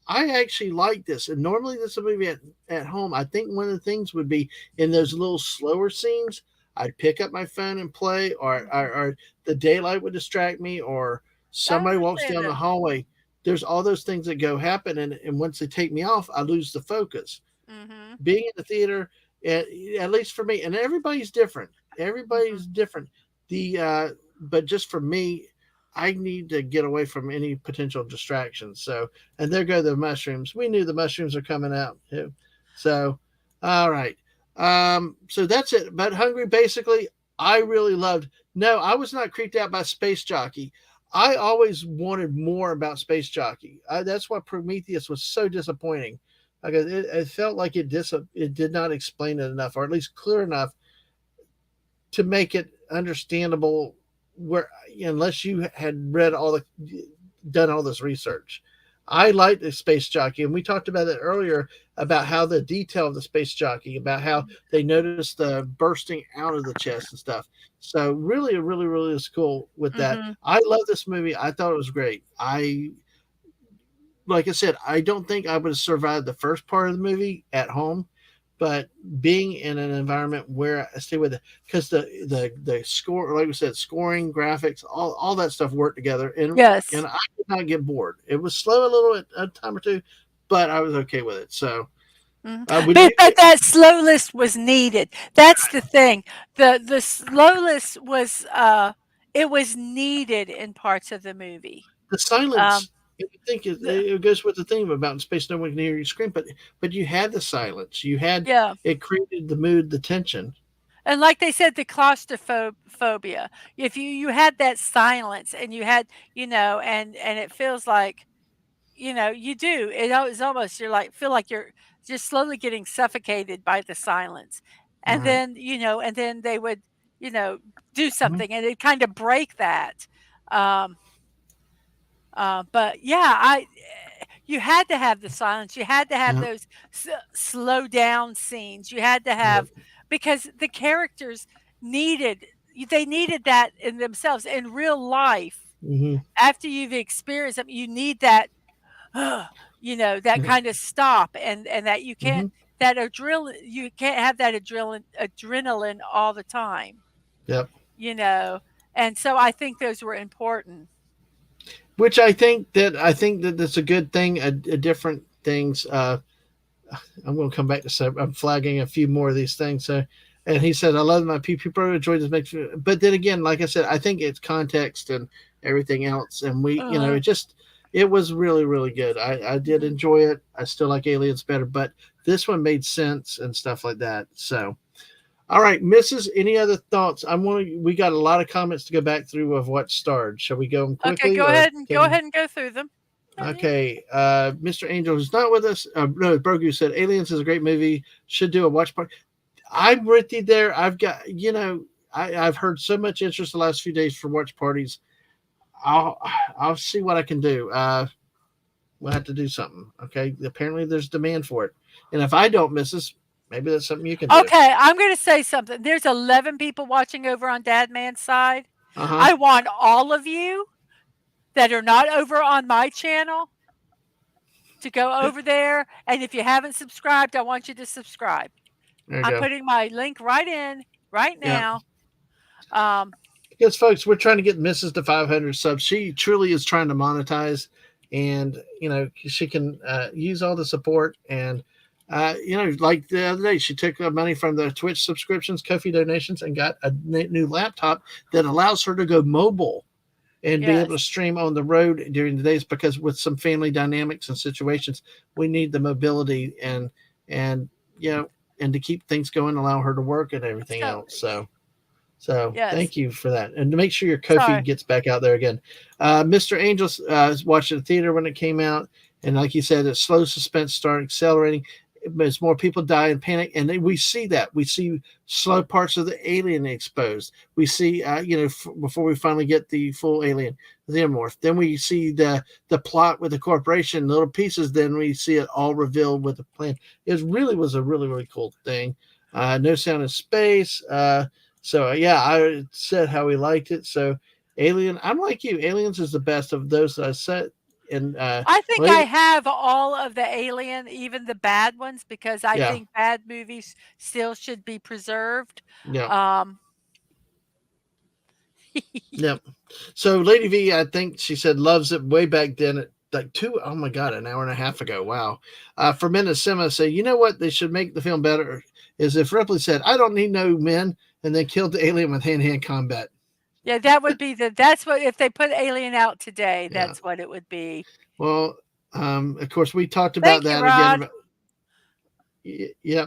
I actually like this. And normally, this is a movie at home. I think one of the things would be in those little slower scenes, I'd pick up my phone and play, Mhm. or the daylight would distract me, or I somebody walks understand down the it. hallway. There's all those things that go happen. And once they take me off, I lose the focus. Mhm. Being in the theater, at, at least for me, and everybody's different. Mhm. Everybody's different. But just for me, I need to get away from any potential distractions. So, and there go the mushrooms. We knew the mushrooms are coming out too. So, all right. So that's it. But hungry, basically, I really loved. No, I was not creeped out by Space Jockey. I always wanted more about Space Jockey. That's why Prometheus was so disappointing. Like it felt like it did not explain it enough, or at least clear enough to make it understandable. Where unless you had read all the done all this research, I like the Space Jockey, and we talked about it earlier about how the detail of the Space Jockey, about how they noticed the bursting out of the chest and stuff. So really, really is cool with that. Mhm. I love this movie. I thought it was great. I like I said, I don't think I would have survived the first part of the movie at home, but being in an environment where I stay with it, because the score, like we said, scoring, graphics, all that stuff worked together, and Yes. I did not get bored. It was slow a little at a time or two, but I was okay with it. So, Mhm. would But you? that slow list was needed. That's the thing. The slow list was, it was needed in parts of the movie. The Um, silence. I think the it goes with the theme about in space. No one can hear you scream, but you had the silence. You had yeah. it created the mood, the tension. And like they said, the claustrophobia. If you had that silence and you had, and it feels like, you do. It's almost you're like feel like you're just slowly getting suffocated by the silence. And Right. then, and then they would, you know, do Mhm. something and it kind of break that. Um, but yeah, you had to have the silence. You had to have Yeah. those slow down scenes. You had to Yep. have because the characters needed they needed that in themselves in real life. Hmm. After you've experienced them, you need that that Yep. kind of stop and that you can't Hmm. that adrenaline you can't have that adrenaline all the time, Yep. you know. And so I think those were important. Which I think that that's a good thing. A different things. I'm going to come back to say I'm flagging a few more of these things. So, and he said, "I love my PP Pro. Enjoyed this makes." But then again, like I said, I think it's context and everything else, and Uh-huh. it was really good. I did Mhm. enjoy it. I still like Aliens better, but this one made sense and stuff like that. So, all right, Mrs. Any other thoughts? We got a lot of comments to go back through of what starred. Shall we go them Okay, quickly or go can? ahead and go through them. Yeah. Okay, Mr. Angel is not with us. No, Brogu said Aliens is a great movie. Should do a watch party. I'm with you there. I've heard so much interest the last few days for watch parties. I'll I'll see what I can do. We'll have to do something. Okay. Apparently there's demand for it, and if I don't miss this, maybe that's something you can do. Okay, I'm going to say something. There's 11 people watching over on Dad Man's side. Uh huh. I want all of you that are not over on my channel to go over there. And if you haven't subscribed, I want you to subscribe. There you I'm go. putting my link right in right Yeah. now. Um, Because folks, we're trying to get Mrs. to 500 subs. She truly is trying to monetize, and she can use all the support. And like the other day, she took money from the Twitch subscriptions, Kofi donations, and got a new laptop that allows her to go mobile and be able yes, to stream on the road during the days. Because with some family dynamics and situations, we need the mobility and and to keep things going, allow her to work and everything so else. So yes. thank you for that, and to make sure your Kofi Sorry. gets back out there again. Mr. Angels watched the theater when it came out, and like you said, it's slow suspense start accelerating as more people die in panic, and then we see that we see slow parts of the alien exposed. We see, before we finally get the full alien xenomorph, then we see the plot with the corporation, little pieces. Then we see it all revealed with the plan. It really was a really cool thing. No sound in space. So yeah, I said how we liked it. So Alien, I'm like you. Aliens is the best of those that I said. And I think I lady, have all of the Alien, even the bad ones, because I yeah, think bad movies still should be preserved. yeah, Um, yeah. So Lady V, I think she said loves it way back then. At like two, oh my god, an hour and a half ago. Wow. For Minute Cinema say, you know what? They should make the film better. Is if Ripley said, "I don't need no men," and then killed the alien with hand-to-hand combat. yeah, that would be that's what, if they put Alien out today, Yeah. that's what it would be. Well, of course, we talked about Thank you, that again. Rod. About, yeah.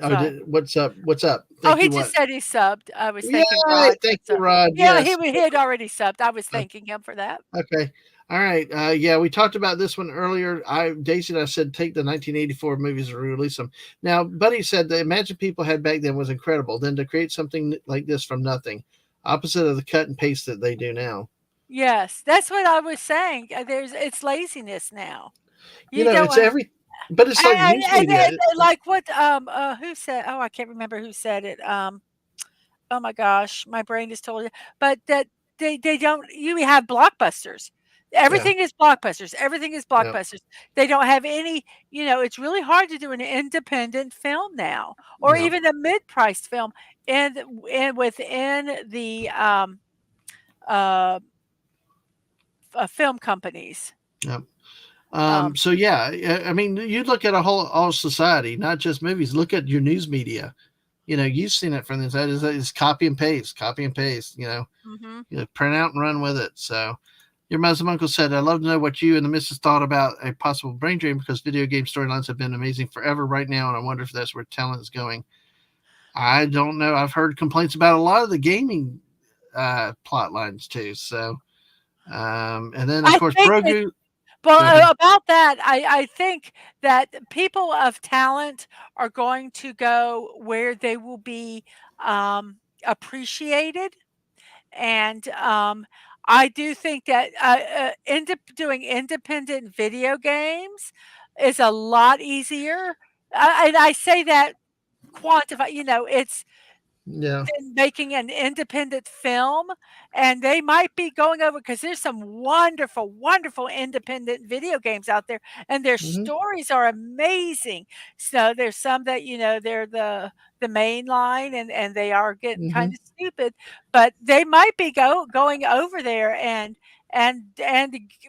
Oh, Sorry. what's up? What's up? Oh, Thank he you. just What? said he subbed. I was thanking Yay! Rod. Thank you, So, Rod. yeah, Yes. he had already subbed. I was Uh, thanking him for that. Okay. All right. Yeah, we talked about this one earlier. Daisy and I said take the 1984 movies and release them. Now, Buddy said the Imagine people had back then was incredible. Then to create something like this from nothing, opposite of the cut and paste that they do now. Yes, that's what I was saying. It's laziness now. You don't It's want every, but it's like news media. and like what, who said, oh, I can't remember who said it. Oh my gosh, my brain is totally, but that they don't, you have blockbusters. Yeah. Everything is blockbusters. Everything is Yeah. blockbusters. They don't have any, it's really hard to do an independent film now, or Yeah. even a mid-priced film, and within the uh, film companies. Yeah. Um, So yeah, I mean, you look at a whole all society, not just movies. Look at your news media. You've seen it from the inside. It's copy and paste, copy and paste. mhm. Print out and run with it. So your Muslim uncle said, "I'd love to know what you and the missus thought about a possible brain drain because video game storylines have been amazing forever right now, and I wonder if that's where talent is going." I don't know. I've heard complaints about a lot of the gaming plot lines too. So, and then of I course think it's Brogu. Well, Go ahead. about that, I think that people of talent are going to go where they will be, appreciated, and, I do think that, doing independent video games is a lot easier, and I say that quantify, it's Yeah. than making an independent film, and they might be going over, because there's some wonderful, wonderful independent video games out there, and their Hmm. stories are amazing. So there's some that, they're the main line, and they are getting Hmm. kinda stupid, but they might be going over there and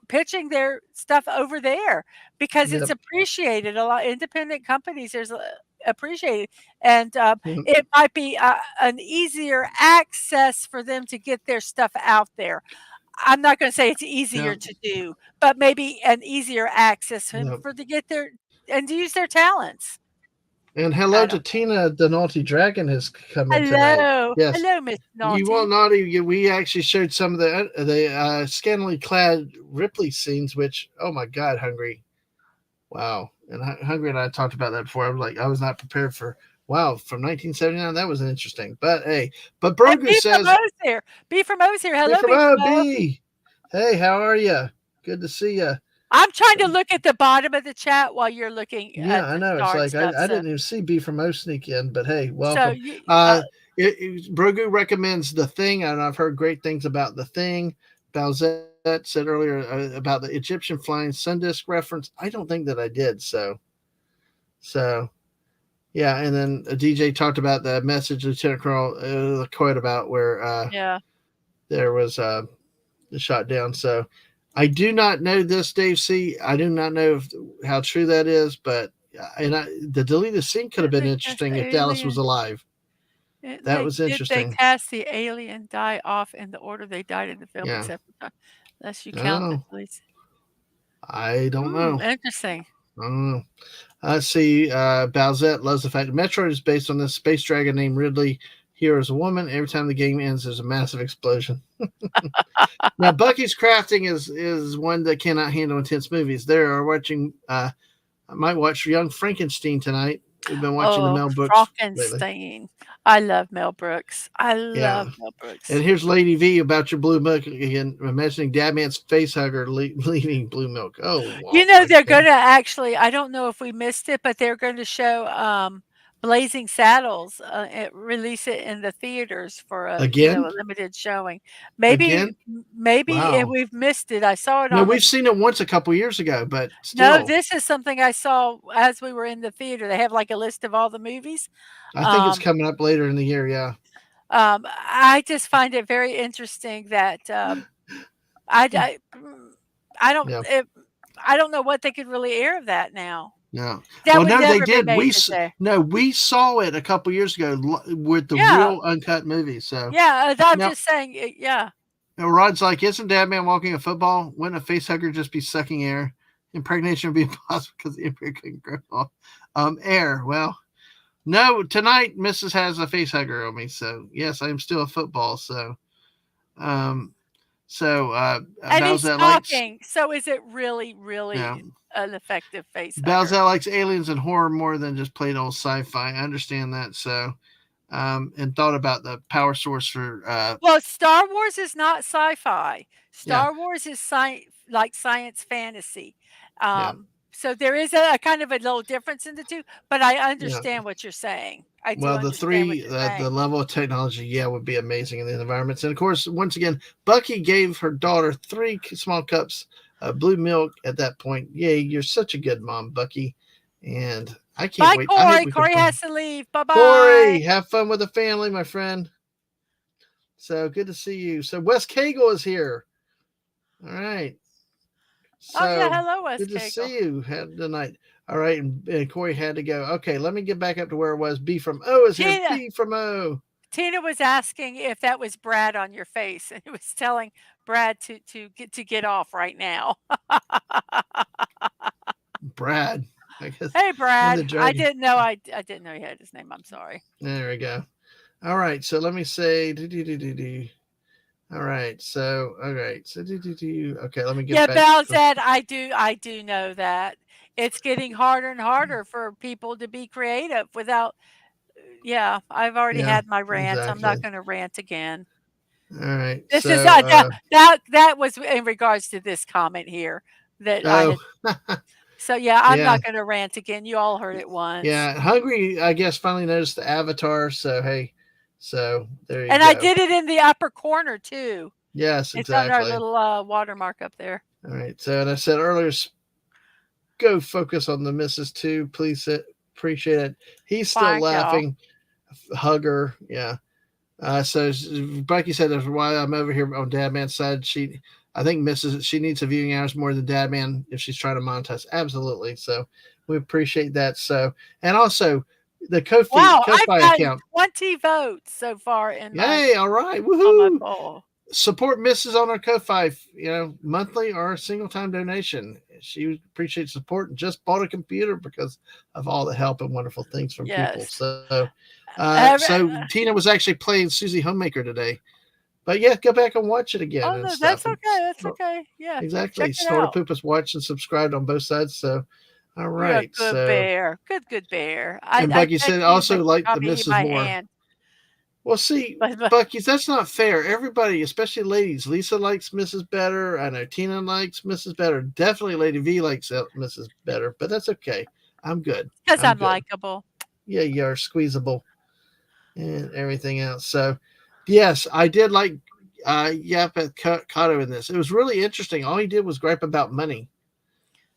pitching their stuff over there, because it's Yep. appreciated. A lot independent companies, there's appreciated, and, Yep. it might be, an easier access for them to get their stuff out there. I'm not gonna say it's easier Yep. to do, but maybe an easier access Yep. for to get their and to use their talents. And hello I to don't Tina, the Naughty Dragon, has come in tonight. Hello. Yes, Hello, Miss you want Naughty. naughty? We actually showed some of the scantily clad Ripley scenes, which oh my god, Hungry, wow, and Hungry and I talked about that before. I was like, I was not prepared for wow from 1979. That was interesting, but hey, but And Brogu B from says, O's here. B from O's here. "Hey Hello, from B from O. OB, hey, how are you? Good to see you." I'm trying to look at the bottom of the chat while you're looking Yeah, at I the know. It's star and like stuff, I so didn't even see B from O sneak in, but hey, so welcome. you Uh, Brogu recommends The Thing, and I've heard great things about The Thing. Balzette said earlier about the Egyptian flying sun disk reference. I don't think that I did. So yeah, and then a DJ talked about the message Lieutenant Colonel the quote about where Yeah. there was shot down. So I do not know this, Dave C. I do not know how true that is, but the deleted scene could have Did been they cast interesting the if Dallas was alien? alive. That was Did they interesting. cast the alien die off in the order they died in the film, Yeah. except for unless you count the Oh, police? I don't know. Interesting. I don't know. I see. Balzette loves the fact that Metroid is based on this space dragon named Ridley. Here is a woman. Every time the game ends, there's a massive explosion. Now, Bucky's crafting is one that cannot handle intense movies. They are watching. I might watch Young Frankenstein tonight. We've been watching the Oh, Mel Brooks lately. Frankenstein. I love Mel Brooks. I Yeah. love Mel And Brooks. here's Lady V about your blue milk again, imagining Dadman's face hugger leaving blue milk. Oh, wow. They're Okay. gonna actually, I don't know if we missed it, but they're going to show Blazing Saddles, release it in the theaters for a Again? limited showing. Again? Maybe if Wow. we've missed it. I saw it No, on the we've seen it once a couple years ago, but No, still, this is something I saw as we were in the theater. They have like a list of all the movies. I think it's Um, coming up later in the year. Yeah. I just find it very interesting that I, I, mm, I don't Yeah. it, I don't know what they could really air of that now. No. That Well, would no, they never be did. made today. No, we saw it a couple years ago with the Yeah, real uncut movie. So yeah. I'm now, just saying. Yeah. Rod's like, isn't Dadman walking a football? Wouldn't a face hugger just be sucking air? Impregnation would be impossible because the embryo couldn't grow off air. Well, no, tonight Mrs. has a face hugger on me. So yes, I am still a football. Um, And he's Balzette likes, talking. So is it really, yeah, really an effective face hugger? Balzette likes aliens and horror more than just plain old sci-fi. I understand that. So, and thought about the power source for, Well, Star Wars is not sci-fi. yeah, Star Wars is science fantasy. yeah, So there is a kind of a little difference in the two, but I yeah. understand what you're saying. I do Well, the understand what three, you're the saying. level of technology, yeah, would be amazing in the environments. And of course, once again, Bucky gave her daughter three small cups of blue milk at that point. Yay, you're such a good mom, Bucky. And I can't Bye, wait. I hope Corey. we can Corey find has to leave. Bye Corey. bye. Have fun with the family, my friend. So good to see you. So Wes Cagle is here. All right. Oh yeah, So hello, Wes good to Cagle. see you tonight. All right, and Corey had to go. Okay, let me get back up to where it was. B from O is here. Tina B from O. Tina was asking if that was Brad on your face, and it was telling Brad to get off right now. Brad. I guess Hey, I'm the Brad. dragon. I didn't know you had his name. I'm sorry. There we go. All right, so let me say. All right, so okay, let me get Yeah, back. Val said I do know that. It's getting harder and harder for people to be creative without yeah, I've already Yeah, had my rant. I'm not exactly. gonna rant again. All right, This is so that was in regards to this comment here that I oh had so yeah, I'm yeah, not gonna rant again. You all heard it once. yeah. Hungry, I guess, finally noticed the avatar. So hey, so there you And I go. did it in the upper corner too. Yes, It's on our exactly. little watermark up there. All right. So, and I said earlier, go focus on the missus too. Please appreciate it. He's still Thank y'all. laughing. Hugger. Yeah. So Becky said that's why I'm over here on Dadman's side. I think she needs a viewing hours more than Dadman if she's trying to monetize. Absolutely. So we appreciate that. So, and also the Wow, I've Ko-fi gotten account. 20 votes so far in Yay. All right. on my Woohoo. poll. Support Mrs. on our Ko-fi, monthly or a single time donation. She appreciates support and just bought a computer because of all the help and wonderful things from people. Yes. So Tina was actually playing Susie Homemaker today. But yeah, go back and watch it again Oh and no, stuff. that's okay. That's okay. Yeah, Exactly. check it Snort a out. Poop has watched and subscribed on both sides. So, all You're a right. good So, bear. Good bear. and I Bucky check said you, also but you like the probably eat Mrs. my Moore. hand. Well, see, But Bucky's that's not fair. Everybody, especially ladies, Lisa likes Mrs. Better. I know Tina likes Mrs. Better. Definitely Lady V likes Mrs. Better, but that's okay. I'm good. because I'm I'm good. likable. Yeah, you're squeezable and everything else. So, yes, I did like Yaphet Kotto in this. It was really interesting. All he did was gripe about money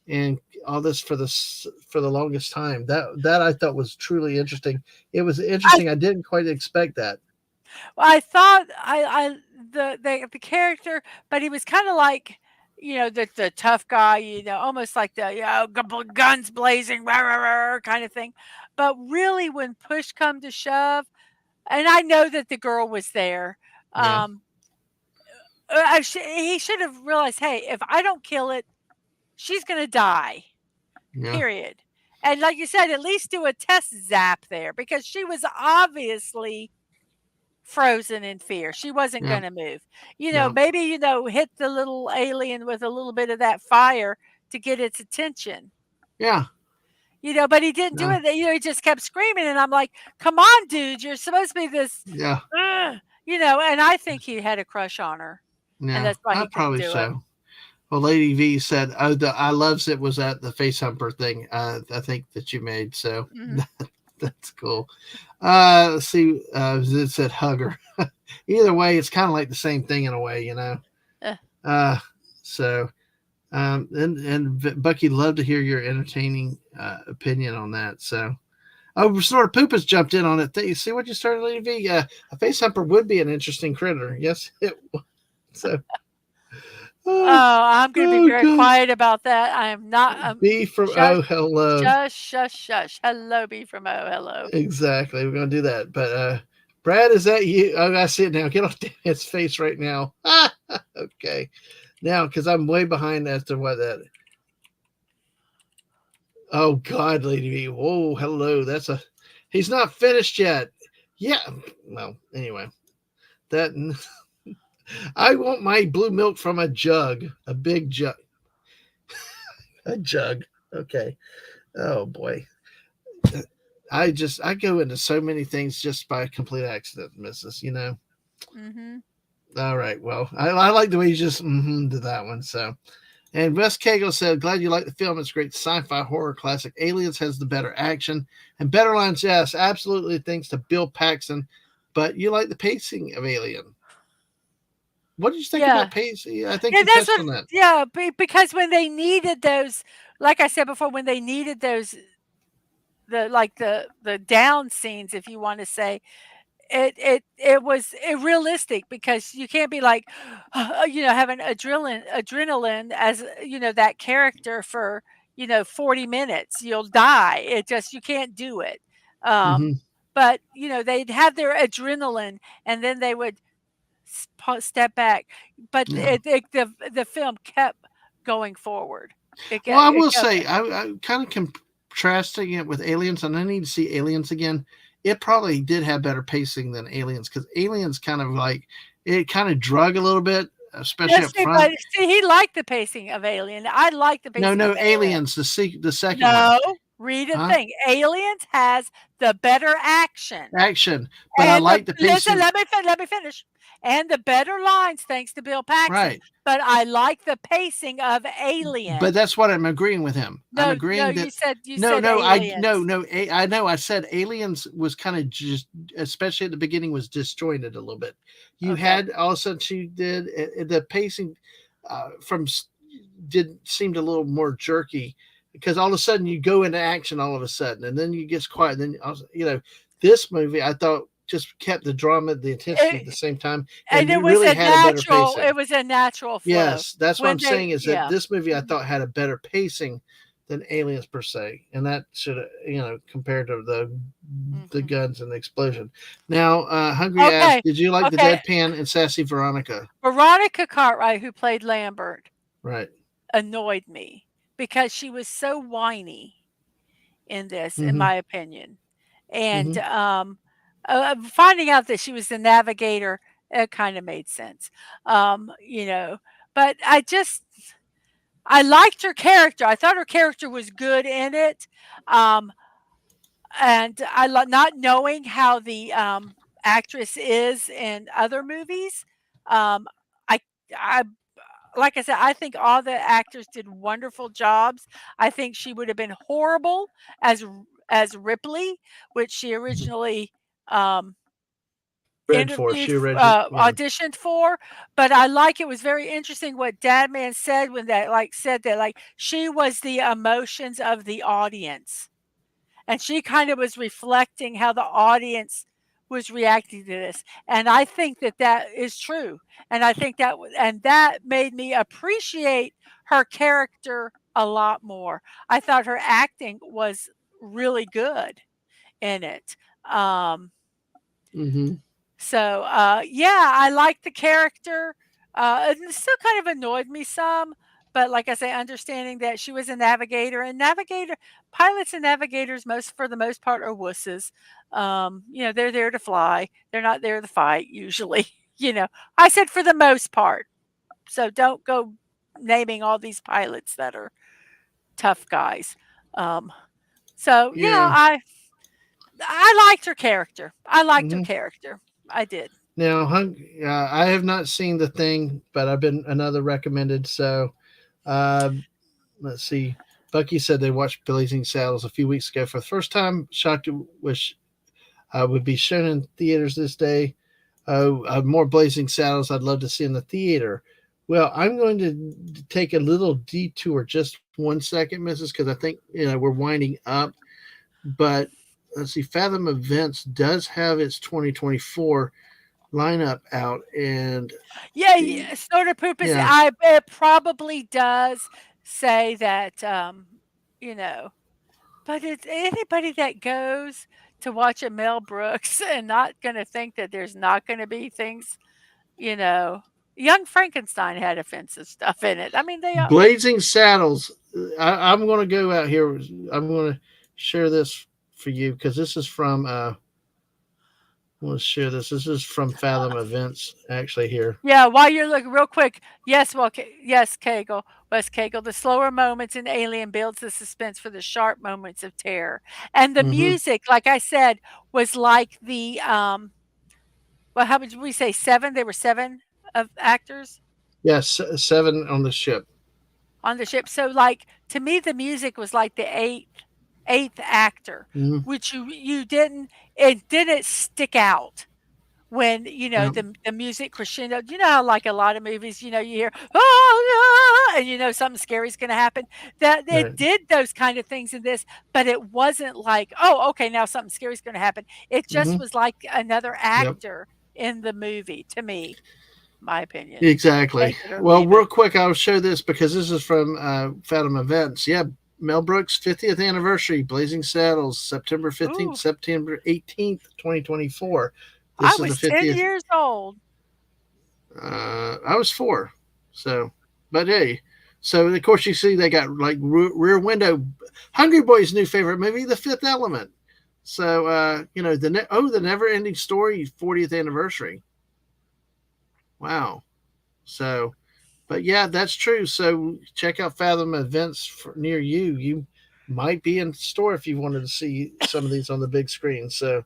and all this for the longest time. That I thought was truly interesting. It was I interesting. I didn't quite expect that. I thought the character, but he was kind of like, the tough guy, almost like the guns blazing, rah, rah, rah, kind of thing. But really, when push come to shove, and I know that the girl was there, Yeah, um, he should have realized, hey, if I don't kill it, she's gonna die. yeah, Period. And like you said, at least do a test zap there because she was obviously frozen in fear. She wasn't yeah, gonna move. no, Maybe, hit the little alien with a little bit of that fire to get its attention. yeah, But he didn't do no, it. He just kept screaming, and I'm like, "Come on, dude! You're supposed to be this," yeah, And I think he had a crush on her, and yeah. that's why I he couldn't probably do it. so. Well, Lady V said, "Oh, the I loves it was at the face humper thing. I think that you made so Mhm. that's cool." Let's see. It said hugger. Either way, it's kind of like the same thing in a way, you know. Uh, Uh, so and Bucky, love to hear your entertaining opinion on that. So, oh, Snort Poop has jumped in on it. See what you started, Lady V? A face humper would be an interesting critter. Yes, it. So, oh, Oh, I'm gonna be oh very God. quiet about that. I am not, B from shush, Oh Hello. shush, shush, shush. Hello, B from O, hello. Exactly. We're gonna do that. But Brad, is that you? Oh, I see it now. Get off his face right now. Okay. Now, because I'm way behind as to what that. Oh God, Lady V. Whoa, hello. That's a. He's not finished yet. Yeah. Well, anyway, that I want my blue milk from a jug, a big jug, a jug. Okay. Oh boy. I go into so many things just by complete accident, Mrs. You know. Mhm. All right. Well, I like the way you just did that one. So, and Wes Cagle said, "Glad you like the film. It's a great sci-fi horror classic. Aliens has the better action and better lines. Yes, absolutely. Thanks to Bill Paxton, but you like the pacing of Alien. What did you think Yeah. about pacing? I think Yeah, you that's touched what on that. yeah, because when they needed those, like I said before, when they needed those, the down scenes, if you wanna say, it was realistic because you can't be like, having adrenaline as, that character for, 40 minutes. You'll die. It just you can't do it. Um, Hmm. but, they'd have their adrenaline and then they would step back, but Yeah. the film kept going forward. Well, I It will kept say, I kind of contrasting it with Aliens, and I need to see Aliens again. It probably did have better pacing than Aliens because Aliens kind of like it kind of drug a little bit, especially Yes, up see, but front. see, he liked the pacing of Alien. I like the No, pacing of no, Alien. Aliens, the second one, No, read a huh? thing. Aliens has the better action. Action, but I And the like the listen, pacing. let me finish. And the better lines thanks to Bill Paxton, Right, but I like the pacing of but Alien. that's what I'm agreeing with him. I'm No, no, agreeing that you no, said no, Aliens. I know. I said Aliens was kind of just, especially at the beginning, was disjointed a little bit. You Okay. had all of a sudden she did the pacing from did seemed a little more jerky because all of a sudden you go into action all of a sudden and then you get quiet. And then this movie I thought just kept the drama, the intensity at the It, same time, and and it really had a better pacing. it was a natural flow. Yes, that's what I'm When they saying is that yeah. this movie I Mhm, thought had a better pacing than Aliens per se, and that should compared to the mhm. guns and the explosion. Now, Hungry asked, Okay, "Did you like the okay. deadpan and sassy Veronica?" Veronica Cartwright, who played Lambert, Right. annoyed me because she was so whiny in this, in Mm-hmm. my opinion. And, Mm-hmm. finding out that she was the navigator, it kinda made sense. You know, but I liked her character. I thought her character was good in it. Um, and not knowing how the, actress is in other movies, um, I I like I said, I think all the actors did wonderful jobs. I think she would have been horrible as Ripley, which she originally, um, read for. She yeah. auditioned for, but I like it was very interesting what Dadman said when that like said that like she was the emotions of the audience. And she kind of was reflecting how the audience was reacting to this. And I think that that is true. And I think that and that made me appreciate her character a lot more. I thought her acting was really good in it. Um, Mm-hmm. yeah, I like the character. It still kind of annoyed me some, but like I say, understanding that she was a navigator and pilots and navigators, most for the most part, are wusses. They're there to fly. They're not there to fight usually. I said for the most part. So don't go naming all these pilots that are tough guys. Um, so Yeah. I liked her character. I liked her Mm-hmm. character. I did. Now, I have not seen the thing, but I've been another recommended. So, uh, let's see. Bucky said they watched Blazing Saddles a few weeks ago for the first time. Shocked it wish would be shown in theaters this day. More Blazing Saddles I'd love to see in the theater. Well, I'm going to take a little detour, just 1 second, Mrs., because I think we're winding up. But let's see, Fathom Events does have its 2024 lineup out, and Yeah, yeah, Snorter Poop is yeah, it probably does say that, you know, but it's anybody that goes to watch a Mel Brooks and not gonna think that there's not gonna be things, you know Young Frankenstein had offensive stuff in it. I mean, they are. Blazing Saddles. I'm going to go out here. I'm going to share this for you because this is from. I want to share this. This is from Fathom Events, actually. Here. Yeah, while you're looking real quick, yes, well, yes, Wes Cagle. The slower moments in Alien builds the suspense for the sharp moments of terror, and the Mm-hmm. music, like I said, was like the well, how would we say 7? There were 7 of actors Yes, 7 on the ship. on the ship. So, like to me, the music was like the eighth actor, Mm-hmm. which you didn't it didn't stick out when Yep. the music crescendo. You know how like a lot of movies, you hear oh yeah, and something scary is going to happen. That it Right. did those kind of things in this, but it wasn't like oh okay now something scary is going to happen. It just Mm-hmm. was like another Yep. actor in the movie to me, my opinion. Exactly. Take it or Well, leave real it. quick, I'll show this because this is from Fathom Events. Yeah, Mel Brooks' 50th anniversary, Blazing Saddles, September 15th, Ooh, September 18th, 2024. I This is the was 10 50th. years old. I was 4. So, but hey. So, of course, you see they got like Rear Window. Hungry Boy's new favorite movie, The Fifth Element. So, the Never Ending Story 40th anniversary. Wow. So, but yeah, that's true. So check out Fathom Events near you. You might be in store if you wanted to see some of these on the big screen. So,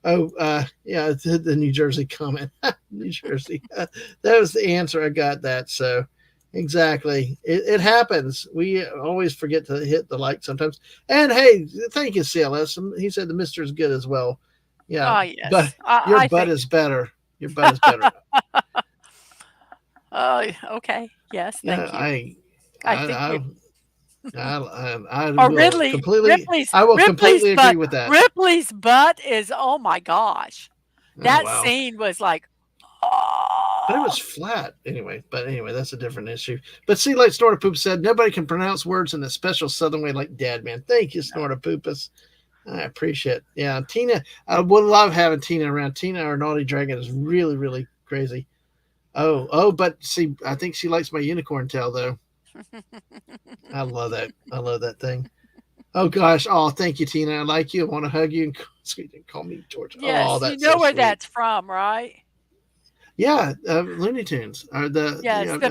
yeah, the New Jersey comment, New Jersey. That was the answer. I got that. So, exactly, it happens. We always forget to hit the like sometimes. And hey, thank you, CLS. He said the Mister is good as well. Yeah, Oh but yes, your I butt think. is better. Your butt is better. Oh, okay. Yes, Yeah, thank you. I, I think I we I or will completely. Ripley's I will Ripley's completely agree butt with that. Ripley's butt is oh my gosh. Oh That wow, scene was like, but it "Oh." was flat anyway. But anyway, that's a different issue. But see, like Snorter Poop said, nobody can pronounce words in a special Southern way like Dad Man. Thank you, No. Snorter Poopus. I appreciate it. Yeah, Tina. I would love having Tina around. Tina, our naughty dragon, is really, really crazy. Oh, but see, I think she likes my unicorn tail though. I love that. I love that thing. Oh gosh. Oh, thank you, Tina. I like you. I want to hug you and sweet and call me George. Oh, Yes, you that's know so where sweet. that's from, right? Yeah, Looney Tunes are Yes, the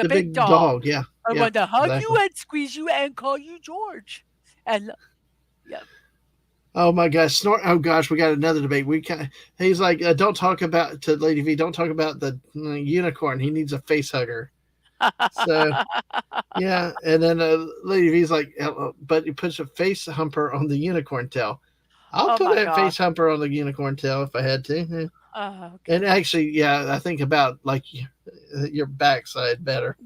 the big big dog. dog. Yeah, I yeah, want to hug you exactly. and squeeze you and call you George. And yeah. Oh my gosh, snort! Oh gosh, we got another debate. We kind he's like, don't talk about to Lady V. Don't talk about the unicorn. He needs a face hugger. So yeah, and then Lady V's like, but he puts a face humper on the unicorn tail. I'll Oh put my a gosh. face humper on the unicorn tail if I had to. Oh, And okay. actually, yeah, I think about like your backside better.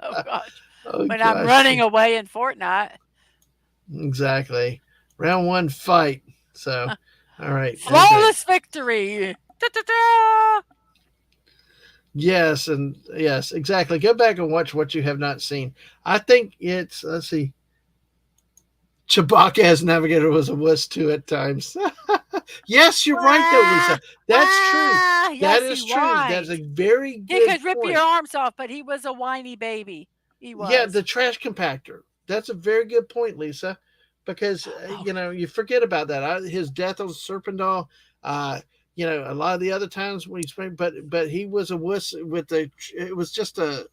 Oh gosh. Oh When I'm gosh, running away in Fortnite. exactly. Round one fight. So, all right, okay. Flawless victory. Da-da-da! Yes, and yes, exactly. Go back and watch what you have not seen. I think it's let's see. Chewbacca as navigator was a wuss too at times. Yes, you're right though, Ah, Lisa. That's true. That yes, he is true. That's whined. a very He good could rip your point. arms off, but he was a whiny baby. He Yeah, was. the trash compactor. That's a very good point, Lisa, because Oh, you forget about that. His death on Serpentine. Uh, a lot of the other times when he's but he was a wuss with the. It was just a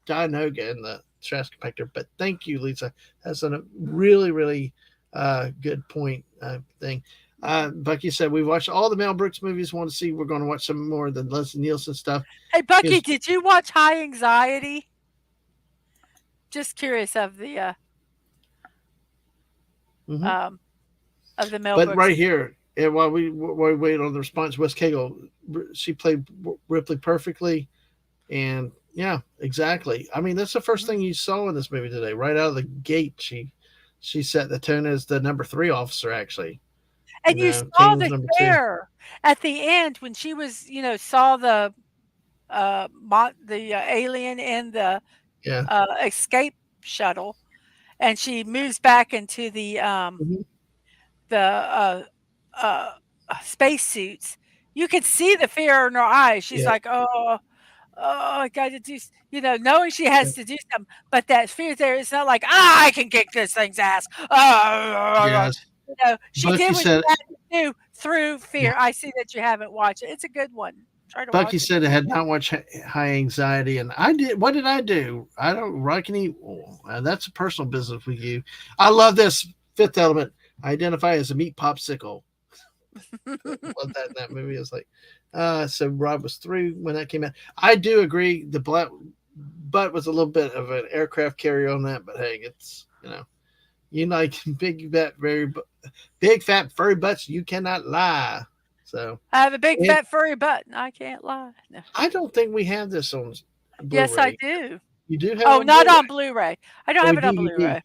Dianoga in the trash compactor. But thank you, Lisa. That's a really really good point thing. Bucky said we watched all the Mel Brooks movies. Want to see? We're going to watch some more of the Leslie Nielsen stuff. hey, Bucky, His did you watch High Anxiety? Just curious mhm. um, of the Mel But Brooks. right here, and while we wait on the response, West Cagle, she played Ripley perfectly, and yeah, exactly. I mean, that's the first Mhm. thing you saw in this movie today. Right out of the gate, she set the tone as the number three officer. Actually, And you saw King was the number two. share at the end when she was, saw the alien in the Yeah. escape shuttle, and she moves back into Hmm. the uh, spacesuits. You could see the fear in her eyes. She's Yeah. like, "Oh, oh, I got to do," knowing she Yeah. has to do something. But that fear there is not like, I can kick this thing's ass. Yes. She Bucky did what said. she had to do through Yeah. fear. I see that you haven't watched it. It's a good one. Try to Bucky watch it. said it had not much high anxiety, and I did. What did I do? I don't. Rockany. That's a personal business with you. I love this Fifth Element. I identify as a meat popsicle. Love that in that movie. It's like, so Rob was three when that came out. I do agree. The black butt was a little bit of an aircraft carrier on that, but hey, it's you like big fat furry butts. You cannot lie. So I have a big and fat furry butt, and I can't lie. No. I don't think we have this on Yes, I Blu-ray. do. You do have it Oh, on not Blu-ray on Blu-ray. I don't or have it on DVD. Blu-ray.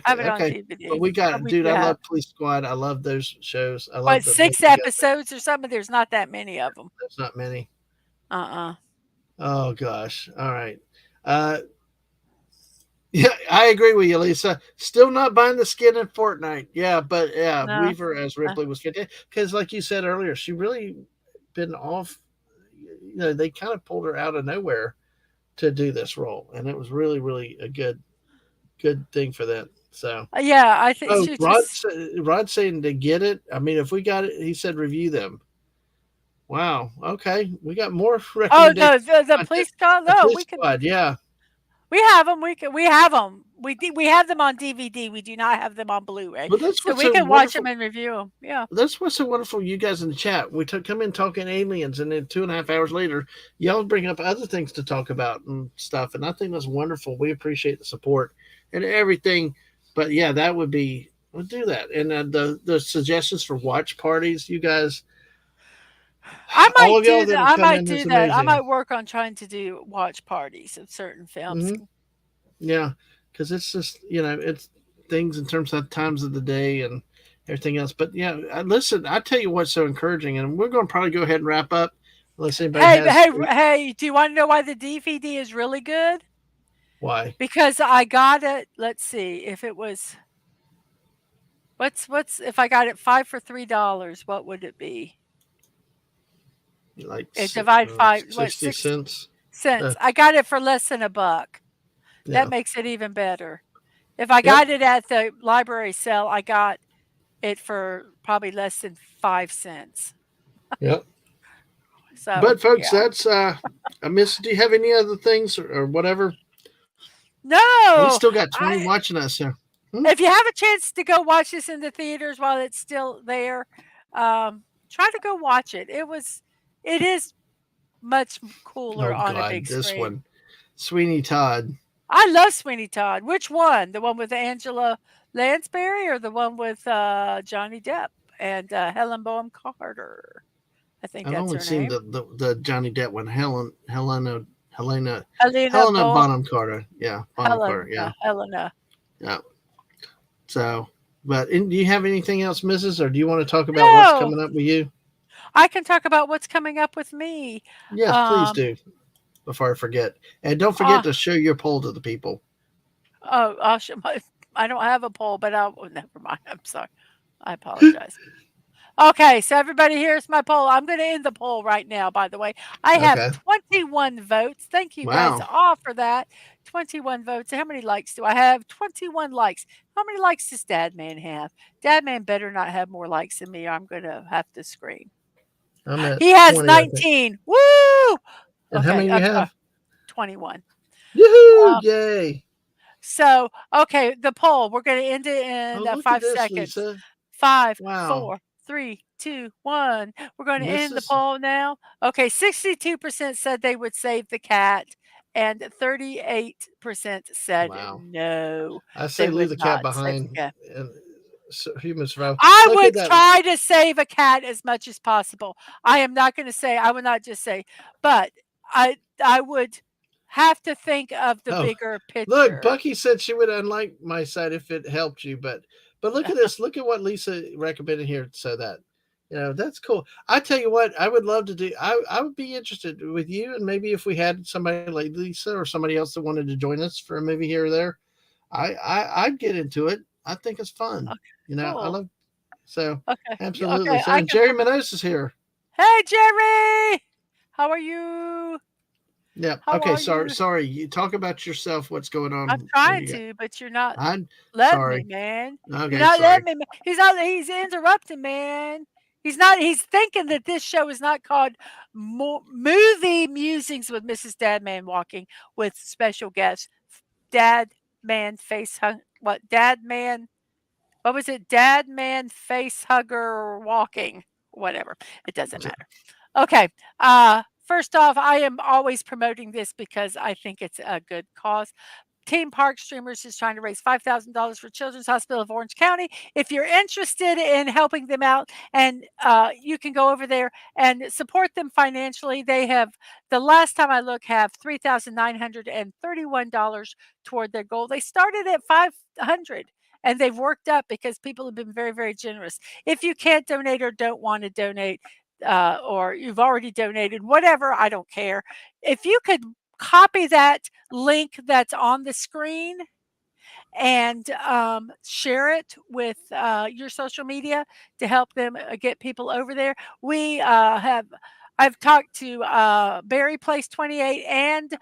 I have Exactly. it on Okay. But DVD. we But got, we dude. do I have love Police Squad. I love those shows. I love what, the make 6 together. episodes or something? There's not that many of them. There's not many. Uh-uh. Oh gosh. All right. Uh, yeah, I agree with you, Lisa. Still not buying the skin in Fortnite. Yeah, but yeah, No. Weaver as Uh, Ripley was fantastic because, like you said earlier, she really been off. They kind of pulled her out of nowhere to do this role, and it was really, really a good thing for that. So, yeah, I think oh, she just Rod saying to get it. I mean, if we got it, he said review them. Wow. Okay, we got more Oh, recommendations. no, the Content. police car? The No, Police we can Squad. Yeah. we have them. We have them. We have them on DVD. We do not have them on Blu-ray. But that's So what's we so can watch them wonderful. and review them. Yeah. That's what's so wonderful. You guys in the chat, we come in talking aliens, and then 2.5 hours later, y'all bring up other things to talk about and stuff. And I think that's wonderful. We appreciate the support and everything. But yeah, that would be we'll do that. And the suggestions for watch parties, you guys, all of y'all that have I come might in is do that. I amazing. might work on trying to do watch parties of certain films. Hmm. Yeah, because it's just it's things in terms of times of the day and everything else. But yeah, listen, I tell you what's so encouraging, and we're going to probably go ahead and wrap up unless anybody Hey, has hey, do you want to know why the DVD is really good? why Because I got it, let's see, if it was what's if I got it 5 for $3, what would it be? like It divide 5, what, 60 6 cents. Uh, cents. I got it for less than a buck. That yeah. makes it even better. If I Yep. got it at the library sale, I got it for probably less than 5 cents. Yep. So, But folks, yeah. that's Miss. Do you have any other things or whatever? We No, still got 20 I watching us here. Hmm? if you have a chance to go watch this in the theaters while it's still there, try to go watch it. It is much cooler Oh on a God, big this screen. one, Sweeney Todd. I love Sweeney Todd. Which one? The one with Angela Lansbury or the one with Johnny Depp and Helen Bonham Carter? I think I've that's only her seen name. the Johnny Depp one, Helena Helena Helena Bo Bonham Carter. Yeah, Bonham Carter. Yeah, Helena. yeah. So, but do you have anything else, Mrs., or do you want to talk about what's No, coming up with you? I can talk about what's coming up with me. Yes, please Um, do before I forget. And don't forget uh, to show your poll to the people. oh, I'll show my, I don't have a poll, but I'll, oh, never mind. I'm sorry. I apologize. Okay, so everybody, here's my poll. I'm going to end the poll right now, by the way. I have Okay. 21 votes. Thank you guys Wow. all for that. 21 votes. How many likes do I have? 21 likes. How many likes does Dadman have? Dadman better not have more likes than me, or I'm going to have to scream. I'm at He has 20, I think. 19. Woo! And how Okay, many you I'm sorry. have? 21. Yoo-hoo! Um, Yay! so, okay, the poll. We're going to end it Oh, in look at 5 this, seconds. Lisa. Five, Wow. 4, 3, 2, 1. We're going to end the Mrs. poll now. Okay, 62% said they would save the cat, and 38% said Wow. no, I they say leave would the cat not save the behind cat. and human survival. I Look at would that. try to save a cat as much as possible. I am not going to say, I would not just say, but I would have to think of the Oh, bigger look, picture. Bucky said she would unlike my side if it helped you, but look at this. Look at what Lisa recommended here. So that that's cool. I tell you what, I would love to do. I would be interested with you, and maybe if we had somebody like Lisa or somebody else that wanted to join us for a movie here or there, I'd get into it. I think it's fun. Okay, I cool. love so Okay, absolutely. okay, So I and can. Jerry Minoz is here. Hey, Jerry! How are you? Yep. How Okay. are Sorry. you? Sorry. You talk about yourself. What's going I'm on? What do trying you got? to, but you're not I'm letting me, sorry. man. You're Okay. not Sorry. letting me. He's not. He's interrupting, man. He's not. He's thinking that this show is not called Movie Musings with Mrs. Dadman Walking with special guests. Dad Man Face Hug. What? Dad Man. What was it? Dad Man Face Hugger Walking. Whatever. It doesn't matter. Okay. First off, I am always promoting this because I think it's a good cause. Team Park Streamers is trying to raise $5,000 for Children's Hospital of Orange County. If you're interested in helping them out, and you can go over there and support them financially. They have, the last time I look, have $3,931 toward their goal. They started at 500 and they've worked up because people have been very, very generous. If you can't donate or don't want to donate, or you've already donated, whatever, I don't care. If you could copy that link that's on the screen and share it with your social media to help them get people over there. We have. I've talked to Barry Place 28 and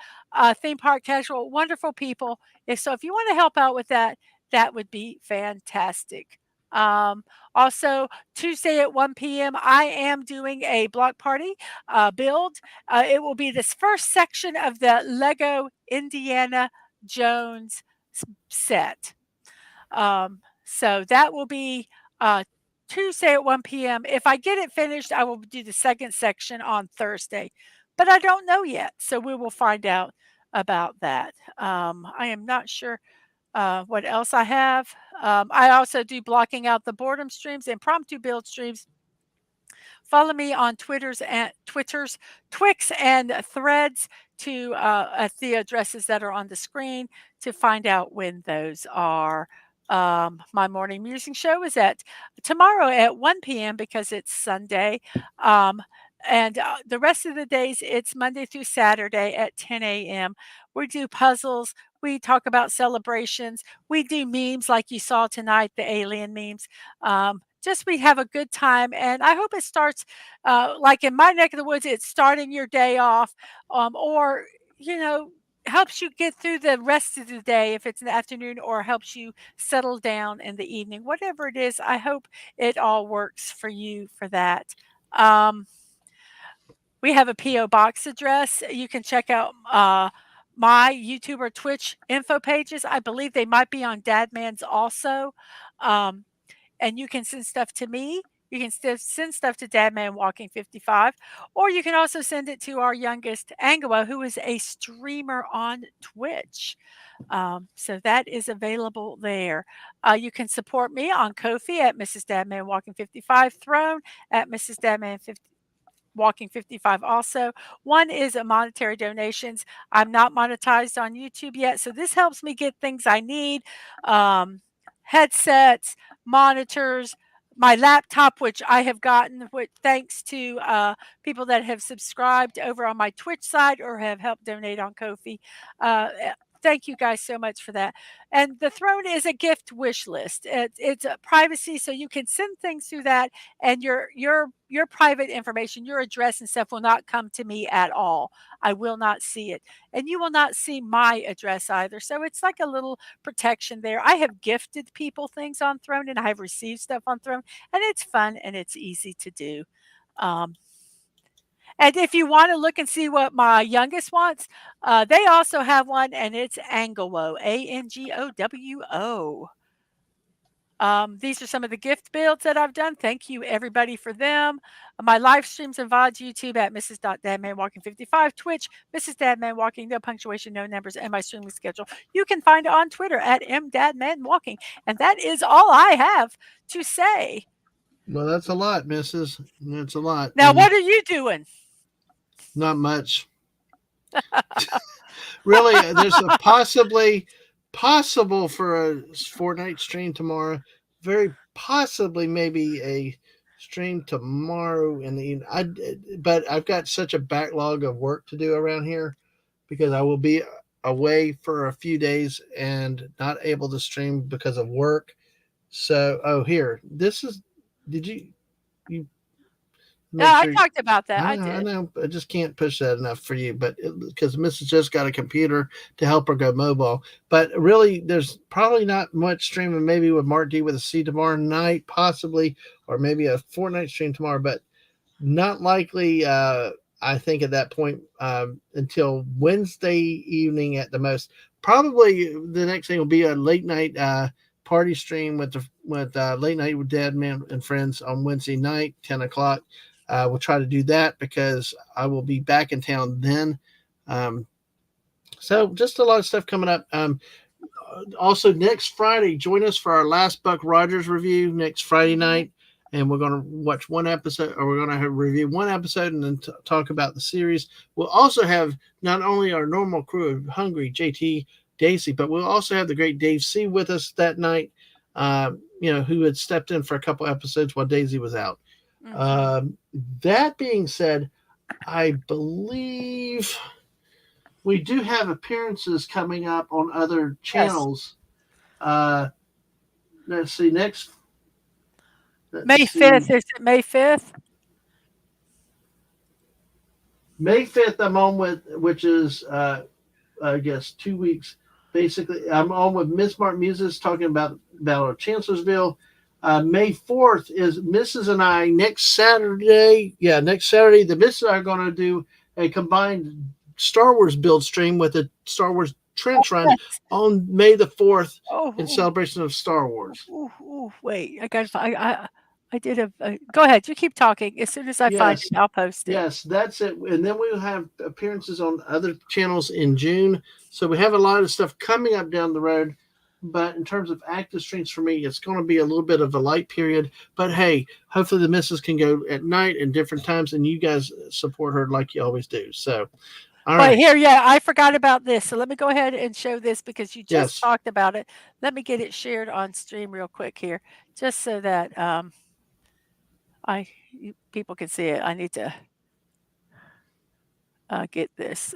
Theme Park Casual, wonderful people. If you want to help out with that, that would be fantastic. Um, Also, Tuesday at 1 p.m., I am doing a block party build. It will be this first section of the Lego Indiana Jones set. So that will be Tuesday at 1 p.m. If I get it finished, I will do the second section on Thursday, but I don't know yet. So we will find out about that. I am not sure what else I have. I also do blocking out the boredom streams, impromptu build streams. Follow me on Twix and Threads to at the addresses that are on the screen to find out when those are. My morning musing show is at tomorrow at 1 p.m. because it's Sunday. Um, and the rest of the days, it's Monday through Saturday at 10 a.m. We do puzzles. We talk about celebrations. We do memes like you saw tonight, the alien memes. Just we have a good time, and I hope it starts like in my neck of the woods. It's starting your day off, or you know, helps you get through the rest of the day if it's in the afternoon, or helps you settle down in the evening. Whatever it is, I hope it all works for you for that. Um, we have a P.O. box address. You can check out my YouTube or Twitch info pages. I believe they might be on Dadman's also. Um, and you can send stuff to me. You can send stuff to DadmanWalking55, or you can also send it to our youngest, Angela, who is a streamer on Twitch. So that is available there. You can support me on Kofi at Mrs. Dadman Walking 55, Throne at Mrs. Dadman 50. Walking55 also. One is a monetary donations. I'm not monetized on YouTube yet, so this helps me get things I need, um, headsets, monitors, my laptop, which I have gotten, which thanks to people that have subscribed over on my Twitch side or have helped donate on Ko-fi. Thank you guys so much for that. And the throne is a gift wish list. It's a privacy, so you can send things through that, and your private information, your address and stuff will not come to me at all. I will not see it, and you will not see my address either. So it's like a little protection there. I have gifted people things on Throne, and I have received stuff on Throne, and it's fun and it's easy to do. Um, and if you want to look and see what my youngest wants, they also have one, and it's Angowo, Angowo. These are some of the gift builds that I've done. Thank you, everybody, for them. My live streams and VODs, YouTube at Mrs.DadmanWalking55, Twitch, Mrs. Dadman Walking, no punctuation, no numbers, and my streaming schedule. You can find it on Twitter at MDadmanWalking. And that is all I have to say. Well, that's a lot, Mrs. That's a lot. Now, what are you doing? Not much. Really, there's a possible for a Fortnite stream tomorrow. Very possibly, maybe a stream tomorrow in the evening. But I've got such a backlog of work to do around here because I will be away for a few days and not able to stream because of work. So, here, this is. Did you make Yeah, I sure? talked about that. I I did. know. I just can't push that enough for you, but because Mrs. just got a computer to help her go mobile. But really, there's probably not much streaming. Maybe with Mark D with a C tomorrow night, possibly, or maybe a Fortnite stream tomorrow. But not likely. I think at that point until Wednesday evening at the most. Probably the next thing will be a late night party stream with late night with Dad Man and friends on Wednesday night, 10 o'clock. We'll try to do that because I will be back in town then. Um, so just a lot of stuff coming up. Also next Friday, join us for our last Buck Rogers review next Friday night, and we're going to watch one episode, or we're going to review one episode and then talk about the series. We'll also have not only our normal crew of Hungry, JT, Daisy, but we'll also have the great Dave C with us that night. Who had stepped in for a couple episodes while Daisy was out. Um, that being said, I believe we do have appearances coming up on other Yes. channels. Let's see. May 5th. Is it May 5th? May 5th, I'm on with, which is, I guess, 2 weeks. Basically, I'm on with Miss Martin Muses talking about Battle of Chancellorsville. May 4th is Mrs. and I next Saturday. Yeah, next Saturday, the Misses are going to do a combined Star Wars build stream with a Star Wars trench run on May the 4th in celebration of Star Wars. Wait, I got. I did a. Go ahead. You keep talking. As soon as I find it, I'll post it. Yes, that's it. And then we'll have appearances on other channels in June. So we have a lot of stuff coming up down the road. But in terms of active streams for me, it's going to be a little bit of a light period. But hey, hopefully the missus can go at night and different times, and you guys support her like you always do. So, all right. Here, I forgot about this. So let me go ahead and show this because you just talked about it. Let me get it shared on stream real quick here, just so that people can see it. I need to get this.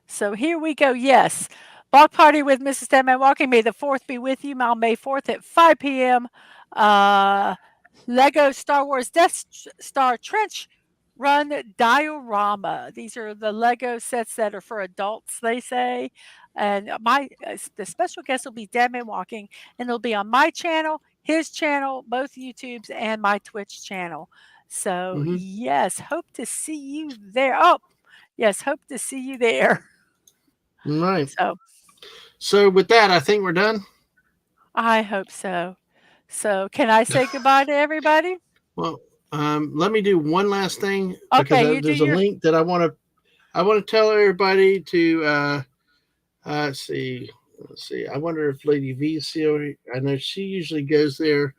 So here we go. Yes. Block party with Mrs. Dadman Walking. May the 4th be with you on May 4th at 5 p.m. Lego Star Wars Death Star Trench Run Diorama. These are the Lego sets that are for adults, they say. And the special guest will be Dadman Walking, and it'll be on my channel, his channel, both YouTubes, and my Twitch channel. So yes, hope to see you there. Oh, yes, hope to see you there. All right. So with that, I think we're done. I hope so. So can I say goodbye to everybody? Well, let me do one last thing because there's a link that I want to tell everybody to. Let's see. I wonder if Lady V is still. I know she usually goes there.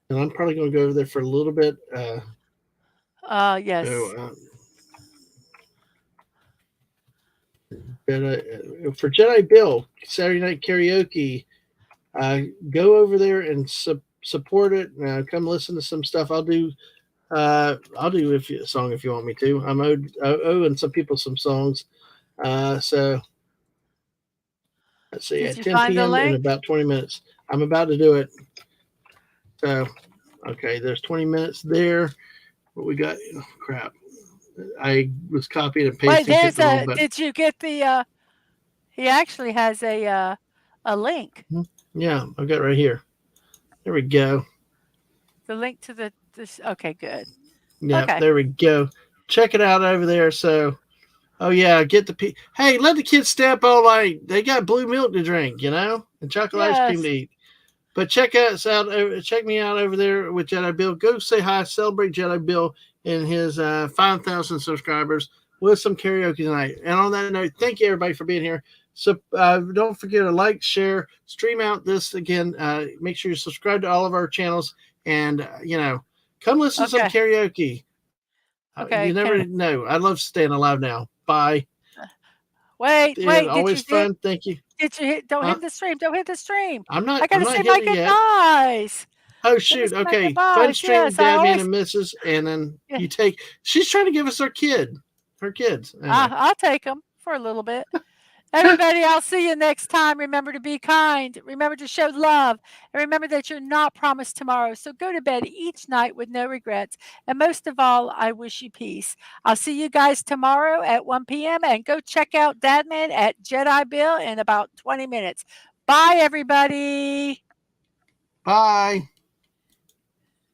and I'm probably going to go over there for a little bit. So, Yes. but for Jedi Bill Saturday Night Karaoke, uh, go over there and support it. Come listen to some stuff. I'll do a song if you want me to. I'm owing some people some songs. So let's see, Did at you 10 find the p.m. in link? about 20 minutes. I'm about to do it. So, okay, there's 20 minutes there. What we got? Oh, crap. I was copying and Wait, pasting, hit there's the wrong a button. did you get the he actually has a link. Yeah, I've got it right here. There we go. The link to this okay, good. Yeah, Okay. there we go. Check it out over there. So, oh yeah, get the hey, let the kids stay up all night. They got blue milk to drink, and chocolate ice cream to Yes. eat. But check us out. Check me out over there with Jedi Bill. Go say hi. Celebrate Jedi Bill and his 5,000 subscribers with some karaoke tonight. And on that note, thank you everybody for being here. So don't forget to like, share, stream out this again. Make sure you subscribe to all of our channels, and come listen to some Okay. karaoke. You Okay. never know. I love staying alive now. Bye. Wait, And wait, always fun. Thank you. did you hit don't Huh? hit the stream, don't hit the stream. I'm not. I I'm gotta not say my hitting it yet. goodbyes. Oh Let me shoot. say my Okay. Fun goodbyes. stream, Yes, I Dad, Man, always and Mrs. And then yeah, you take. She's trying to give us her kids. Anyway. I'll take them for a little bit. Everybody, I'll see you next time. Remember to be kind. Remember to show love. And remember that you're not promised tomorrow. So go to bed each night with no regrets. And most of all, I wish you peace. I'll see you guys tomorrow at 1 p.m. And go check out Dadman at Jedi Bill in about 20 minutes. Bye, everybody. Bye.